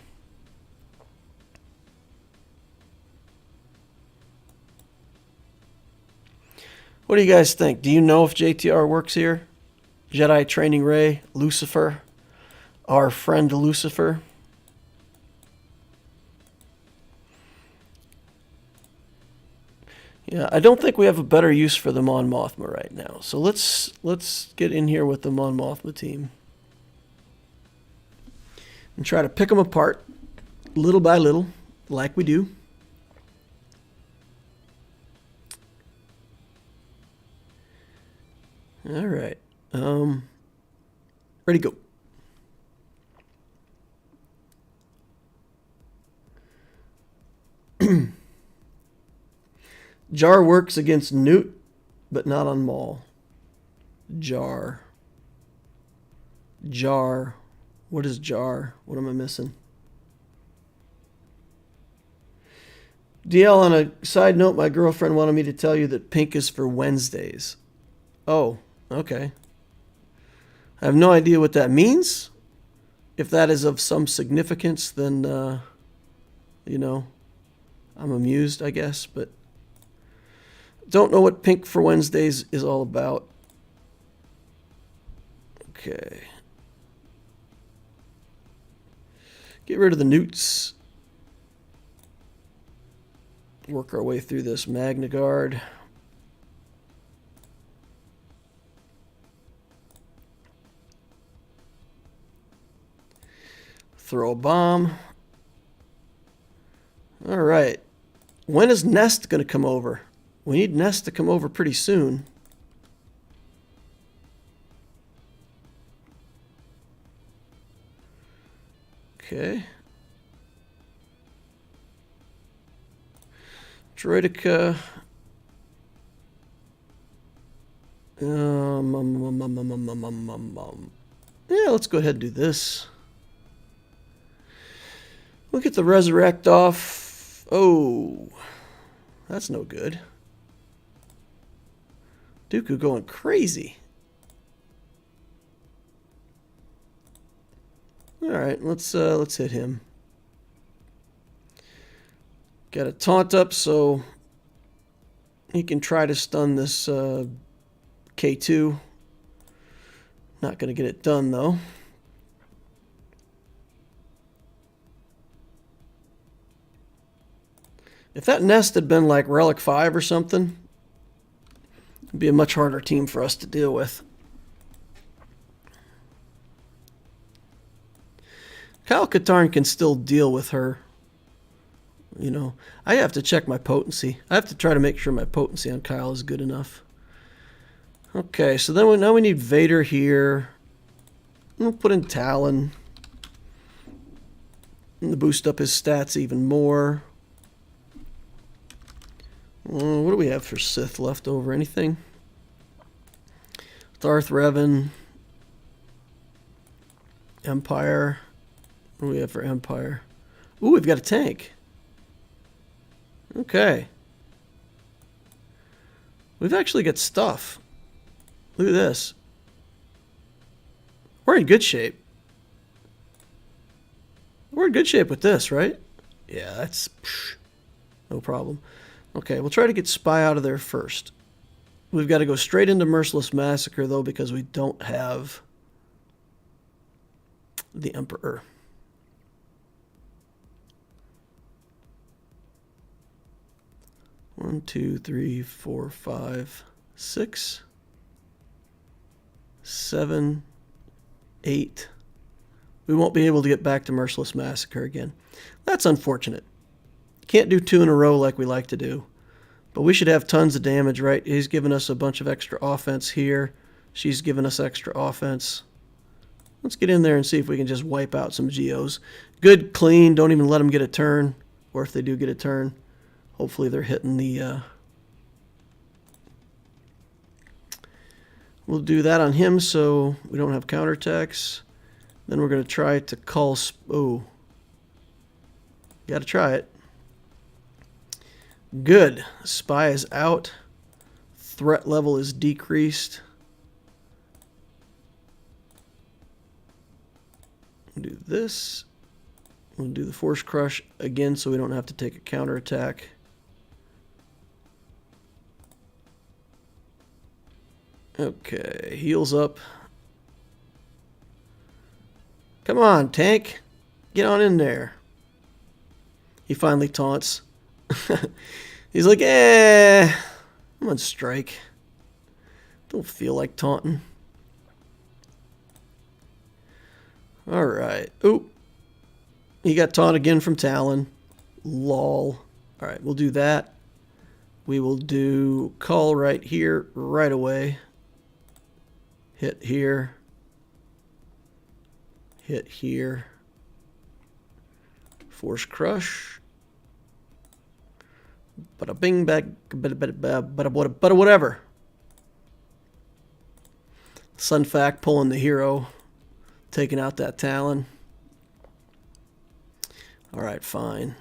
What do you guys think? Do you know if JTR works here? Jedi Training Ray, Lucifer, our friend Lucifer. Yeah, I don't think we have a better use for the Mon Mothma right now. So let's get in here with the Mon Mothma team and try to pick them apart little by little, like we do. All right. Ready, go. Jar works against Newt, but not on Maul. Jar. What is Jar? What am I missing? DL, on a side note, my girlfriend wanted me to tell you that pink is for Wednesdays. Oh, okay. I have no idea what that means. If that is of some significance, then, you know, I'm amused, I guess. But don't know what pink for Wednesdays is all about. Okay. Get rid of the newts. Work our way through this Magna Guard. Throw a bomb. All right. When is Nest going to come over? We need Nest to come over pretty soon. Okay. Droidica. Yeah, let's go ahead and do this. We'll get the Resurrect off. Oh, that's no good. Dooku going crazy. All right, let's hit him. Got a taunt up so he can try to stun this K2. Not going to get it done, though. If that Nest had been like Relic 5 or something, it'd be a much harder team for us to deal with. Kyle Katarn can still deal with her. You know, I have to check my potency. I have to try to make sure my potency on Kyle is good enough. Okay, so then now we need Vader here. We'll put in Talon. And to boost up his stats even more. What do we have for Sith left over? Anything? Darth Revan. Empire. What do we have for Empire? Ooh, we've got a tank. Okay. We've actually got stuff. Look at this. We're in good shape. We're in good shape with this, right? Yeah, that's no problem. Okay, we'll try to get Spy out of there first. We've got to go straight into Merciless Massacre, though, because we don't have the Emperor. One, 2, 3, 4, 5, 6, 7, 8. We won't be able to get back to Merciless Massacre again. That's unfortunate. Can't do 2 in a row like we like to do. But we should have tons of damage, right? He's given us a bunch of extra offense here. She's given us extra offense. Let's get in there and see if we can just wipe out some Geos. Good, clean. Don't even let them get a turn. Or if they do get a turn, hopefully they're hitting the... We'll do that on him so we don't have counterattacks. Then we're going to try to call... Oh. Got to try it. Good. Spy is out. Threat level is decreased. We'll do this. We'll do the Force Crush again so we don't have to take a counterattack. Okay, heals up. Come on, tank. Get on in there. He finally taunts. He's like, I'm on strike. Don't feel like taunting. Alright. Oop. He got taunt again from Talon. Lol. Alright, we'll do that. We will do call right here, right away. Hit here. Hit here. Force Crush. Bada bing back, bada whatever. Sunfac pulling the hero, taking out that Talon. All right, fine.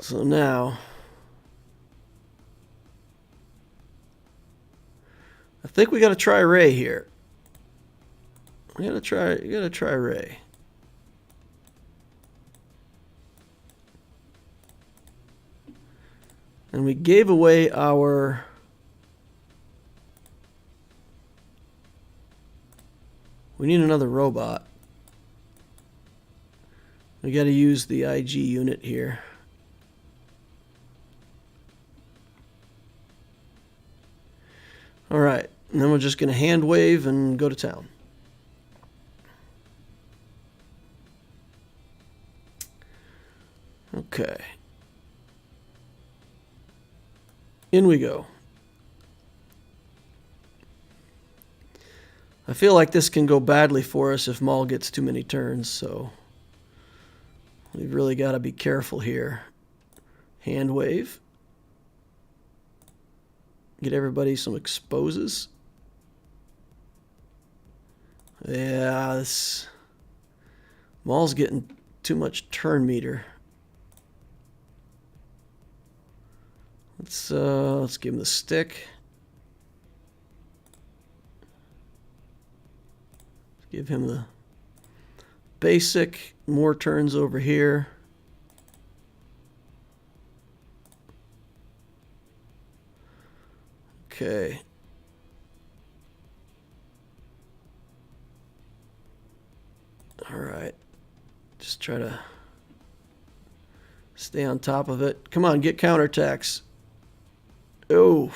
So now, I think we got to try Rey here. You gotta try Rey. And we gave away our... We need another robot. We got to use the IG unit here. All right, and then we're just going to hand wave and go to town. Okay. In we go. I feel like this can go badly for us if Maul gets too many turns, so we've really got to be careful here. Hand wave. Get everybody some exposes. Yeah, this Maul's getting too much turn meter. Let's give him the stick. Give him the basic, more turns over here. Okay. All right. Just try to stay on top of it. Come on, get counterattacks. Oh.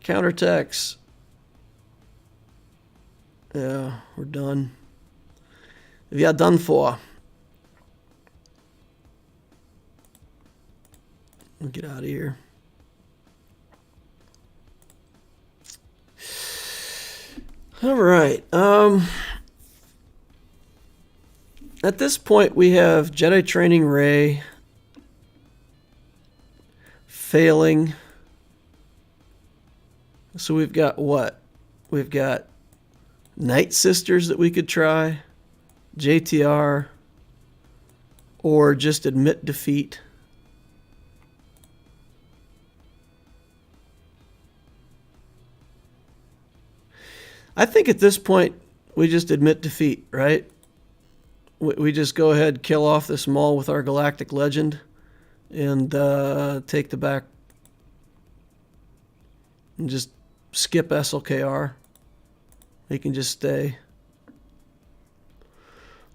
Counterattacks. Yeah, we're done. We are done for. We'll get out of here. All right. At this point, we have Jedi training Rey failing. So we've got what? We've got Night Sisters that we could try, JTR, or just admit defeat. I think at this point we just admit defeat, right? We just go ahead, kill off this Maul with our Galactic Legend, and take the back, and just skip SLKR. He can just stay.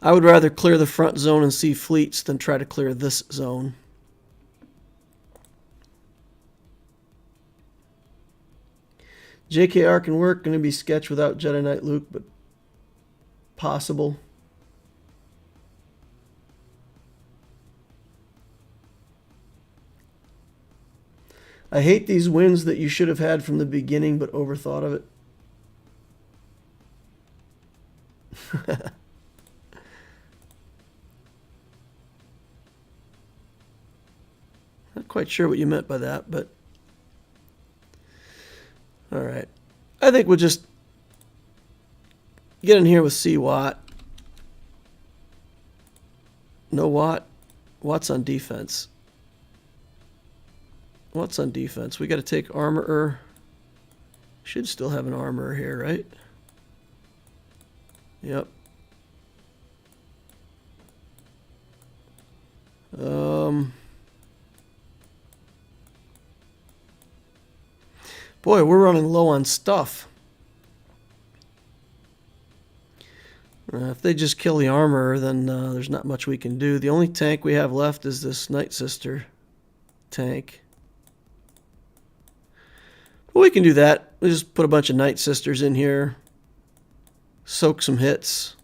I would rather clear the front zone and see fleets than try to clear this zone. JKR can work. Going to be sketch without Jedi Knight Luke, but possible. I hate these wins that you should have had from the beginning, but overthought of it. Not quite sure what you meant by that, but all right. I think we'll just get in here with C Watt. No Watt. Watt's on defense. Watt's on defense. We got to take Armorer. Should still have an Armorer here, right? Yep. Boy, we're running low on stuff. If they just kill the Armorer, then there's not much we can do. The only tank we have left is this Night Sister tank. But we can do that. We just put a bunch of Night Sisters in here. Soak some hits.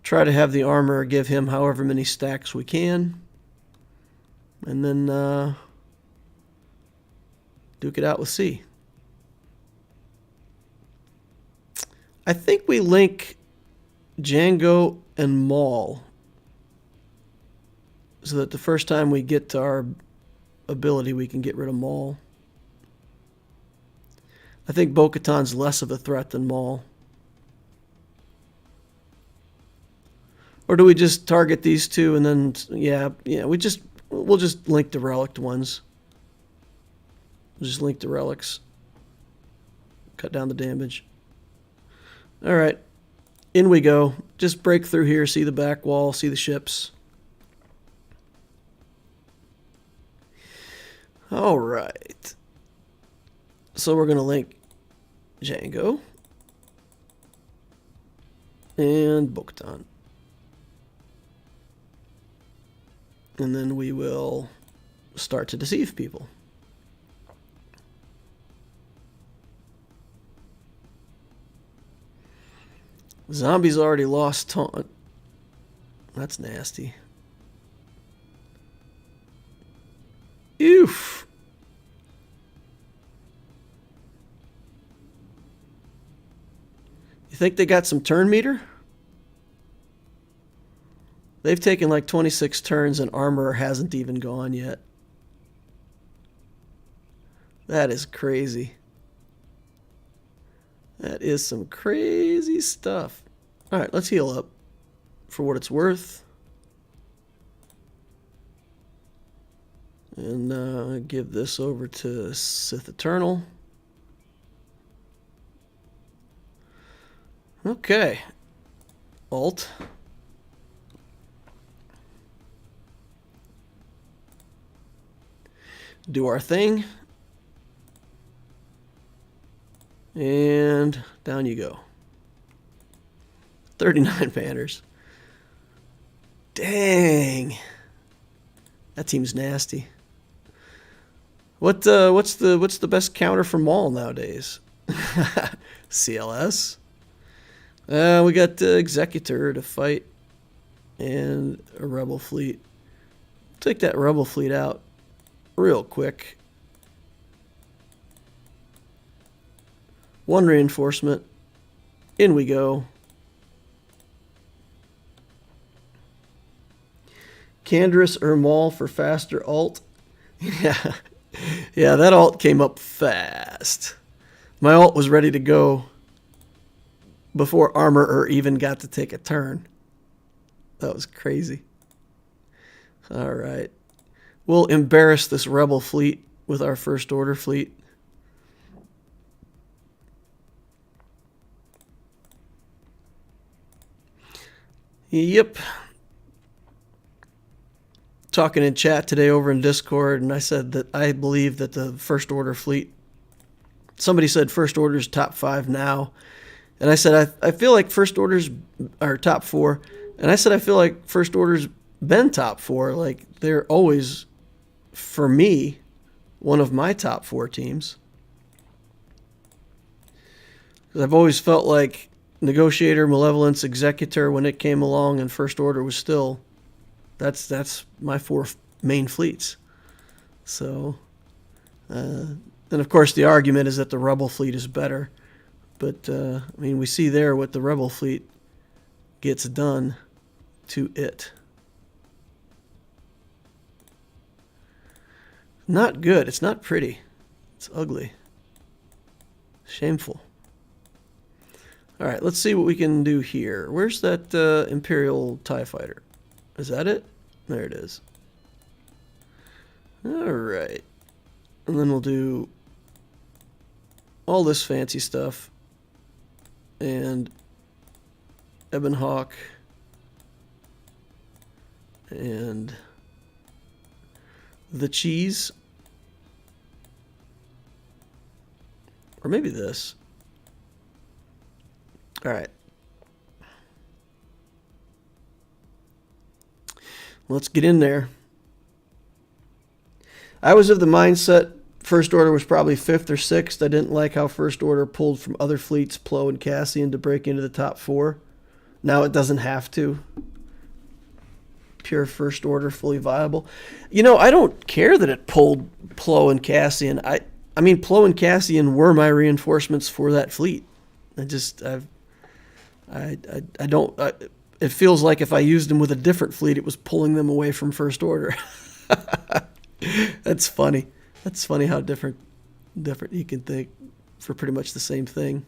Try to have the Armorer give him however many stacks we can. And then duke it out with C. I think we link Django and Maul so that the first time we get to our ability, we can get rid of Maul. I think Bo-Katan's less of a threat than Maul. Or do we just target these two and then, yeah, we'll just link the relic ones. We'll just link the relics. Cut down the damage. All right, in we go. Just break through here, see the back wall, see the ships. All right. So we're going to link Django and Bo-Katan. And then we will start to deceive people. Zombies already lost taunt. That's nasty. Oof. You think they got some turn meter? They've taken like 26 turns and armor hasn't even gone yet. That is crazy. That is some crazy stuff. All right, let's heal up for what it's worth. And give this over to Sith Eternal. Okay. Alt. Do our thing. And down you go. 39 banners. Dang. That team's nasty. What's the best counter for Maul nowadays? CLS. We got Executor to fight and a Rebel fleet. Take that Rebel fleet out real quick. One reinforcement. In we go. Canderous or Maul for faster ult. Yeah. Yeah, that ult came up fast. My ult was ready to go before Armorer even got to take a turn. That was crazy. All right. We'll embarrass this Rebel fleet with our First Order fleet. Yep. Talking in chat today over in Discord, and I said that I believe that the First Order fleet, somebody said First Order's top 5 now, and I said I feel like First Order's are top 4, and I said I feel like First Order's been top 4, like they're always, for me, one of my top 4 teams. 'Cause I've always felt like Negotiator, Malevolence, Executor, when it came along, and First Order was still, that's my 4 main fleets. So, and of course the argument is that the Rebel fleet is better. But, I mean, we see there what the Rebel fleet gets done to it. Not good. It's not pretty. It's ugly. Shameful. All right, let's see what we can do here. Where's that Imperial TIE Fighter? Is that it? There it is. All right. And then we'll do all this fancy stuff. And Ebon Hawk. And the cheese. Or maybe this. All right. Let's get in there. I was of the mindset First Order was probably 5th or 6th. I didn't like how First Order pulled from other fleets, Plo and Cassian, to break into the top 4. Now it doesn't have to. Pure First Order, fully viable. You know, I don't care that it pulled Plo and Cassian. I mean, Plo and Cassian were my reinforcements for that fleet. It feels like if I used them with a different fleet, it was pulling them away from First Order. That's funny. That's funny how different you can think for pretty much the same thing.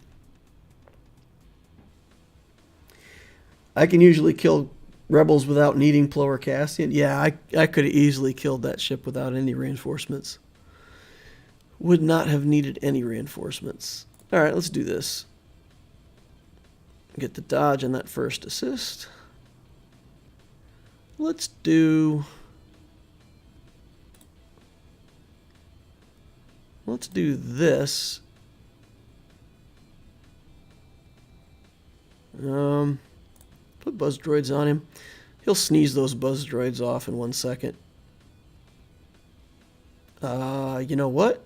I can usually kill Rebels without needing Plo or Cassian. Yeah, I could have easily killed that ship without any reinforcements. Would not have needed any reinforcements. All right, let's do this. Get the dodge on that first assist. Let's do this. Put buzz droids on him. He'll sneeze those buzz droids off in 1 second. You know what?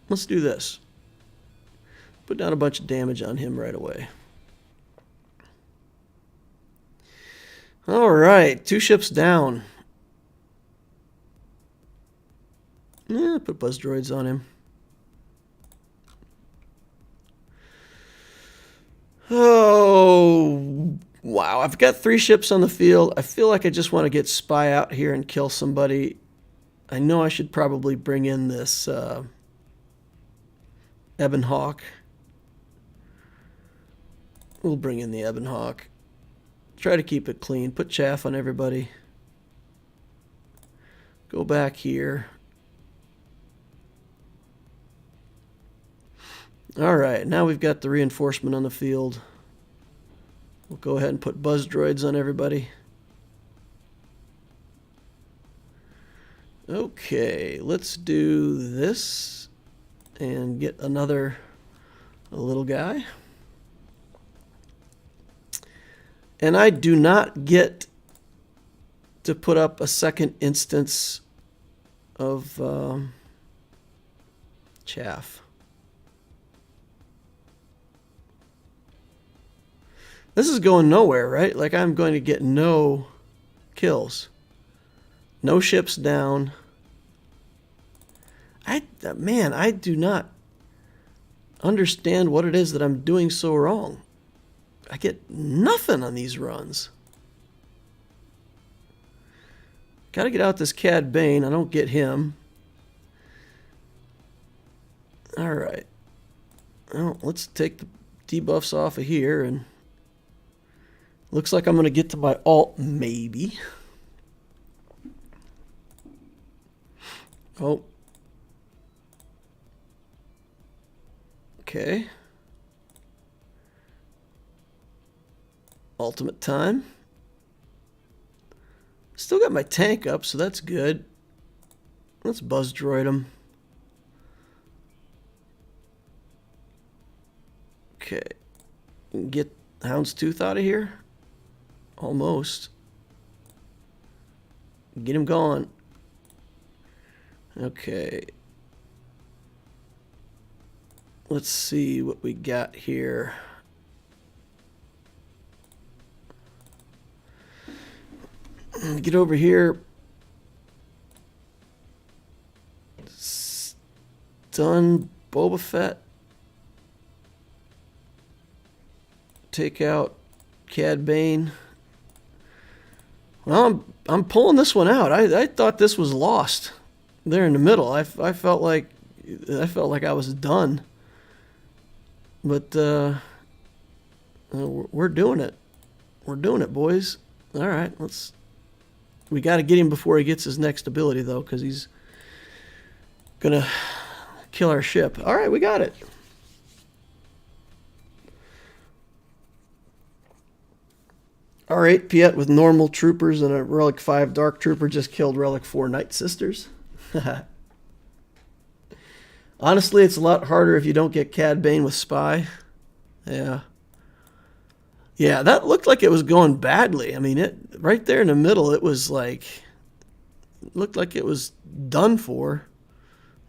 Let's do this. Put down a bunch of damage on him right away. Alright, 2 ships down. Yeah, put buzz droids on him. Oh, wow. I've got 3 ships on the field. I feel like I just want to get spy out here and kill somebody. I know I should probably bring in this Ebon Hawk. We'll bring in the Ebon Hawk. Try to keep it clean. Put chaff on everybody. Go back here. Alright, now we've got the reinforcement on the field. We'll go ahead and put buzz droids on everybody. Okay, let's do this and get a little guy. And I do not get to put up a second instance of chaff. This is going nowhere, right? Like, I'm going to get no kills. No ships down. Man, I do not understand what it is that I'm doing so wrong. I get nothing on these runs. Gotta get out this Cad Bane. I don't get him. Alright. Well, let's take the debuffs off of here, and looks like I'm going to get to my alt, maybe. Oh. Okay. Ultimate time. Still got my tank up, so that's good. Let's buzz droid him. Okay. Get Houndstooth out of here. Almost. Get him gone. Okay. Let's see what we got here. Get over here. Stun Boba Fett. Take out Cad Bane. Well, I'm pulling this one out. I thought this was lost there in the middle. I felt like I was done. But we're doing it. We're doing it, boys. All right, we got to get him before he gets his next ability, though, because he's gonna kill our ship. All right, we got it. R8 Piet with normal troopers and a Relic 5 Dark Trooper just killed Relic 4 Night Sisters. Honestly, it's a lot harder if you don't get Cad Bane with Spy. Yeah. Yeah, that looked like it was going badly. I mean, it right there in the middle, it was like, it looked like it was done for.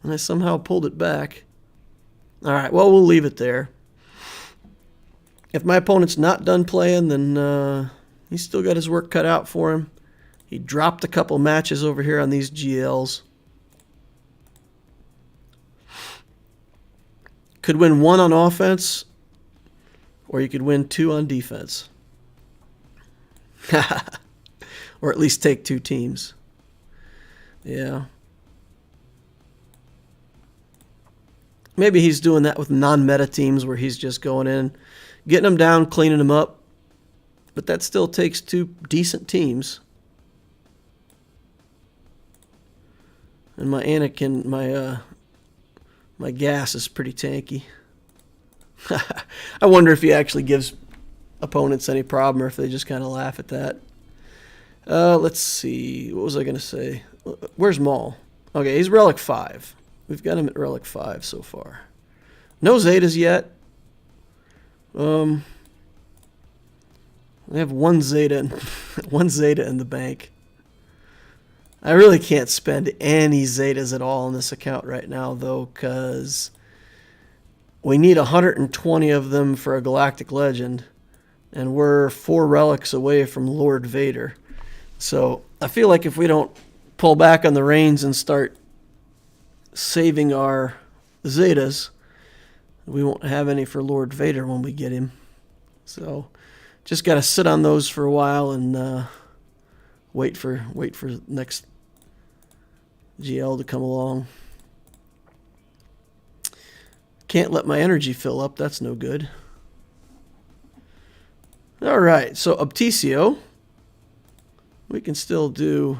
And I somehow pulled it back. All right, well, we'll leave it there. If my opponent's not done playing, then he's still got his work cut out for him. He dropped a couple matches over here on these GLs. Could win 1 on offense, or you could win 2 on defense. Or at least take 2 teams. Yeah. Maybe he's doing that with non-meta teams where he's just going in, getting them down, cleaning them up, but that still takes 2 decent teams. And my Anakin, my gas is pretty tanky. I wonder if he actually gives opponents any problem or if they just kind of laugh at that. Let's see. What was I going to say? Where's Maul? Okay, he's Relic 5. We've got him at Relic 5 so far. No Zetas yet. We have one Zeta in the bank. I really can't spend any Zetas at all on this account right now, though, because we need 120 of them for a Galactic Legend, and we're 4 relics away from Lord Vader. So I feel like if we don't pull back on the reins and start saving our Zetas, we won't have any for Lord Vader when we get him. So just got to sit on those for a while and wait for next GL to come along. Can't let my energy fill up. That's no good. All right, so Obtesio. We can still do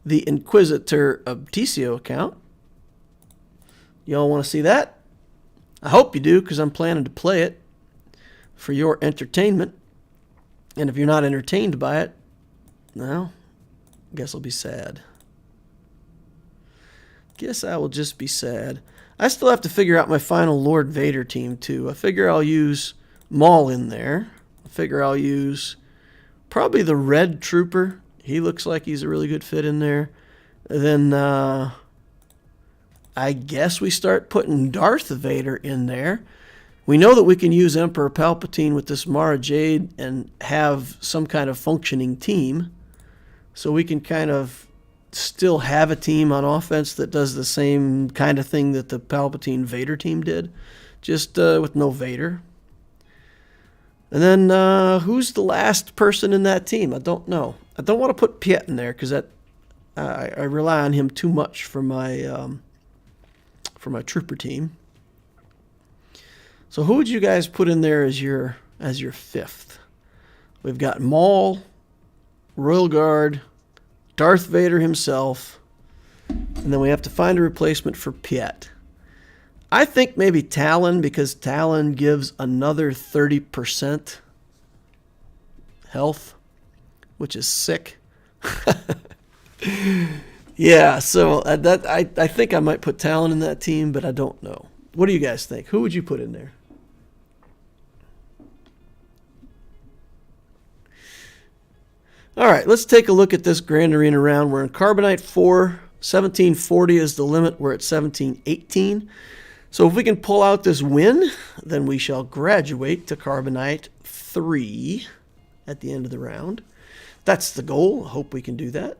the Inquisitor Obtesio account. Y'all want to see that? I hope you do, because I'm planning to play it for your entertainment. And if you're not entertained by it, well, I guess I'll be sad. Guess I will just be sad. I still have to figure out my final Lord Vader team, too. I figure I'll use Maul in there. I figure I'll use probably the Red Trooper. He looks like he's a really good fit in there. And then I guess we start putting Darth Vader in there. We know that we can use Emperor Palpatine with this Mara Jade and have some kind of functioning team. So we can kind of still have a team on offense that does the same kind of thing that the Palpatine Vader team did, just with no Vader. And then who's the last person in that team? I don't know. I don't want to put Piet in there because that I rely on him too much for my trooper team. So who would you guys put in there as your 5th? We've got Maul, Royal Guard, Darth Vader himself, and then we have to find a replacement for Piet. I think maybe Talon, because Talon gives another 30% health, which is sick. Yeah, so I think I might put Talon in that team, but I don't know. What do you guys think? Who would you put in there? All right, let's take a look at this Grand Arena round. We're in Carbonite 4. 1740 is the limit. We're at 1718. So if we can pull out this win, then we shall graduate to Carbonite 3 at the end of the round. That's the goal. I hope we can do that.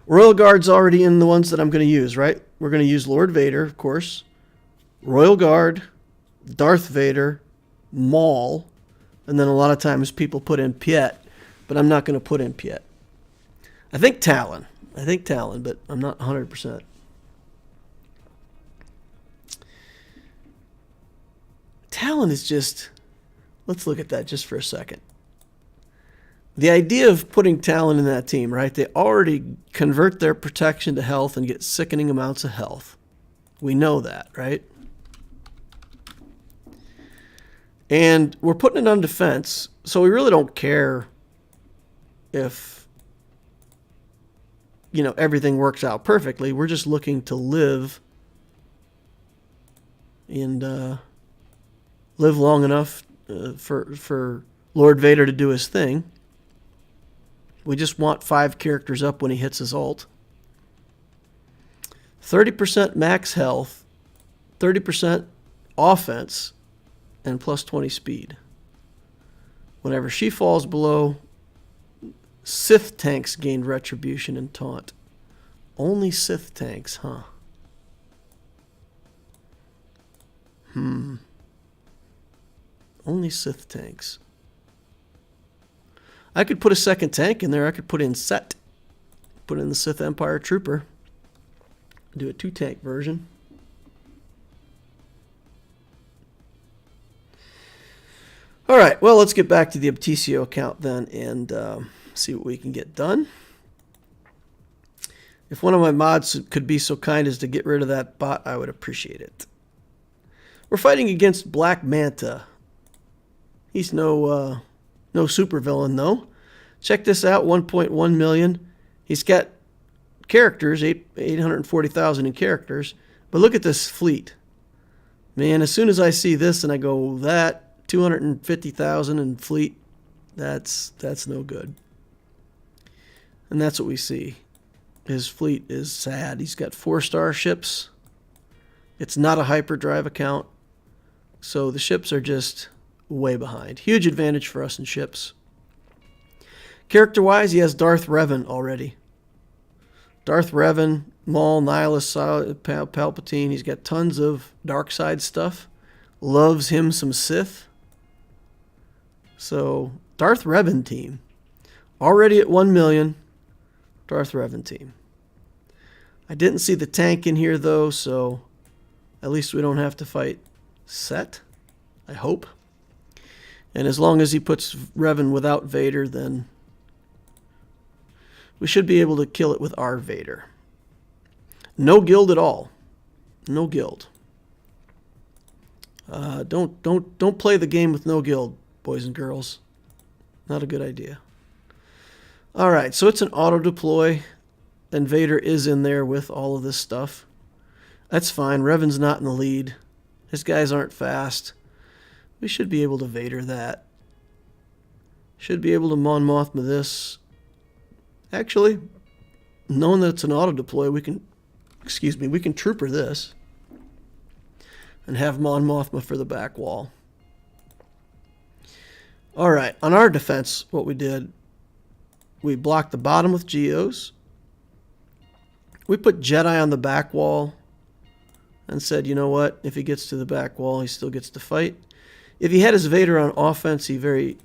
Royal Guard's already in the ones that I'm going to use, right? We're going to use Lord Vader, of course. Royal Guard, Darth Vader, Maul, and then a lot of times people put in Piet, but I'm not going to put in Piet. I think Talon, but I'm not 100%. Talon is just... Let's look at that just for a second. The idea of putting Talon in that team, right? They already convert their protection to health and get sickening amounts of health. We know that, right? And we're putting it on defense, so we really don't care if, everything works out perfectly. We're just looking to live and live long enough for Lord Vader to do his thing. We just want 5 characters up when he hits his ult. 30% max health, 30% offense, and plus 20 speed. Whenever she falls below, Sith tanks gain retribution and taunt. Only Sith tanks, huh? Only Sith tanks. I could put a second tank in there. I could put in Set. Put in the Sith Empire Trooper. Do a 2-tank version. right, well, let's get back to the Obtesio account then and see what we can get done. If one of my mods could be so kind as to get rid of that bot, I would appreciate it. We're fighting against Black Manta. He's no supervillain, though. Check this out, 1.1 million. He's got characters, 840,000 in characters. But look at this fleet. Man, as soon as I see this and I go, that 250,000 in fleet, that's no good. And that's what we see. His fleet is sad. He's got 4-star ships. It's not a hyperdrive account. So the ships are just way behind. Huge advantage for us in ships. Character-wise, he has Darth Revan already. Darth Revan, Maul, Nihilus, Palpatine. He's got tons of dark side stuff. Loves him some Sith. So, Darth Revan team. Already at 1 million. Darth Revan team. I didn't see the tank in here, though, so at least we don't have to fight Set, I hope. And as long as he puts Revan without Vader, then we should be able to kill it with our Vader. No guild at all. No guild. Don't play the game with no guild, boys and girls. Not a good idea. All right, so it's an auto deploy, and Vader is in there with all of this stuff. That's fine. Revan's not in the lead. His guys aren't fast. We should be able to Vader that. Should be able to Mon Mothma this. Actually, knowing that it's an auto deploy, we can trooper this and have Mon Mothma for the back wall. All right, on our defense, what we did, we blocked the bottom with Geos. We put Jedi on the back wall and said, you know what, if he gets to the back wall, he still gets to fight. If he had his Vader on offense, he very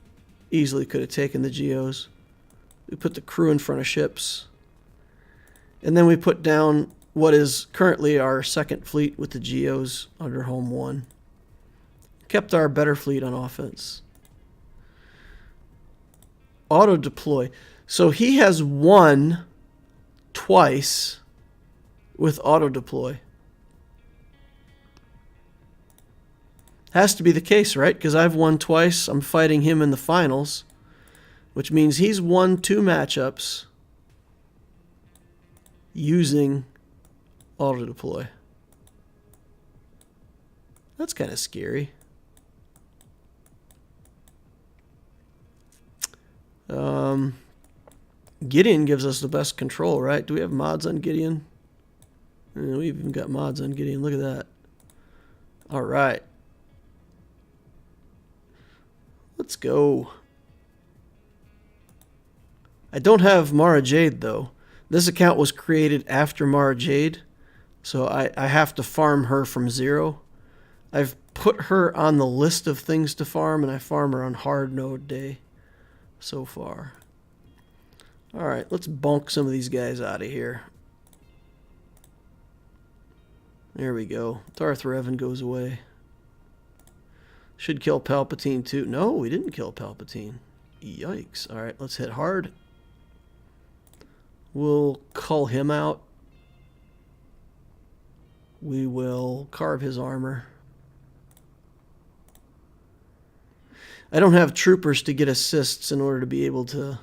easily could have taken the Geos. We put the crew in front of ships. And then we put down what is currently our second fleet with the Geos under Home 1. Kept our better fleet on offense. Auto deploy. So he has won twice with auto deploy. Has to be the case, right? Because I've won twice. I'm fighting him in the finals, which means he's won 2 matchups using auto deploy. That's kind of scary. Gideon gives us the best control, right? Do we have mods on Gideon? We've even got mods on Gideon. Look at that. All right. Let's go. I don't have Mara Jade, though. This account was created after Mara Jade, so I have to farm her from 0. I've put her on the list of things to farm, and I farm her on hard node day so far. All right, let's bonk some of these guys out of here. There we go. Darth Revan goes away. Should kill Palpatine too. No, we didn't kill Palpatine. Yikes. All right, let's hit hard. We'll cull him out. We will carve his armor. I don't have troopers to get assists in order to be able to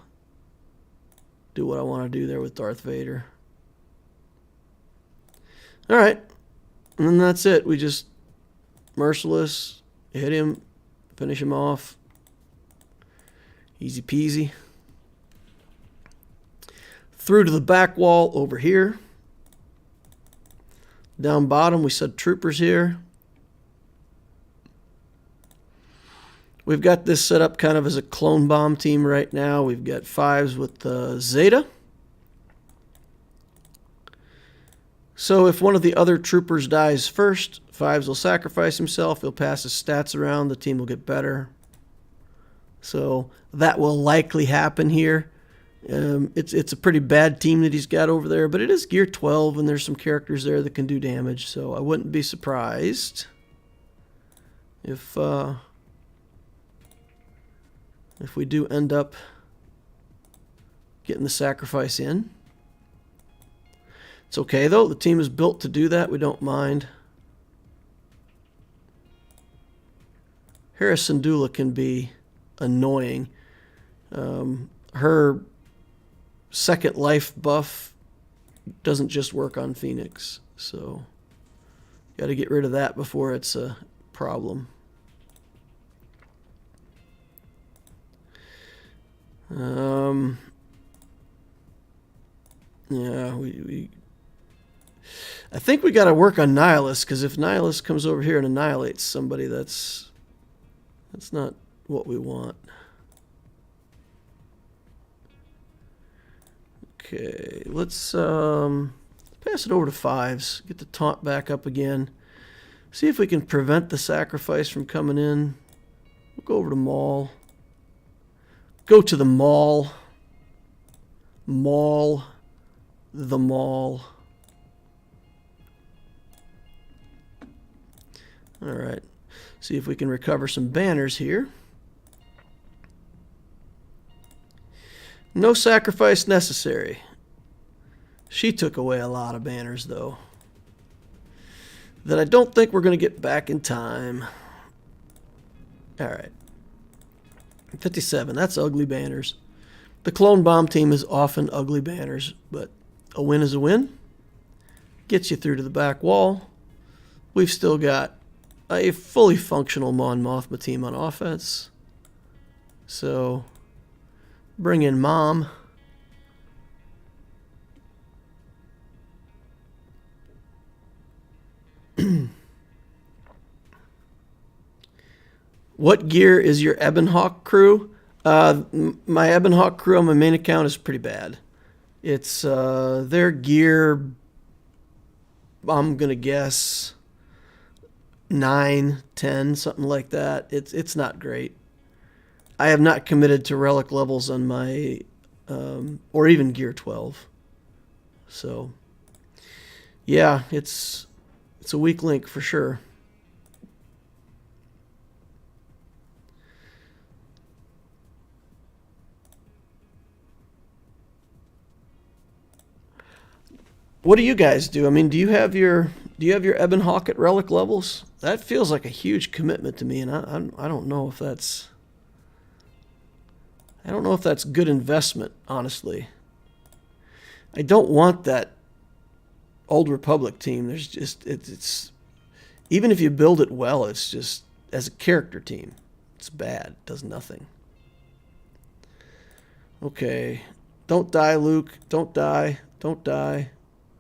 do what I want to do there with Darth Vader. All right. And then that's it. We just merciless, hit him, finish him off. Easy peasy. Through to the back wall over here. Down bottom, we said troopers here. We've got this set up kind of as a clone bomb team right now. We've got 5s with Zeta. So if one of the other troopers dies first, 5s will sacrifice himself. He'll pass his stats around. The team will get better. So that will likely happen here. It's a pretty bad team that he's got over there, but it is gear 12, and there's some characters there that can do damage. So I wouldn't be surprised if if we do end up getting the sacrifice in. It's okay, though. The team is built to do that. We don't mind. Hera Syndulla can be annoying. Her second life buff doesn't just work on Phoenix, so got to get rid of that before it's a problem. Yeah, I think we got to work on Nihilus, because if Nihilus comes over here and annihilates somebody, that's not what we want. Okay, let's pass it over to 5s. Get the taunt back up again. See if we can prevent the sacrifice from coming in. We'll go over to Maul. Go to the Maul. Maul. The Maul. Alright. See if we can recover some banners here. No sacrifice necessary. She took away a lot of banners, though, that I don't think we're going to get back in time. Alright. 57. That's ugly banners. The Clone Bomb team is often ugly banners, but a win is a win. Gets you through to the back wall. We've still got a fully functional Mon Mothma team on offense. So, bring in Mom. What gear is your Ebonhawk crew? My Ebonhawk crew on my main account is pretty bad. It's their gear, I'm going to guess 9, 10, something like that. It's not great. I have not committed to relic levels on my, or even gear 12. So, yeah, it's a weak link for sure. What do you guys do? I mean, do you have your Ebonhawk at relic levels? That feels like a huge commitment to me, and I don't know if that's good investment, honestly. I don't want that Old Republic team. There's just it's even if you build it well, it's just as a character team, it's bad. It does nothing. Okay, don't die, Luke. Don't die. Don't die.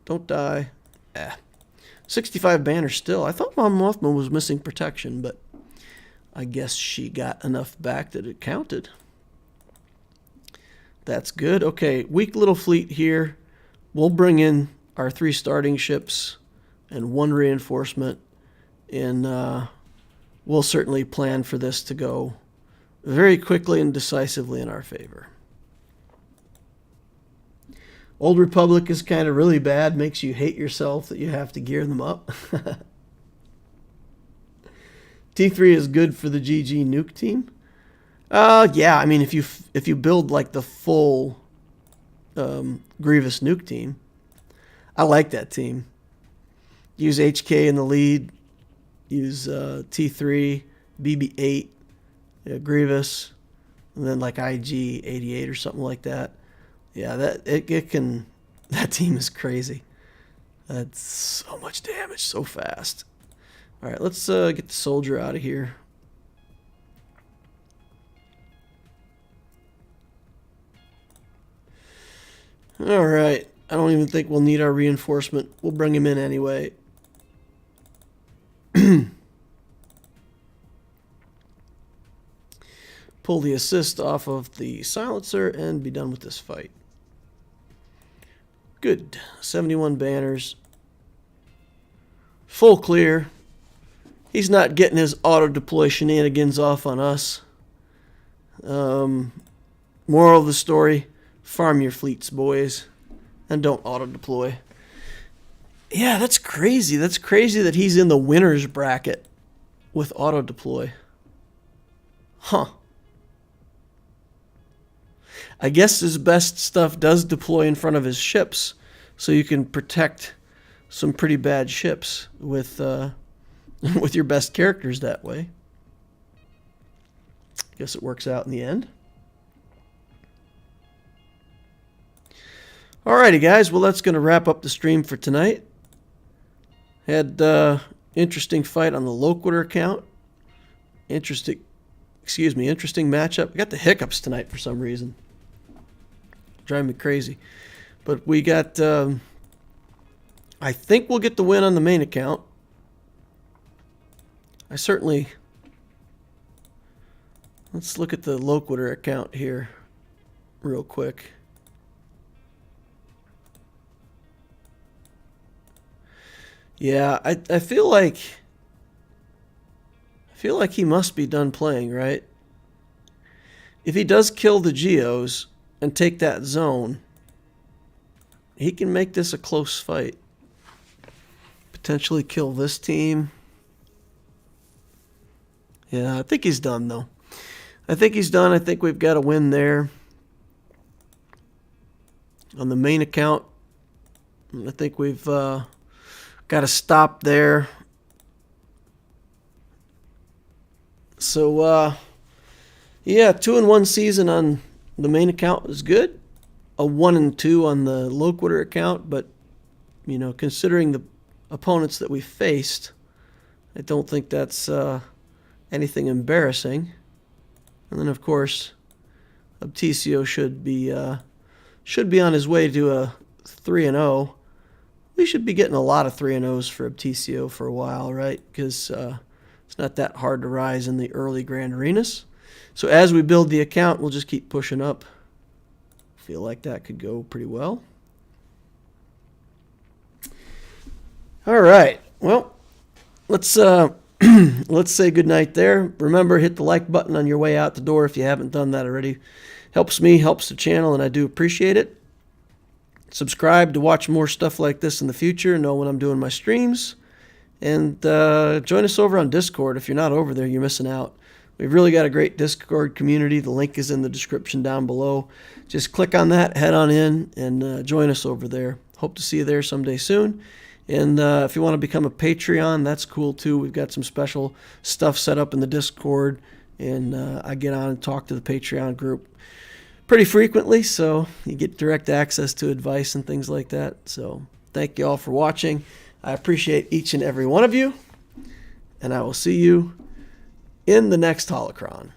Don't die. 65 banners still. I thought Mon Mothma was missing protection, but I guess she got enough back that it counted. That's good. Okay, weak little fleet here. We'll bring in our 3 starting ships and 1 reinforcement, and we'll certainly plan for this to go very quickly and decisively in our favor. Old Republic is kind of really bad, makes you hate yourself that you have to gear them up. T3 is good for the GG nuke team. Yeah, I mean if you build like the full Grievous nuke team, I like that team. Use HK in the lead. Use T3, BB8, Grievous, and then like IG 88 or something like that. Yeah, that team is crazy. That's so much damage so fast. All right, let's get the soldier out of here. All right, I don't even think we'll need our reinforcement. We'll bring him in anyway. Pull the assist off of the silencer and be done with this fight. Good. 71 banners. Full clear. He's not getting his auto-deploy shenanigans off on us. Moral of the story, farm your fleets, boys. And don't auto-deploy. Yeah, that's crazy. That's crazy that he's in the winner's bracket with auto-deploy. Huh. I guess his best stuff does deploy in front of his ships, so you can protect some pretty bad ships with with your best characters that way. Guess it works out in the end. Alrighty, guys. Well, that's going to wrap up the stream for tonight. Had interesting fight on the Loquitur account. Interesting matchup. I got the hiccups tonight for some reason. Driving me crazy. But we got, I think we'll get the win on the main account. Let's look at the Loquitur account here real quick. Yeah, I feel like he must be done playing, right? If he does kill the Geos and take that zone, he can make this a close fight. Potentially kill this team. Yeah, I think he's done, though. I think he's done. I think we've got a win there. On the main account, I think we've got to stop there. So, yeah, 2-1 season on the main account was good. A 1-2 on the Loquitur account, but, you know, considering the opponents that we faced, I don't think that's anything embarrassing. And then, of course, Abticio should be on his way to a 3-0. We should be getting a lot of 3-0s for Abticio for a while, right? Because it's not that hard to rise in the early Grand Arenas. So as we build the account, we'll just keep pushing up. Feel like that could go pretty well. All right. Well, let's let's say goodnight there. Remember, hit the like button on your way out the door if you haven't done that already. Helps me, helps the channel, and I do appreciate it. Subscribe to watch more stuff like this in the future, know when I'm doing my streams. And join us over on Discord. If you're not over there, you're missing out. We've really got a great Discord community. The link is in the description down below. Just click on that, head on in, and join us over there. Hope to see you there someday soon. And if you want to become a Patreon, that's cool too. We've got some special stuff set up in the Discord. And I get on and talk to the Patreon group pretty frequently, so you get direct access to advice and things like that. So thank you all for watching. I appreciate each and every one of you, and I will see you in the next Holocron.